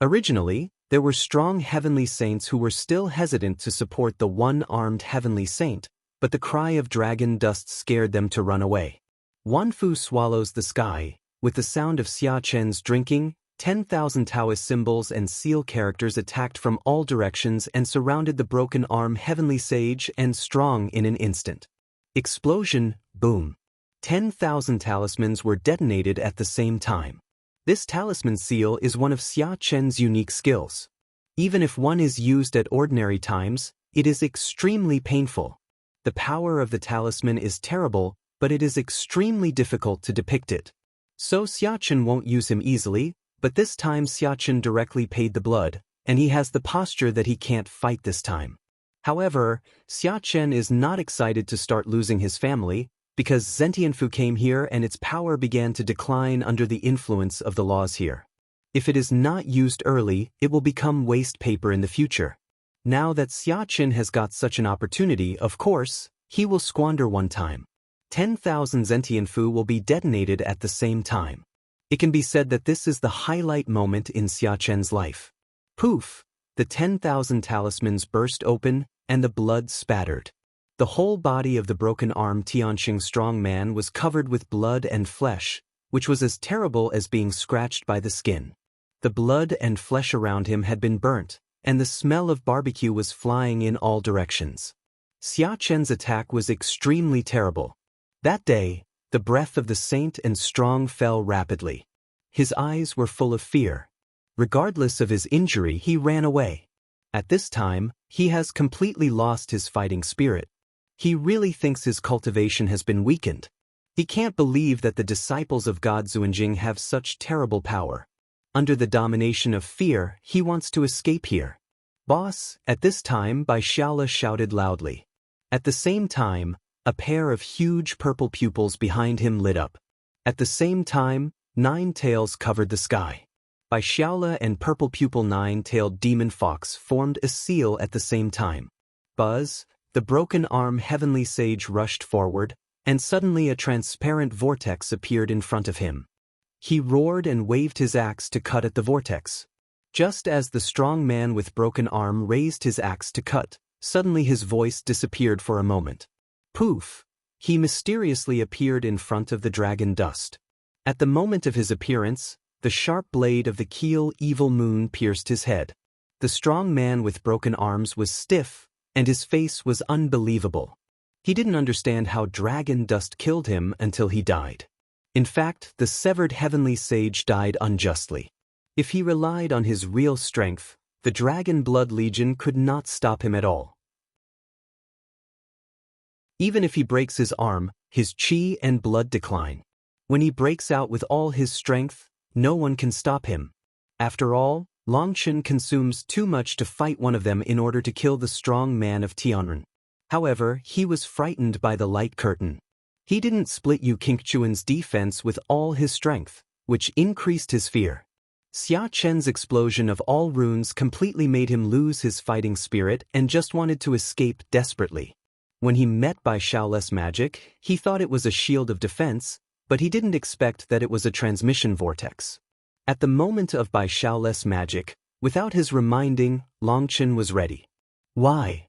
Originally, there were strong heavenly saints who were still hesitant to support the one-armed heavenly saint, but the cry of dragon dust scared them to run away. Wanfu swallows the sky. With the sound of Xia Chen's drinking, 10,000 Taoist symbols and seal characters attacked from all directions and surrounded the broken arm heavenly sage and strong in an instant. Explosion, boom. 10,000 talismans were detonated at the same time. This talisman seal is one of Xia Chen's unique skills. Even if one is used at ordinary times, it is extremely painful. The power of the talisman is terrible, but it is extremely difficult to depict it. So Xia Chen won't use him easily, but this time Xia Chen directly paid the blood, and he has the posture that he can't fight this time. However, Xia Chen is not excited to start losing his family, because Zentianfu came here and its power began to decline under the influence of the laws here. If it is not used early, it will become waste paper in the future. Now that Xia Chen has got such an opportunity, of course, he will squander one time. 10,000 Zentianfu will be detonated at the same time. It can be said that this is the highlight moment in Xia Chen's life. Poof! The 10,000 talismans burst open, and the blood spattered. The whole body of the broken arm Tianqing strong man was covered with blood and flesh, which was as terrible as being scratched by the skin. The blood and flesh around him had been burnt, and the smell of barbecue was flying in all directions. Xia Chen's attack was extremely terrible. That day, the breath of the saint and strong fell rapidly. His eyes were full of fear. Regardless of his injury, he ran away. At this time, he has completely lost his fighting spirit. He really thinks his cultivation has been weakened. He can't believe that the disciples of God Xuanjing have such terrible power. Under the domination of fear, he wants to escape here. Boss, at this time Bai Xiaola shouted loudly. At the same time, a pair of huge purple pupils behind him lit up. At the same time, 9 tails covered the sky. Bai Xiaola and purple pupil 9-tailed demon fox formed a seal at the same time. Buzz, the broken arm heavenly sage rushed forward, and suddenly a transparent vortex appeared in front of him. He roared and waved his axe to cut at the vortex. Just as the strong man with broken arm raised his axe to cut, Suddenly his voice disappeared for a moment. Poof! He mysteriously appeared in front of the dragon dust. At the moment of his appearance, the sharp blade of the keel evil moon pierced his head. The strong man with broken arms was stiff, and his face was unbelievable. He didn't understand how dragon dust killed him until he died. In fact, the severed heavenly sage died unjustly. If he relied on his real strength, the Dragon Blood Legion could not stop him at all. Even if he breaks his arm, his chi and blood decline. When he breaks out with all his strength, no one can stop him. After all, Longchen consumes too much to fight one of them in order to kill the strong man of Tianren. However, he was frightened by the light curtain. He didn't split Yu Qingchuan's defense with all his strength, which increased his fear. Xia Chen's explosion of all runes completely made him lose his fighting spirit and just wanted to escape desperately. When he met Bai Shaole's magic, he thought it was a shield of defense, but he didn't expect that it was a transmission vortex. At the moment of Bai Shaole's magic, without his reminding, Longchen was ready. Why?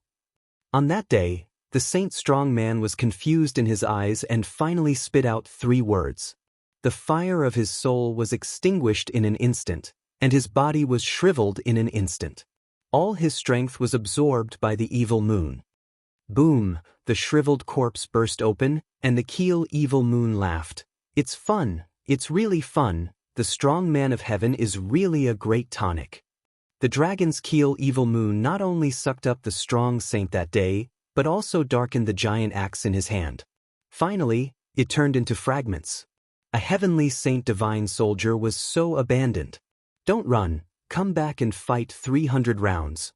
On that day, the Saint Strong Man was confused in his eyes and finally spit out 3 words. The fire of his soul was extinguished in an instant, and his body was shriveled in an instant. All his strength was absorbed by the evil moon. Boom! The shriveled corpse burst open, and the keel evil moon laughed. It's fun, it's really fun, the strong man of heaven is really a great tonic. The dragon's keel evil moon not only sucked up the strong saint that day, but also darkened the giant axe in his hand. Finally, it turned into fragments. A heavenly saint divine soldier was so abandoned. Don't run, come back and fight 300 rounds.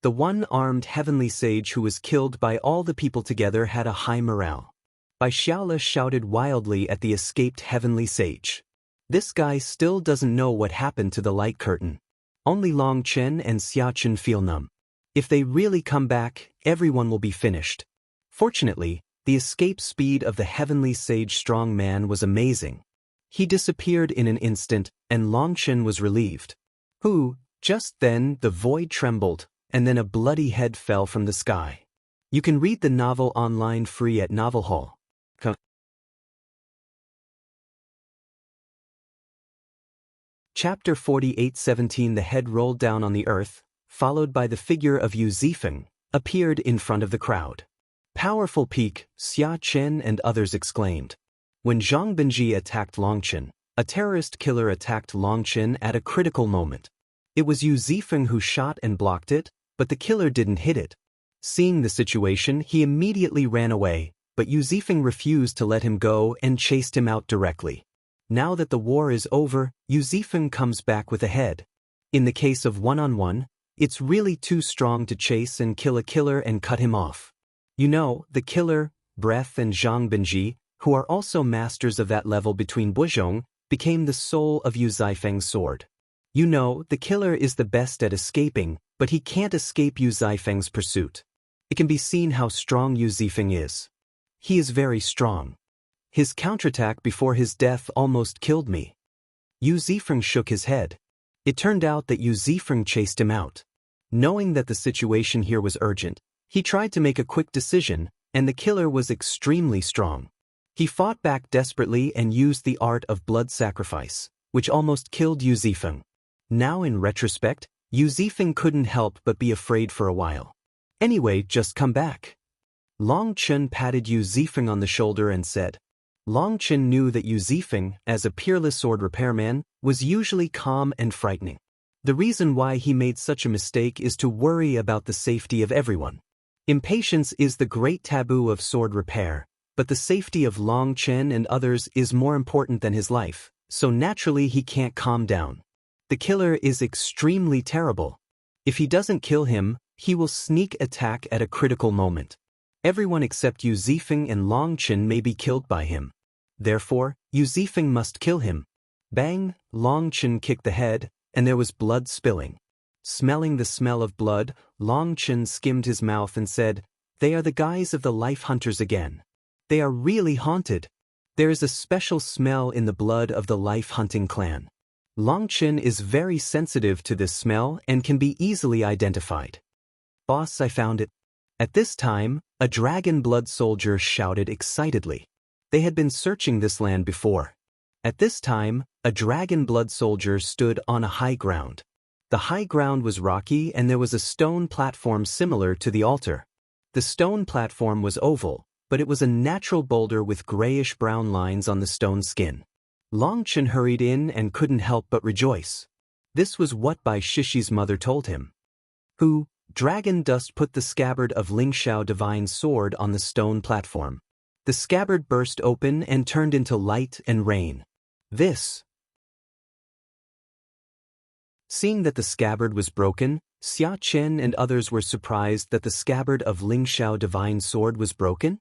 The one-armed heavenly sage who was killed by all the people together had a high morale. Bai Shaole shouted wildly at the escaped heavenly sage. This guy still doesn't know what happened to the light curtain. Only Longchen and Xia Chen feel numb. If they really come back, everyone will be finished. Fortunately, the escape speed of the heavenly sage strong man was amazing. He disappeared in an instant, and Longchen was relieved. Just then the void trembled, and then a bloody head fell from the sky. You can read the novel online free at Novel Hall. Chapter 48:17 The head rolled down on the earth, followed by the figure of Yu Zifeng, appeared in front of the crowd. Powerful peak, Xia Chen and others exclaimed. When Zhang Benji attacked Longchen, a terrorist killer attacked Longchen at a critical moment. It was Yu Zifeng who shot and blocked it, but the killer didn't hit it. Seeing the situation, he immediately ran away, but Yu Zifeng refused to let him go and chased him out directly. Now that the war is over, Yu Zifeng comes back with a head. In the case of one-on-one, it's really too strong to chase and kill a killer and cut him off. You know, the killer, Breath and Zhang Benji, who are also masters of that level between Buzhong, became the soul of Yu Zifeng's sword. You know, the killer is the best at escaping, but he can't escape Yu Zifeng's pursuit. It can be seen how strong Yu Zifeng is. He is very strong. His counterattack before his death almost killed me. Yu Zifeng shook his head. It turned out that Yu Zifeng chased him out. Knowing that the situation here was urgent, he tried to make a quick decision, and the killer was extremely strong. He fought back desperately and used the art of blood sacrifice, which almost killed Yu Zifeng. Now in retrospect, Yu Zifeng couldn't help but be afraid for a while. Anyway, just come back. Longchen patted Yu Zifeng on the shoulder and said. Longchen knew that Yu Zifeng, as a peerless sword repairman, was usually calm and frightening. The reason why he made such a mistake is to worry about the safety of everyone. Impatience is the great taboo of sword repair, but the safety of Longchen and others is more important than his life, so naturally he can't calm down. The killer is extremely terrible. If he doesn't kill him, he will sneak attack at a critical moment. Everyone except Yu Zifeng and Longchen may be killed by him. Therefore, Yu Zifeng must kill him. Bang! Longchen kicked the head, and there was blood spilling. Smelling the smell of blood, Longchen skimmed his mouth and said, "They are the guys of the life hunters again. They are really haunted. There is a special smell in the blood of the life hunting clan. Longchen is very sensitive to this smell and can be easily identified. Boss, I found it. At this time, a dragon blood soldier shouted excitedly. They had been searching this land before. At this time, a dragon blood soldier stood on a high ground. The high ground was rocky and there was a stone platform similar to the altar. The stone platform was oval, but it was a natural boulder with grayish-brown lines on the stone skin. Longchen hurried in and couldn't help but rejoice. This was what Bai Shishi's mother told him. Dragon dust put the scabbard of Lingxiao divine sword on the stone platform. The scabbard burst open and turned into light and rain. Seeing that the scabbard was broken, Xia Chen and others were surprised that the scabbard of Lingxiao divine sword was broken.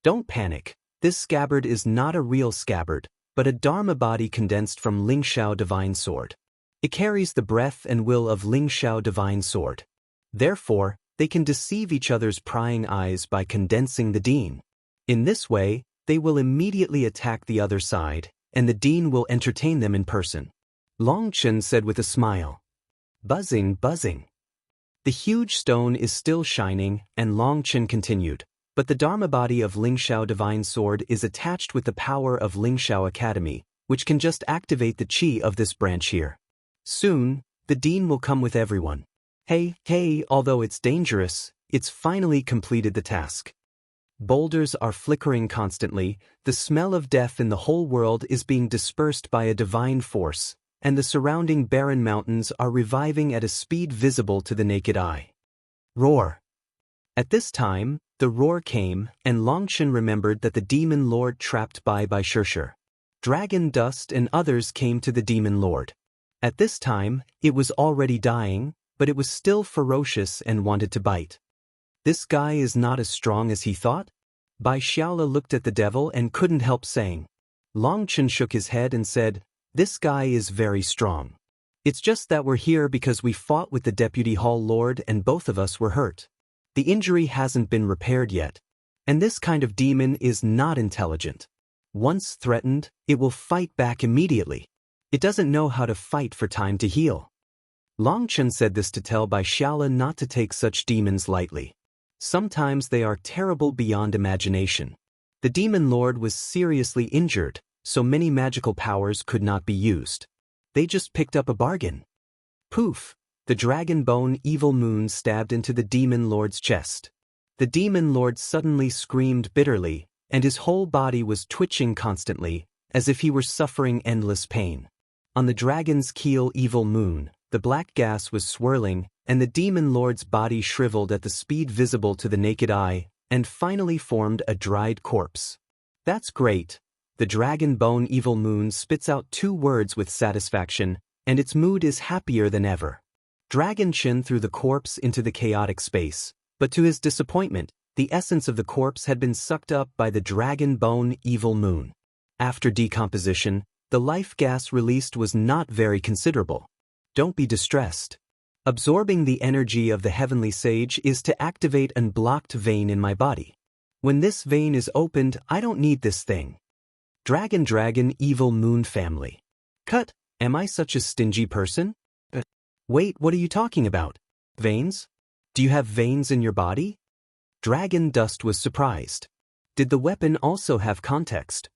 Don't panic, this scabbard is not a real scabbard, but a Dharma body condensed from Lingxiao divine sword. It carries the breath and will of Lingxiao divine sword. Therefore, they can deceive each other's prying eyes by condensing the Dean. In this way, they will immediately attack the other side, and the Dean will entertain them in person. Longchen said with a smile. Buzzing, buzzing. The huge stone is still shining, and Longchen continued, but the Dharma body of Lingxiao divine sword is attached with the power of Lingxiao Academy, which can just activate the chi of this branch here. Soon, the Dean will come with everyone. Hey, although it's dangerous, it's finally completed the task. Boulders are flickering constantly, the smell of death in the whole world is being dispersed by a divine force, and the surrounding barren mountains are reviving at a speed visible to the naked eye. Roar. At this time, the roar came, and Longchen remembered that the demon lord trapped Bai Shishi. Dragon Dust and others came to the demon lord. At this time, it was already dying, but it was still ferocious and wanted to bite. This guy is not as strong as he thought? Bai Xiaola looked at the devil and couldn't help saying. Longchen shook his head and said, this guy is very strong. It's just that we're here because we fought with the Deputy Hall Lord and both of us were hurt. The injury hasn't been repaired yet. And this kind of demon is not intelligent. Once threatened, it will fight back immediately. It doesn't know how to fight for time to heal. Longchen said this to tell Bai Xiaola not to take such demons lightly. Sometimes they are terrible beyond imagination. The demon lord was seriously injured, so many magical powers could not be used. They just picked up a bargain. Poof! The dragon bone evil moon stabbed into the demon lord's chest. The demon lord suddenly screamed bitterly, and his whole body was twitching constantly, as if he were suffering endless pain. On the dragon's keel evil moon, the black gas was swirling, and the demon lord's body shriveled at the speed visible to the naked eye, and finally formed a dried corpse. That's great. The dragon bone evil moon spits out 2 words with satisfaction, and its mood is happier than ever. Dragon Qin threw the corpse into the chaotic space, but to his disappointment, the essence of the corpse had been sucked up by the dragon bone evil moon. After decomposition, the life gas released was not very considerable. Don't be distressed. Absorbing the energy of the heavenly sage is to activate an blocked vein in my body. When this vein is opened, I don't need this thing. Dragon evil moon family. Cut, am I such a stingy person? Wait, what are you talking about? Veins? Do you have veins in your body? Dragon Dust was surprised. Did the weapon also have context?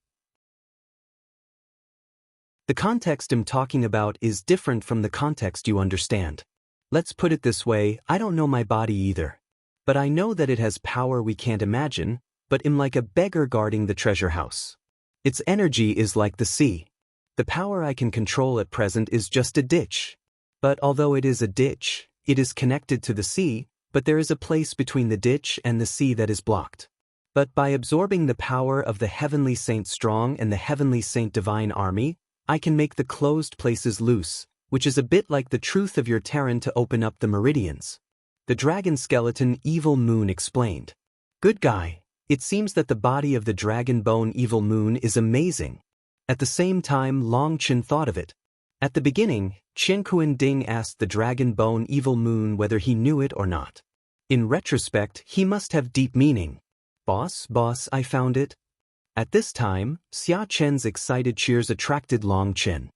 The context I'm talking about is different from the context you understand. Let's put it this way, I don't know my body either. But I know that it has power we can't imagine, but I'm like a beggar guarding the treasure house. Its energy is like the sea. The power I can control at present is just a ditch. But although it is a ditch, it is connected to the sea, but there is a place between the ditch and the sea that is blocked. But by absorbing the power of the Heavenly Saint Strong and the Heavenly Saint Divine Army, I can make the closed places loose, which is a bit like the truth of your Terran to open up the meridians. The dragon skeleton evil moon explained. Good guy, it seems that the body of the dragon bone evil moon is amazing. At the same time Longchen thought of it. At the beginning, Chen Ding asked the dragon bone evil moon whether he knew it or not. In retrospect, he must have deep meaning. Boss, I found it. At this time, Xia Chen's excited cheers attracted Longchen.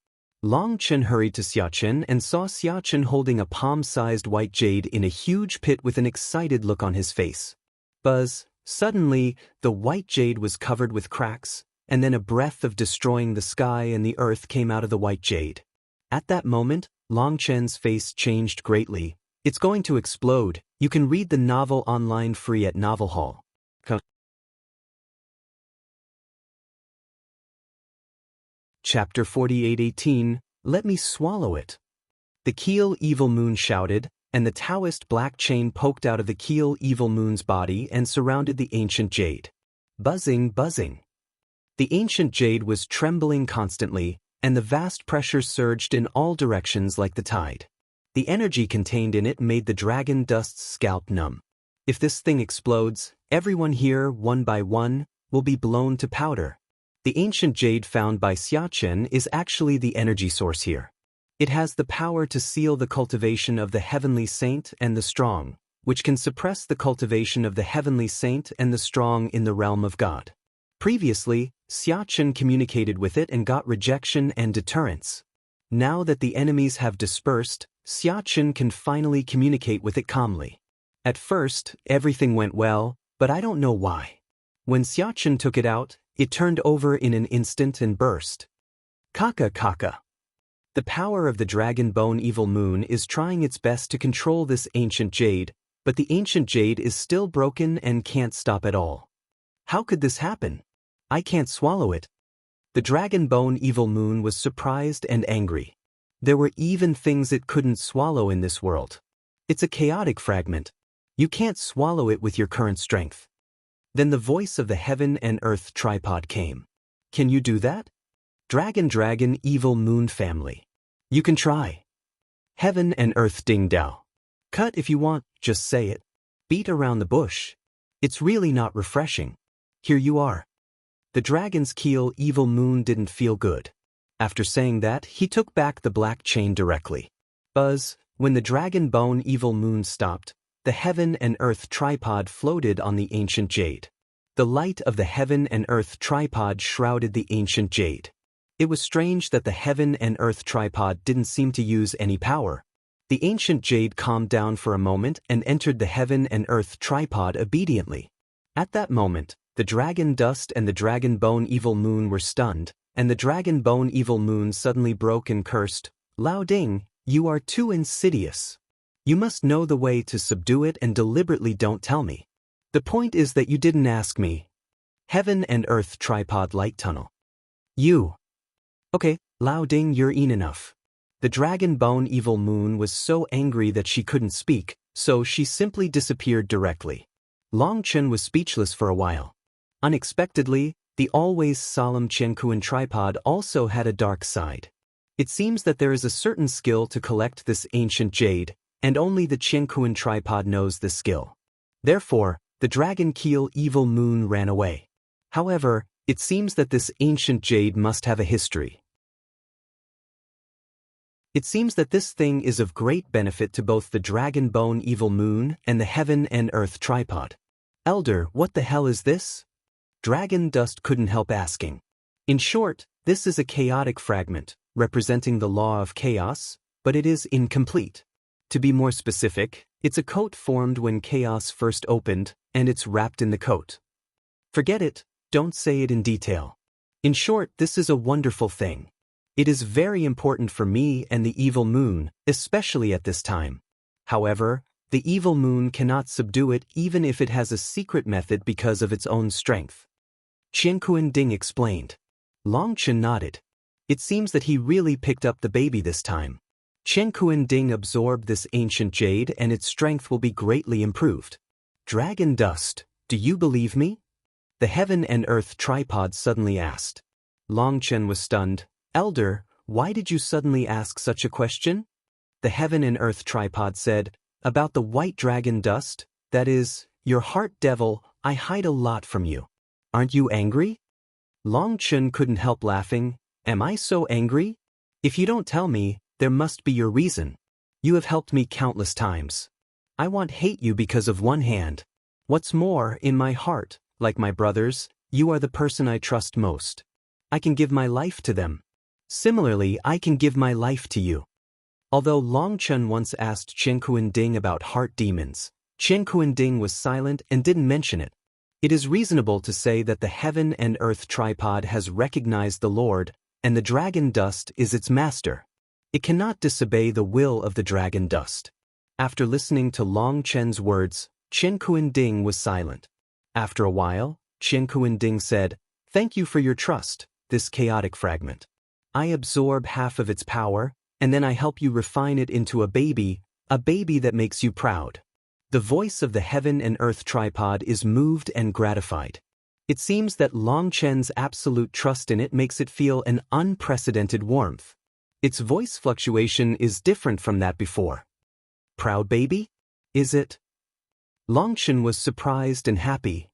Longchen hurried to Xia Chen and saw Xia Chen holding a palm-sized white jade in a huge pit with an excited look on his face. Buzz, suddenly, the white jade was covered with cracks, and then a breath of destroying the sky and the earth came out of the white jade. At that moment, Long Chen's face changed greatly. It's going to explode. You can read the novel online free at Novel Hall. Chapter 48:18, Let Me Swallow It. The Keel Evil Moon shouted, and the Taoist black chain poked out of the Keel Evil Moon's body and surrounded the ancient jade. Buzzing, buzzing. The ancient jade was trembling constantly, and the vast pressure surged in all directions like the tide. The energy contained in it made the dragon dust's scalp numb. If this thing explodes, everyone here, one by one, will be blown to powder. The ancient jade found by Xiachen is actually the energy source here. It has the power to seal the cultivation of the heavenly saint and the strong, which can suppress the cultivation of the heavenly saint and the strong in the realm of God. Previously, Xiachen communicated with it and got rejection and deterrence. Now that the enemies have dispersed, Xiachen can finally communicate with it calmly. At first, everything went well, but I don't know why. When Xiachen took it out, it turned over in an instant and burst. Kaka kaka. The power of the Dragon Bone Evil Moon is trying its best to control this ancient jade, but the ancient jade is still broken and can't stop at all. How could this happen? I can't swallow it. The Dragon Bone Evil Moon was surprised and angry. There were even things it couldn't swallow in this world. It's a chaotic fragment. You can't swallow it with your current strength. Then the voice of the Heaven and Earth tripod came. Can you do that? Dragon Evil Moon family. You can try. Heaven and Earth Ding Dao. Cut if you want, just say it. Beat around the bush. It's really not refreshing. Here you are. The dragon's keel Evil Moon didn't feel good. After saying that, he took back the black chain directly. Buzz, when the Dragon Bone Evil Moon stopped, the Heaven and Earth tripod floated on the ancient jade. The light of the Heaven and Earth tripod shrouded the ancient jade. It was strange that the Heaven and Earth tripod didn't seem to use any power. The ancient jade calmed down for a moment and entered the Heaven and Earth tripod obediently. At that moment, the Dragon Dust and the Dragon Bone Evil Moon were stunned, and the Dragon Bone Evil Moon suddenly broke and cursed, Lao Ding, you are too insidious. You must know the way to subdue it and deliberately don't tell me. The point is that you didn't ask me. Heaven and Earth tripod light tunnel. You. Okay, Lao Ding, you're enough. The Dragon Bone Evil Moon was so angry that she couldn't speak, so she simply disappeared directly. Long Chen was speechless for a while. Unexpectedly, the always solemn Qiankuan tripod also had a dark side. It seems that there is a certain skill to collect this ancient jade, and only the Qiankuan tripod knows this skill. Therefore, the Dragon Keel Evil Moon ran away. However, it seems that this ancient jade must have a history. It seems that this thing is of great benefit to both the Dragon Bone Evil Moon and the Heaven and Earth tripod. Elder, what the hell is this? Dragon Dust couldn't help asking. In short, this is a chaotic fragment, representing the law of chaos, but it is incomplete. To be more specific, it's a coat formed when chaos first opened, and it's wrapped in the coat. Forget it, don't say it in detail. In short, this is a wonderful thing. It is very important for me and the evil moon, especially at this time. However, the evil moon cannot subdue it even if it has a secret method because of its own strength. Qiankuan Ding explained. Long Chen nodded. It seems that he really picked up the baby this time. Qiankuan Ding absorbed this ancient jade and its strength will be greatly improved. Dragon Dust, do you believe me? The Heaven and Earth tripod suddenly asked. Long Chen was stunned. Elder, why did you suddenly ask such a question? The Heaven and Earth tripod said, about the white dragon dust, that is, your heart devil, I hide a lot from you. Aren't you angry? Long Chen couldn't help laughing. Am I so angry? If you don't tell me, there must be your reason. You have helped me countless times. I won't hate you because of one hand. What's more, in my heart, like my brothers, you are the person I trust most. I can give my life to them. Similarly, I can give my life to you. Although Long Chen once asked Qiankuan Ding about heart demons, Chen Kuan-ding was silent and didn't mention it. It is reasonable to say that the heaven and earth tripod has recognized the Lord, and the dragon dust is its master. It cannot disobey the will of the dragon dust. After listening to Long Chen's words, Chen Kuan-ding was silent. After a while, Chen Kuan-ding said, "Thank you for your trust, this chaotic fragment. I absorb half of its power, and then I help you refine it into a baby that makes you proud." The voice of the heaven and earth tripod is moved and gratified. It seems that Long Chen's absolute trust in it makes it feel an unprecedented warmth. Its voice fluctuation is different from that before. "Proud baby? Is it?" Long Chen was surprised and happy.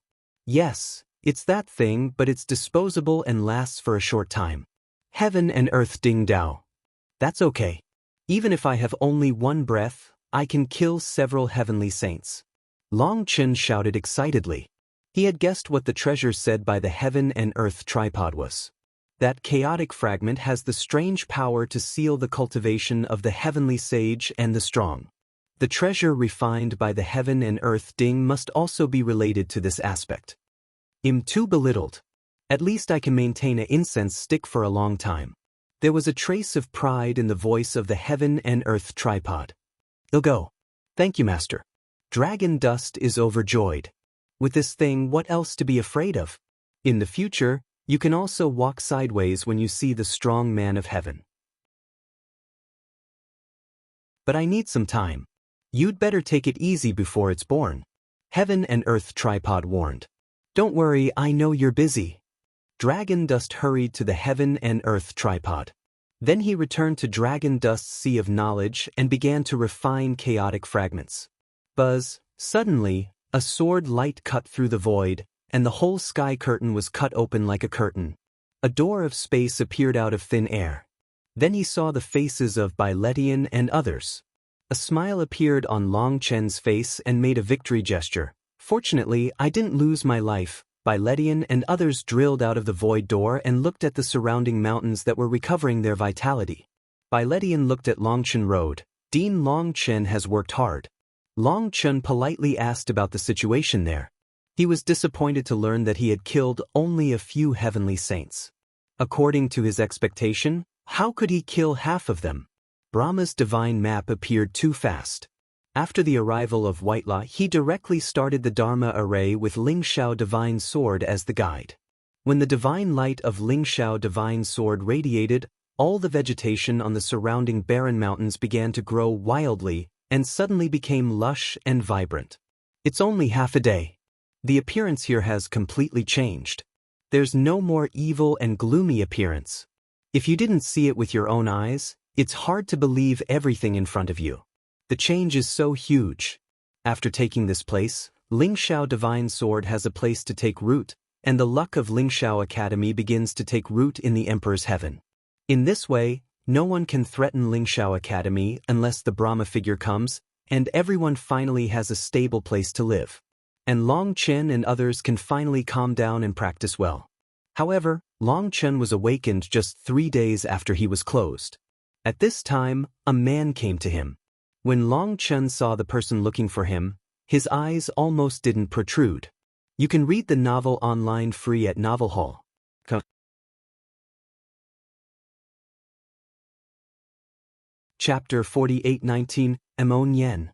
"Yes, it's that thing, but it's disposable and lasts for a short time. Heaven and earth ding dao. That's okay. Even if I have only one breath, I can kill several heavenly saints." Long Chen shouted excitedly. He had guessed what the treasure said by the heaven and earth tripod was. That chaotic fragment has the strange power to seal the cultivation of the heavenly sage and the strong. The treasure refined by the heaven and earth ding must also be related to this aspect. I'm too belittled. At least I can maintain an incense stick for a long time. There was a trace of pride in the voice of the heaven and earth tripod. "I'll go. Thank you, master." Dragon dust is overjoyed. With this thing, what else to be afraid of? In the future, you can also walk sideways when you see the strong man of heaven. "But I need some time. You'd better take it easy before it's born," heaven and earth tripod warned. "Don't worry, I know you're busy." Dragon dust hurried to the heaven and earth tripod. Then he returned to Dragon Dust's sea of knowledge and began to refine chaotic fragments. Buzz, suddenly, a sword light cut through the void, and the whole sky curtain was cut open like a curtain. A door of space appeared out of thin air. Then he saw the faces of Biletian and others. A smile appeared on Long Chen's face and made a victory gesture. "Fortunately, I didn't lose my life." Biletian and others drilled out of the void door and looked at the surrounding mountains that were recovering their vitality. Biletian looked at Long Chen Road. "Dean Long Chen has worked hard." Long Chen politely asked about the situation there. He was disappointed to learn that he had killed only a few heavenly saints. According to his expectation, how could he kill half of them? Brahma's divine map appeared too fast. After the arrival of Whitelaw, he directly started the Dharma array with Lingxiao Divine Sword as the guide. When the divine light of Lingxiao Divine Sword radiated, all the vegetation on the surrounding barren mountains began to grow wildly and suddenly became lush and vibrant. It's only half a day. The appearance here has completely changed. There's no more evil and gloomy appearance. If you didn't see it with your own eyes, it's hard to believe everything in front of you. The change is so huge. After taking this place, Lingxiao Divine Sword has a place to take root, and the luck of Lingxiao Academy begins to take root in the Emperor's heaven. In this way, no one can threaten Lingxiao Academy unless the Brahma figure comes, and everyone finally has a stable place to live. And Long Chen and others can finally calm down and practice well. However, Long Chen was awakened just 3 days after he was closed. At this time, a man came to him. When Long Chen saw the person looking for him, his eyes almost didn't protrude. You can read the novel online free at Novel Hall. Chapter 48:19, Mo Nian.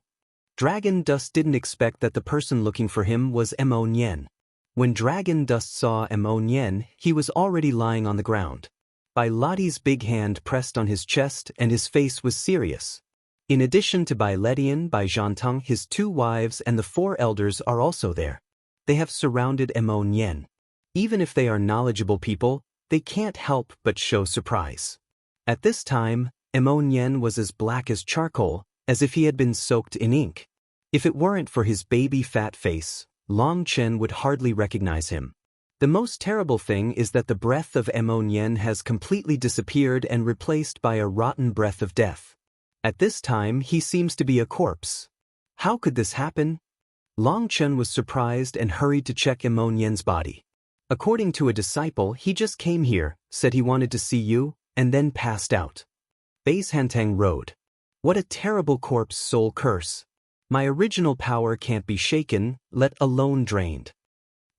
Dragon Dust didn't expect that the person looking for him was Mo Nian. When Dragon Dust saw Mo Nian, he was already lying on the ground. Bai Lotti's big hand pressed on his chest and his face was serious. In addition to Bai Letian, Bai Zhanteng, his 2 wives and the 4 elders are also there. They have surrounded Mo Nian. Even if they are knowledgeable people, they can't help but show surprise. At this time, Mo Nian was as black as charcoal, as if he had been soaked in ink. If it weren't for his baby fat face, Long Chen would hardly recognize him. The most terrible thing is that the breath of Mo Nian has completely disappeared and replaced by a rotten breath of death. At this time, he seems to be a corpse. How could this happen? Long Chen was surprised and hurried to check Mo Nian's body. According to a disciple, he just came here, said he wanted to see you, and then passed out. Beishantang Road. What a terrible corpse soul curse. My original power can't be shaken, let alone drained.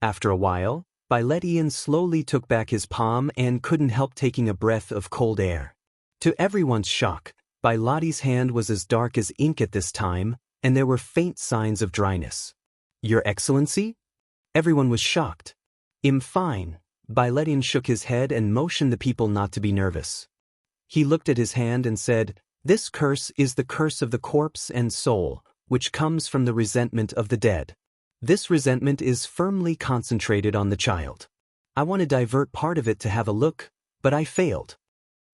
After a while, Biletian slowly took back his palm and couldn't help taking a breath of cold air. To everyone's shock, Bilati's hand was as dark as ink at this time, and there were faint signs of dryness. Your Excellency? Everyone was shocked. I'm fine. Biletian shook his head and motioned the people not to be nervous. He looked at his hand and said, "This curse is the curse of the corpse and soul, which comes from the resentment of the dead. This resentment is firmly concentrated on the child. I want to divert part of it to have a look, but I failed."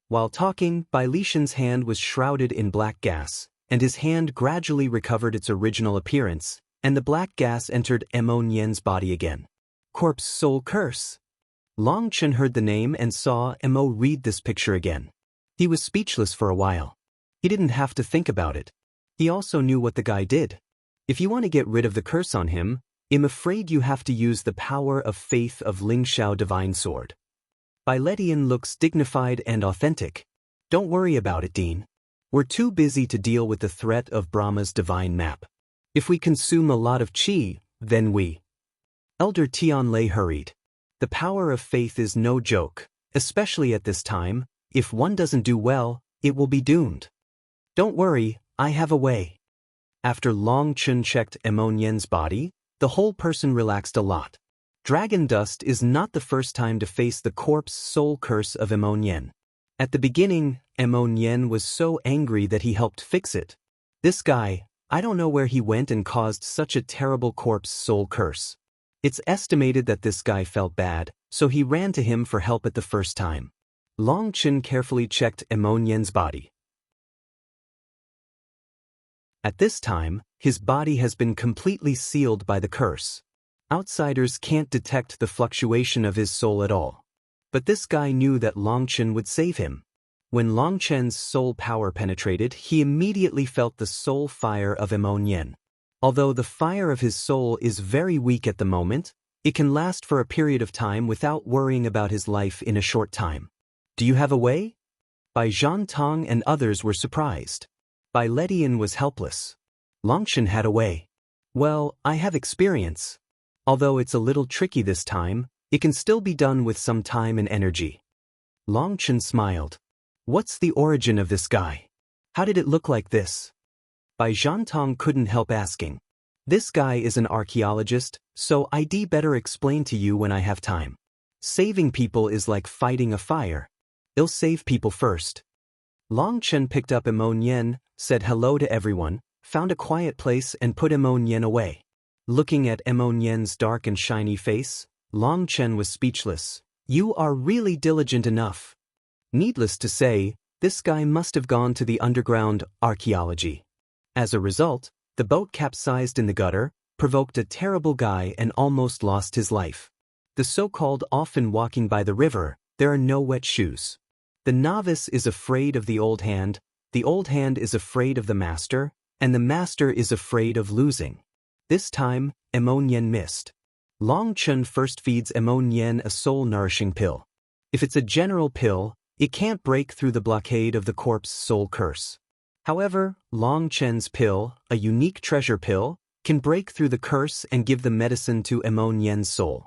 While talking, Biletian's hand was shrouded in black gas, and his hand gradually recovered its original appearance, and the black gas entered Emonien's body again. Corpse soul curse. Long Chen heard the name and saw Mo read this picture again. He was speechless for a while. He didn't have to think about it. He also knew what the guy did. If you want to get rid of the curse on him, I'm afraid you have to use the power of faith of Lingxiao Divine Sword. Biletian looks dignified and authentic. Don't worry about it, Dean. We're too busy to deal with the threat of Brahma's divine map. If we consume a lot of qi, then we. Elder Tianlei hurried. The power of faith is no joke, especially at this time. If one doesn't do well, it will be doomed. Don't worry, I have a way. After Long Chen checked Emonien's body, the whole person relaxed a lot. Dragon dust is not the first time to face the corpse soul curse of Emonien. At the beginning, Emonien was so angry that he helped fix it. This guy, I don't know where he went and caused such a terrible corpse soul curse. It's estimated that this guy felt bad, so he ran to him for help at the first time. Long Chen carefully checked Emonien's body. At this time, his body has been completely sealed by the curse. Outsiders can't detect the fluctuation of his soul at all. But this guy knew that Long Chen would save him. When Long Chen's soul power penetrated, he immediately felt the soul fire of Emonien. Although the fire of his soul is very weak at the moment, it can last for a period of time without worrying about his life in a short time. Do you have a way? Bai Zhantong and others were surprised. Biletian was helpless. Long Chen had a way. Well, I have experience. Although it's a little tricky this time, it can still be done with some time and energy. Long Chen smiled. What's the origin of this guy? How did it look like this? Bai Zhantong couldn't help asking. This guy is an archaeologist, so I'd better explain to you when I have time. Saving people is like fighting a fire. It'll save people first. Long Chen picked up Emonien, said hello to everyone, found a quiet place and put Emonien away. Looking at Emonien's dark and shiny face, Long Chen was speechless. You are really diligent enough. Needless to say, this guy must have gone to the underground archaeology. As a result, the boat capsized in the gutter, provoked a terrible guy and almost lost his life. The so-called often walking by the river, there are no wet shoes. The novice is afraid of the old hand is afraid of the master, and the master is afraid of losing. This time, Emonien missed. Long Chen first feeds Emonien a soul-nourishing pill. If it's a general pill, it can't break through the blockade of the corpse soul curse. However, Long Chen's pill, a unique treasure pill, can break through the curse and give the medicine to Emonien's soul.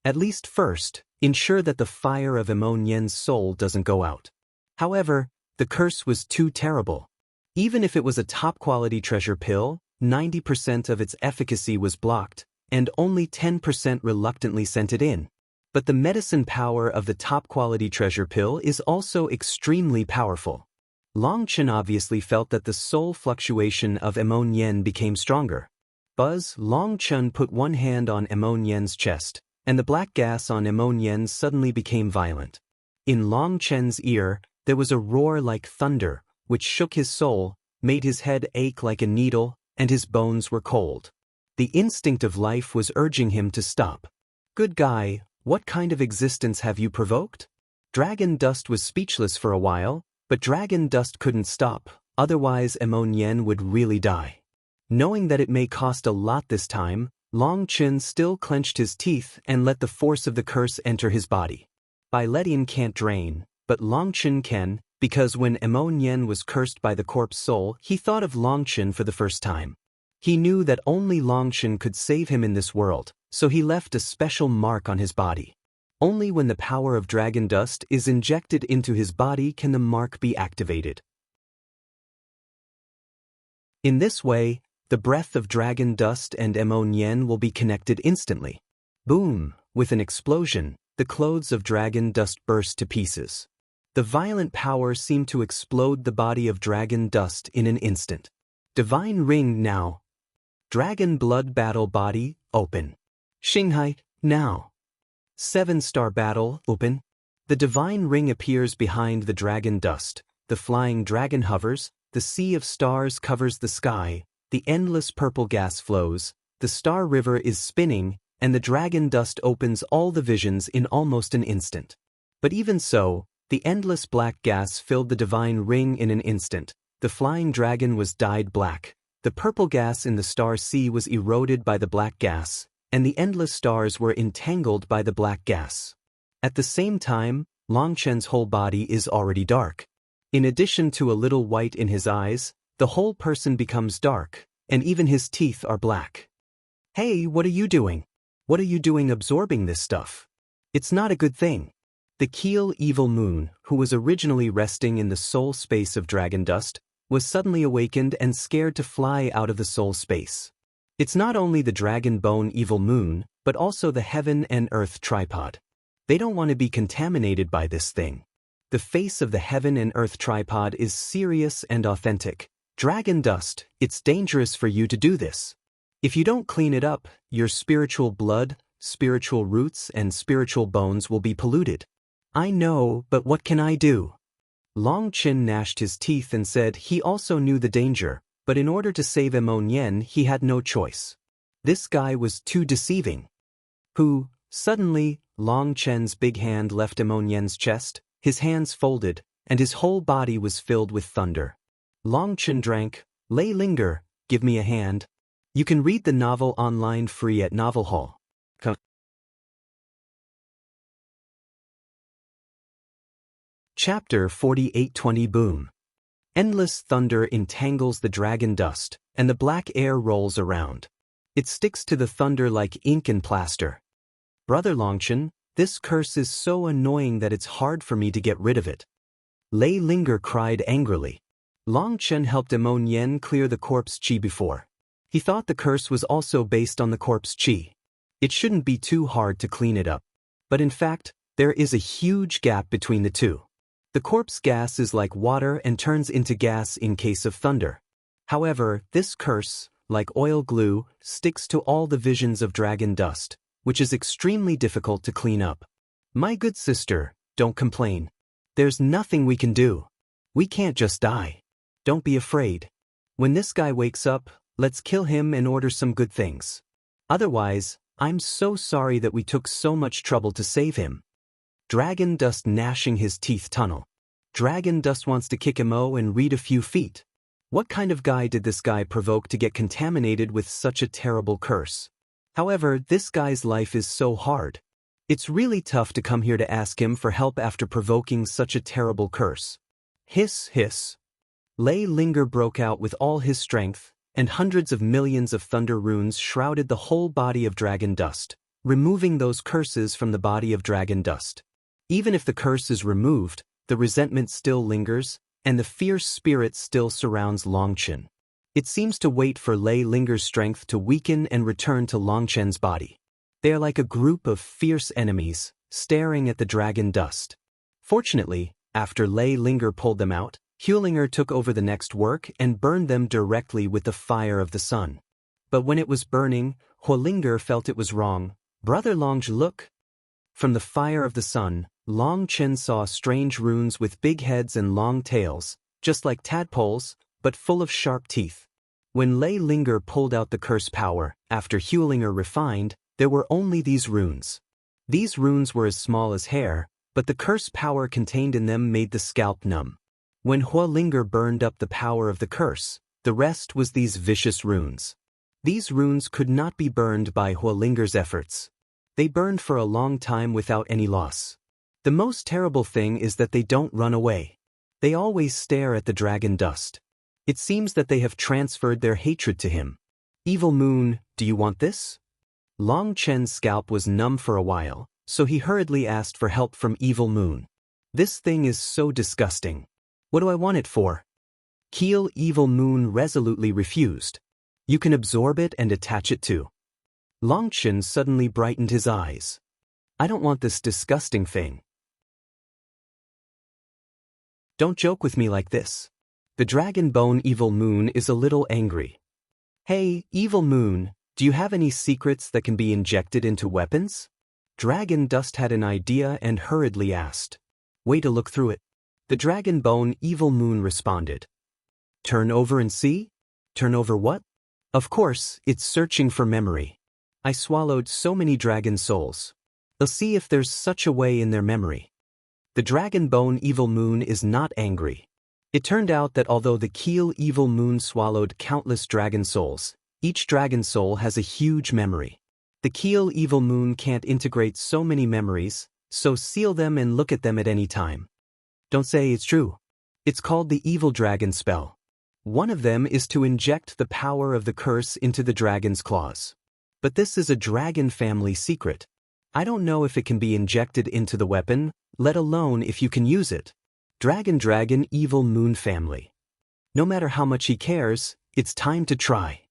At least first, ensure that the fire of Emonien's soul doesn't go out. However, the curse was too terrible. Even if it was a top-quality treasure pill, 90% of its efficacy was blocked, and only 10% reluctantly sent it in. But the medicine power of the top-quality treasure pill is also extremely powerful. Long Chen obviously felt that the soul fluctuation of Emonien became stronger. Long Chen put one hand on Emonien's chest, and the black gas on Emonien suddenly became violent. In Long Chen's ear, there was a roar like thunder, which shook his soul, made his head ache like a needle, and his bones were cold. The instinct of life was urging him to stop. Good guy, what kind of existence have you provoked? Dragon Dust was speechless for a while, but Dragon Dust couldn't stop, otherwise Emonien would really die. Knowing that it may cost a lot this time, Long Chen still clenched his teeth and let the force of the curse enter his body. Biletian can't drain, but Long Chen can, because when Emonien was cursed by the corpse soul, he thought of Long Chen for the first time. He knew that only Longchen could save him in this world, so he left a special mark on his body. Only when the power of dragon dust is injected into his body can the mark be activated. In this way, the breath of dragon dust and Emon will be connected instantly. Boom! With an explosion, the clothes of dragon dust burst to pieces. The violent power seemed to explode the body of dragon dust in an instant. Divine ring now. Dragon blood battle body, open. Shanghai, now. 7-star battle, open. The divine ring appears behind the dragon dust, the flying dragon hovers, the sea of stars covers the sky, the endless purple gas flows, the star river is spinning, and the dragon dust opens all the visions in almost an instant. But even so, the endless black gas filled the divine ring in an instant. The flying dragon was dyed black. The purple gas in the star sea was eroded by the black gas, and the endless stars were entangled by the black gas. At the same time, Longchen's whole body is already dark. In addition to a little white in his eyes, the whole person becomes dark, and even his teeth are black. Hey, what are you doing? What are you doing absorbing this stuff? It's not a good thing. The Keel evil moon, who was originally resting in the soul space of dragon dust, was suddenly awakened and scared to fly out of the soul space. It's not only the dragon bone evil moon, but also the heaven and earth tripod. They don't want to be contaminated by this thing. The face of the heaven and earth tripod is serious and authentic. Dragon dust, it's dangerous for you to do this. If you don't clean it up, your spiritual blood, spiritual roots, and spiritual bones will be polluted. I know, but what can I do? Longchen gnashed his teeth and said he also knew the danger, but in order to save Emon he had no choice. This guy was too deceiving. Suddenly, Longchen's big hand left Emon chest, his hands folded, and his whole body was filled with thunder. Longchen drank, "Lei Linger, give me a hand." You can read the novel online free at Novel Hall. Chapter 4820 Boom. Endless thunder entangles the dragon dust, and the black air rolls around. It sticks to the thunder like ink and plaster. Brother Longchen, this curse is so annoying that it's hard for me to get rid of it. Lei Linger cried angrily. Longchen helped Emon clear the corpse chi before. He thought the curse was also based on the corpse chi. It shouldn't be too hard to clean it up. But in fact, there is a huge gap between the two. The corpse gas is like water and turns into gas in case of thunder. However, this curse, like oil glue, sticks to all the visions of dragon dust, which is extremely difficult to clean up. My good sister, don't complain. There's nothing we can do. We can't just die. Don't be afraid. When this guy wakes up, let's kill him and order some good things. Otherwise, I'm so sorry that we took so much trouble to save him. Dragon dust gnashing his teeth tunnel. Dragon dust wants to kick Emo and read a few feet. What kind of guy did this guy provoke to get contaminated with such a terrible curse? However, this guy's life is so hard. It's really tough to come here to ask him for help after provoking such a terrible curse. Hiss, hiss. Lei Linger broke out with all his strength, and hundreds of millions of thunder runes shrouded the whole body of dragon dust, removing those curses from the body of dragon dust. Even if the curse is removed, the resentment still lingers, and the fierce spirit still surrounds Longchen. It seems to wait for Lei Linger's strength to weaken and return to Longchen's body. They are like a group of fierce enemies, staring at the dragon dust. Fortunately, after Lei Linger pulled them out, Hulinger took over the next work and burned them directly with the fire of the sun. But when it was burning, Hulinger felt it was wrong. Brother Longe, look! From the fire of the sun, Longchen saw strange runes with big heads and long tails, just like tadpoles, but full of sharp teeth. When Lei Linger pulled out the curse power, after Hulinger refined, there were only these runes. These runes were as small as hair, but the curse power contained in them made the scalp numb. When Hulinger burned up the power of the curse, the rest was these vicious runes. These runes could not be burned by Hulinger's efforts. They burned for a long time without any loss. The most terrible thing is that they don't run away. They always stare at the dragon dust. It seems that they have transferred their hatred to him. Evil Moon, do you want this? Long Chen's scalp was numb for a while, so he hurriedly asked for help from Evil Moon. This thing is so disgusting. What do I want it for? Keel Evil Moon resolutely refused. You can absorb it and attach it to. Long Chen suddenly brightened his eyes. I don't want this disgusting thing. Don't joke with me like this. The Dragon Bone Evil Moon is a little angry. Hey, Evil Moon, do you have any secrets that can be injected into weapons? Dragon Dust had an idea and hurriedly asked. Way to look through it. The Dragon Bone Evil Moon responded. Turn over and see? Turn over what? Of course, it's searching for memory. I swallowed so many dragon souls. They'll see if there's such a way in their memory. The Dragon Bone Evil Moon is not angry. It turned out that although the Keel Evil Moon swallowed countless dragon souls, each dragon soul has a huge memory. The Keel Evil Moon can't integrate so many memories, so seal them and look at them at any time. Don't say it's true. It's called the Evil Dragon spell. One of them is to inject the power of the curse into the dragon's claws. But this is a dragon family secret. I don't know if it can be injected into the weapon, let alone if you can use it. Dragon Evil Moon family. No matter how much he cares, it's time to try.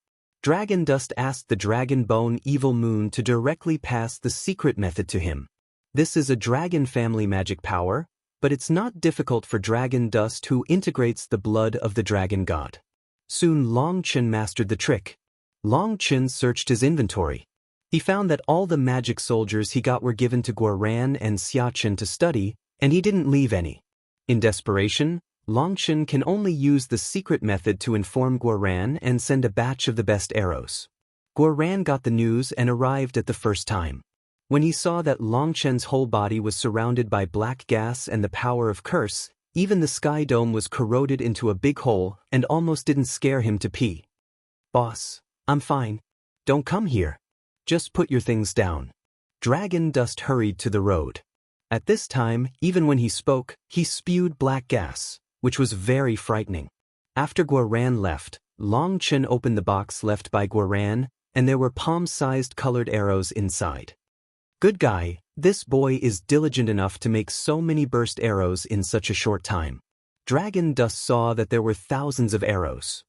Dragon Dust asked the Dragon Bone Evil Moon to directly pass the secret method to him. This is a dragon family magic power, but it's not difficult for Dragon Dust, who integrates the blood of the dragon god. Soon Long Chen mastered the trick. Long Chen searched his inventory. He found that all the magic soldiers he got were given to Guoran and Xiachen to study, and he didn't leave any. In desperation, Long Chen can only use the secret method to inform Guoran and send a batch of the best arrows. Guoran got the news and arrived at the first time. When he saw that Long Chen's whole body was surrounded by black gas and the power of curse, even the sky dome was corroded into a big hole and almost didn't scare him to pee. Boss, I'm fine. Don't come here. Just put your things down. Dragon Dust hurried to the road. At this time, even when he spoke, he spewed black gas, which was very frightening. After Guoran left, Long Chen opened the box left by Guoran, and there were palm-sized colored arrows inside. Good guy, this boy is diligent enough to make so many burst arrows in such a short time. Dragon Dust saw that there were thousands of arrows.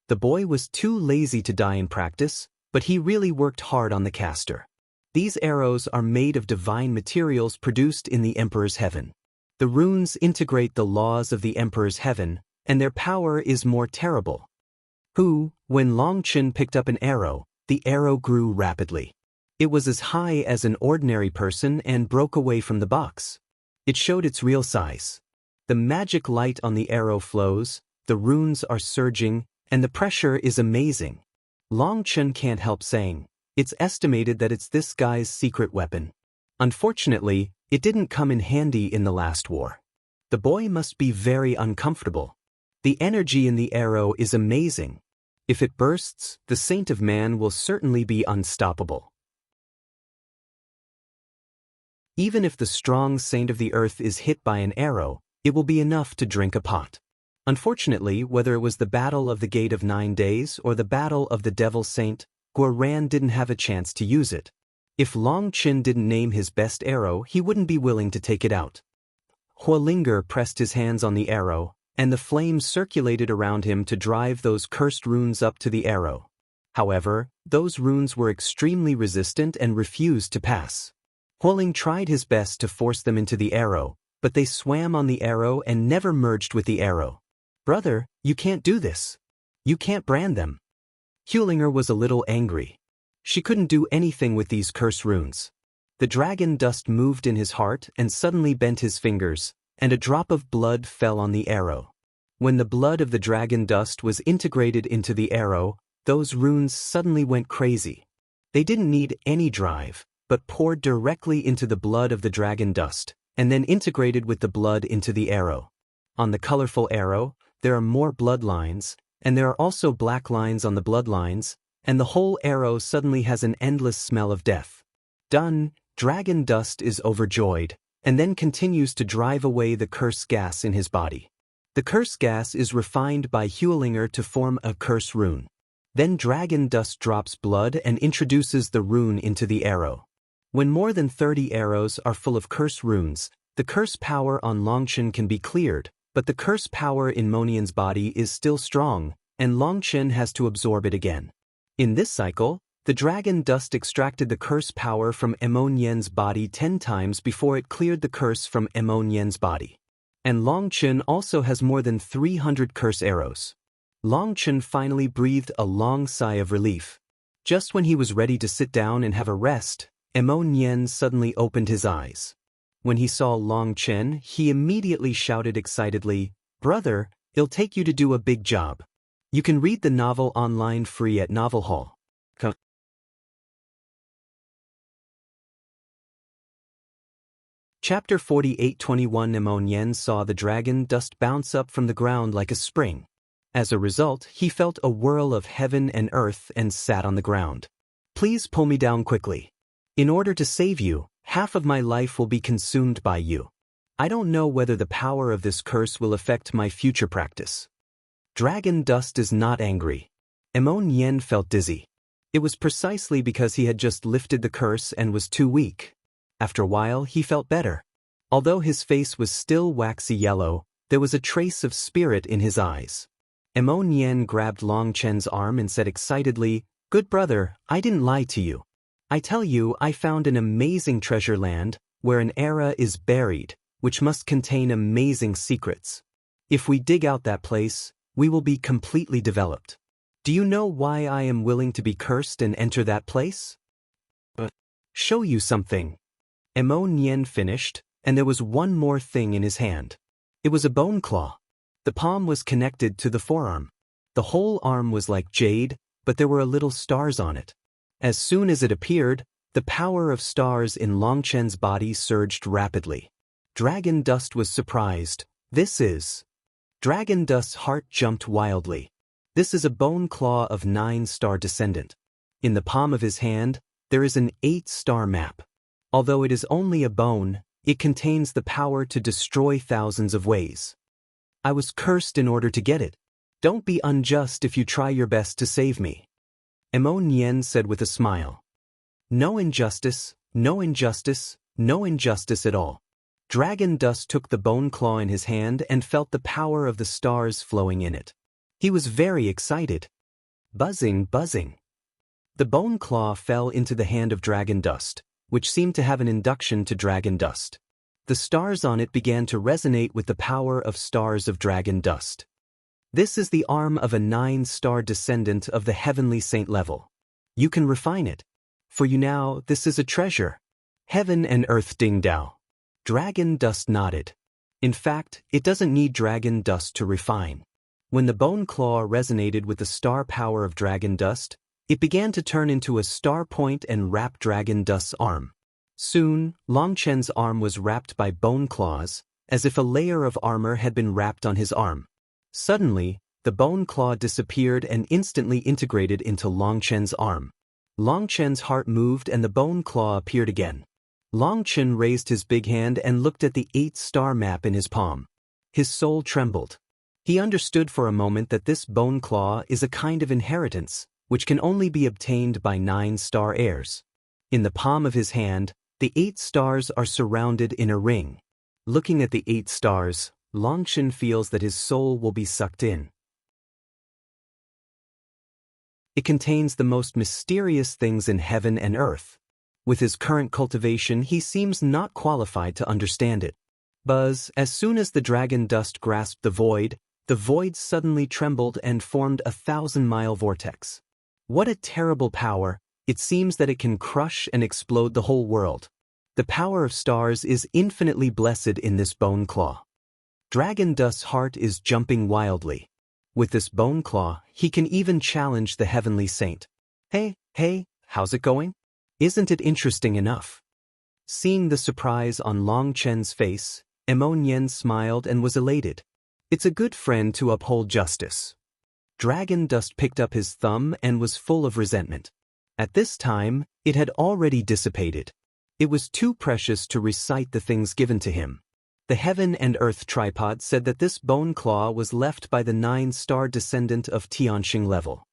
The boy was too lazy to die in practice, but he really worked hard on the caster. These arrows are made of divine materials produced in the Emperor's heaven. The runes integrate the laws of the Emperor's heaven, and their power is more terrible. When Long Chen picked up an arrow, the arrow grew rapidly. It was as high as an ordinary person and broke away from the box. It showed its real size. The magic light on the arrow flows, the runes are surging, and the pressure is amazing. Long Chen can't help saying, it's estimated that it's this guy's secret weapon. Unfortunately, it didn't come in handy in the last war. The boy must be very uncomfortable. The energy in the arrow is amazing. If it bursts, the Saint of Man will certainly be unstoppable. Even if the strong Saint of the Earth is hit by an arrow, it will be enough to drink a pot. Unfortunately, whether it was the Battle of the Gate of 9 Days or the Battle of the Devil Saint, Guoran didn't have a chance to use it. If Long Chen didn't name his best arrow, he wouldn't be willing to take it out. Huolinger pressed his hands on the arrow, and the flames circulated around him to drive those cursed runes up to the arrow. However, those runes were extremely resistant and refused to pass. Huoling tried his best to force them into the arrow, but they swam on the arrow and never merged with the arrow. Brother, you can't do this. You can't brand them. Huolinger was a little angry. She couldn't do anything with these curse runes. The Dragon Dust moved in his heart and suddenly bent his fingers, and a drop of blood fell on the arrow. When the blood of the Dragon Dust was integrated into the arrow, those runes suddenly went crazy. They didn't need any drive, but poured directly into the blood of the Dragon Dust, and then integrated with the blood into the arrow. On the colorful arrow, there are more blood lines, and there are also black lines on the blood lines, and the whole arrow suddenly has an endless smell of death. Done, Dragon Dust is overjoyed, and then continues to drive away the curse gas in his body. The curse gas is refined by Huolinger to form a curse rune. Then dragon dust drops blood and introduces the rune into the arrow. When more than 30 arrows are full of curse runes, the curse power on Longchen can be cleared, but the curse power in Monian's body is still strong, and Longchen has to absorb it again. In this cycle, the dragon dust extracted the curse power from Emonian's body 10 times before it cleared the curse from Emonian's body. And Longchen also has more than 300 curse arrows. Longchen finally breathed a long sigh of relief. Just when he was ready to sit down and have a rest, Emonian suddenly opened his eyes. When he saw Longchen, he immediately shouted excitedly, "Brother, it'll take you to do a big job." You can read the novel online free at Novel Hall. Chapter 48:21 Emonian saw the dragon dust bounce up from the ground like a spring. As a result, he felt a whirl of heaven and earth and sat on the ground. "Please pull me down quickly. In order to save you, half of my life will be consumed by you. I don't know whether the power of this curse will affect my future practice." Dragon dust is not angry. Emonian felt dizzy. It was precisely because he had just lifted the curse and was too weak. After a while, he felt better. Although his face was still waxy yellow, there was a trace of spirit in his eyes. Emonian grabbed Longchen's arm and said excitedly, "Good brother, I didn't lie to you. I tell you, I found an amazing treasure land, where an era is buried, which must contain amazing secrets. If we dig out that place, we will be completely developed. Do you know why I am willing to be cursed and enter that place? Show you something." Emonian finished, and there was one more thing in his hand. It was a bone claw. The palm was connected to the forearm. The whole arm was like jade, but there were little stars on it. As soon as it appeared, the power of stars in Longchen's body surged rapidly. Dragon Dust was surprised. "This is..." Dragon Dust's heart jumped wildly. This is a bone claw of 9-star descendant. In the palm of his hand, there is an 8-star map. Although it is only a bone, it contains the power to destroy thousands of ways. "I was cursed in order to get it. Don't be unjust if you try your best to save me." Emonian said with a smile. "No injustice, no injustice, no injustice at all." Dragon Dust took the bone claw in his hand and felt the power of the stars flowing in it. He was very excited. Buzzing, buzzing. The bone claw fell into the hand of Dragon Dust, which seemed to have an induction to Dragon Dust. The stars on it began to resonate with the power of stars of Dragon Dust. This is the arm of a 9-star descendant of the heavenly saint level. You can refine it. For you now, this is a treasure. Heaven and earth ding dao. Dragon Dust nodded. In fact, it doesn't need Dragon Dust to refine. When the bone claw resonated with the star power of Dragon Dust, it began to turn into a star point and wrap Dragon Dust's arm. Soon, Longchen's arm was wrapped by bone claws, as if a layer of armor had been wrapped on his arm. Suddenly, the bone claw disappeared and instantly integrated into Longchen's arm. Longchen's heart moved and the bone claw appeared again. Longchen raised his big hand and looked at the 8-star map in his palm. His soul trembled. He understood for a moment that this bone claw is a kind of inheritance, which can only be obtained by 9-star heirs. In the palm of his hand, the 8 stars are surrounded in a ring. Looking at the 8 stars, Longchen feels that his soul will be sucked in. It contains the most mysterious things in heaven and earth. With his current cultivation, he seems not qualified to understand it. Buzz, as soon as the Dragon Dust grasped the void suddenly trembled and formed a 1,000-mile vortex. What a terrible power! It seems that it can crush and explode the whole world. The power of stars is infinitely blessed in this bone claw. Dragon Dust's heart is jumping wildly. With this bone claw, he can even challenge the heavenly saint. Hey, how's it going? Isn't it interesting enough? Seeing the surprise on Longchen's face, Emonian smiled and was elated. It's a good friend to uphold justice. Dragon Dust picked up his thumb and was full of resentment. At this time, it had already dissipated. It was too precious to recite the things given to him. The Heaven and Earth tripod said that this bone claw was left by the 9-star descendant of Tianxing level.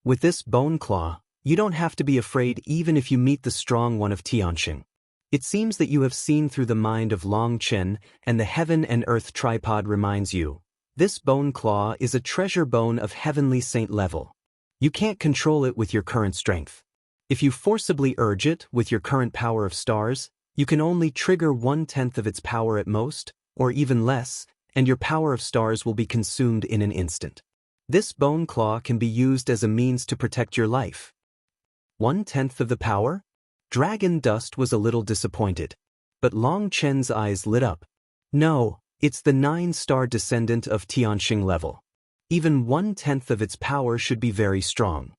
With this bone claw, you don't have to be afraid even if you meet the strong one of Tianxing. It seems that you have seen through the mind of Long Chen, and the heaven and earth tripod reminds you. This bone claw is a treasure bone of heavenly saint level. You can't control it with your current strength. If you forcibly urge it with your current power of stars, you can only trigger 1/10 of its power at most, or even less, and your power of stars will be consumed in an instant. This bone claw can be used as a means to protect your life. 1/10 of the power? Dragon Dust was a little disappointed. But Long Chen's eyes lit up. No, it's the 9-star descendant of Tianxing level. Even 1/10 of its power should be very strong.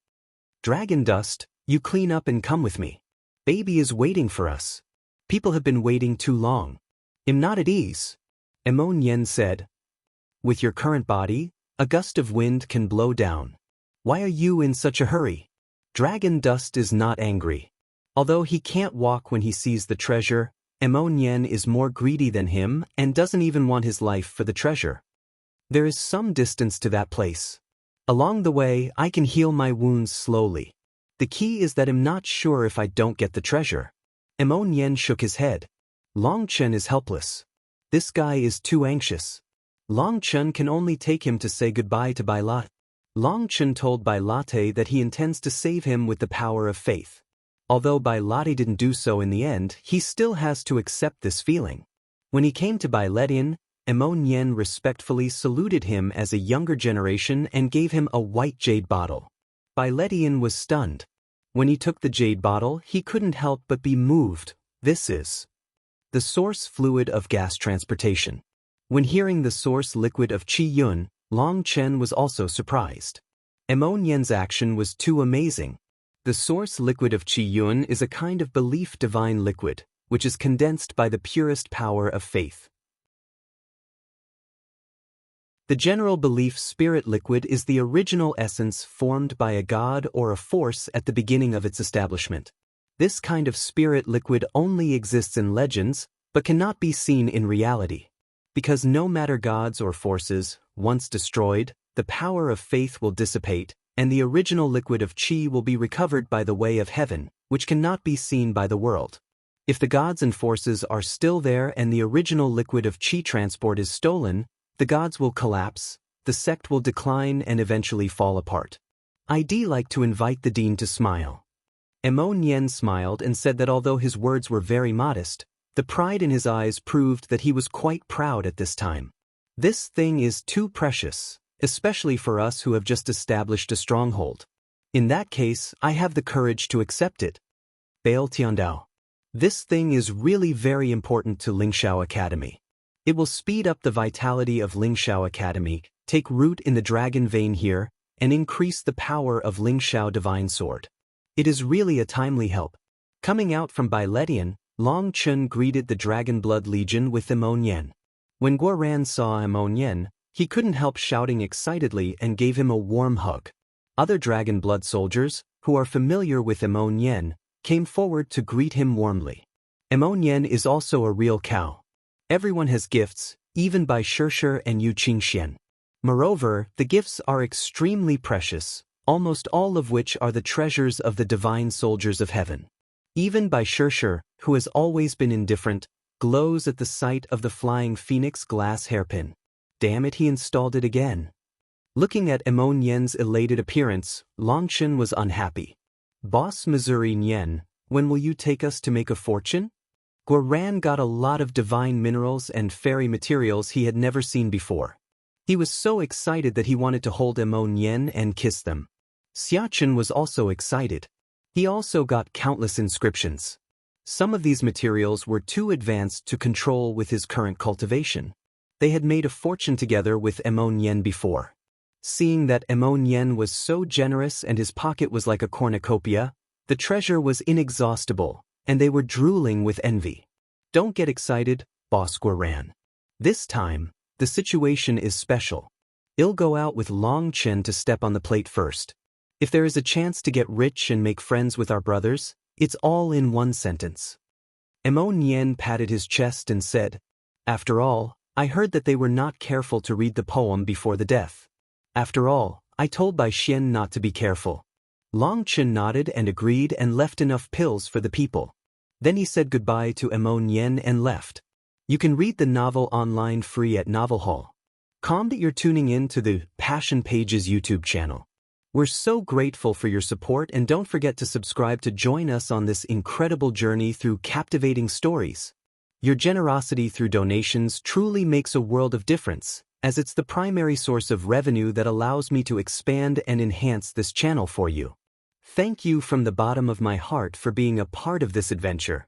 Dragon Dust, you clean up and come with me. Baby is waiting for us. People have been waiting too long. I'm not at ease. Emon Yen said. With your current body, a gust of wind can blow down. Why are you in such a hurry? Dragon Dust is not angry. Although he can't walk when he sees the treasure, Emon Yen is more greedy than him and doesn't even want his life for the treasure. There is some distance to that place. Along the way, I can heal my wounds slowly. The key is that I'm not sure if I don't get the treasure. Emon Yen shook his head. Long Chen is helpless. This guy is too anxious. Long Chen can only take him to say goodbye to Bai Latte. Long Chen told Bai Latte that he intends to save him with the power of faith. Although Bai Latte didn't do so in the end, he still has to accept this feeling. When he came to Bai Letian, Emon Yen respectfully saluted him as a younger generation and gave him a white jade bottle. Bai Letian was stunned. When he took the jade bottle, he couldn't help but be moved. This is the source fluid of gas transportation. When hearing the source liquid of Qi Yun, Long Chen was also surprised. Emon Yen's action was too amazing. The source liquid of Qi Yun is a kind of belief divine liquid, which is condensed by the purest power of faith. The general belief spirit liquid is the original essence formed by a god or a force at the beginning of its establishment. This kind of spirit liquid only exists in legends, but cannot be seen in reality. Because no matter gods or forces, once destroyed, the power of faith will dissipate, and the original liquid of Qi will be recovered by the way of heaven, which cannot be seen by the world. If the gods and forces are still there and the original liquid of Qi transport is stolen, the gods will collapse, the sect will decline and eventually fall apart. I'd like to invite the dean to smile. Emon Yen smiled and said that although his words were very modest, the pride in his eyes proved that he was quite proud at this time. This thing is too precious, especially for us who have just established a stronghold. In that case, I have the courage to accept it. Bail Tiandao. This thing is really very important to Lingshao Academy. It will speed up the vitality of Lingshao Academy, take root in the dragon vein here, and increase the power of Lingshao Divine Sword. It is really a timely help. Coming out from Bai Letian, Long Chen greeted the Dragon Blood Legion with Emon Yen. When Guoran saw Emon Yen, he couldn't help shouting excitedly and gave him a warm hug. Other Dragon Blood soldiers, who are familiar with Emon Yen, came forward to greet him warmly. Emon Yen is also a real cow. Everyone has gifts, even by Shishir and Yu Qingxian. Moreover, the gifts are extremely precious, almost all of which are the treasures of the divine soldiers of heaven. Even by Shishir, who has always been indifferent, glows at the sight of the flying phoenix glass hairpin. Damn it, he installed it again. Looking at Emon Yen's elated appearance, Long Chen was unhappy. Boss Missouri Yen, when will you take us to make a fortune? Guoran got a lot of divine minerals and fairy materials he had never seen before. He was so excited that he wanted to hold Emon Yen and kiss them. Xiachen was also excited. He also got countless inscriptions. Some of these materials were too advanced to control with his current cultivation. They had made a fortune together with Emon Yen before. Seeing that Emon Yen was so generous and his pocket was like a cornucopia, the treasure was inexhaustible, and they were drooling with envy. Don't get excited, Boss Guoran. This time, the situation is special. I'll go out with Long Chen to step on the plate first. If there is a chance to get rich and make friends with our brothers, it's all in one sentence. Emon Yen patted his chest and said, After all, I heard that they were not careful to read the poem before the death. After all, I told Bai Xian not to be careful. Long Chen nodded and agreed and left enough pills for the people. Then he said goodbye to Emon Yen and left. You can read the novel online free at Novel Hall. Calm that you're tuning in to the Passion Pages YouTube channel. We're so grateful for your support, and don't forget to subscribe to join us on this incredible journey through captivating stories. Your generosity through donations truly makes a world of difference, as it's the primary source of revenue that allows me to expand and enhance this channel for you. Thank you from the bottom of my heart for being a part of this adventure.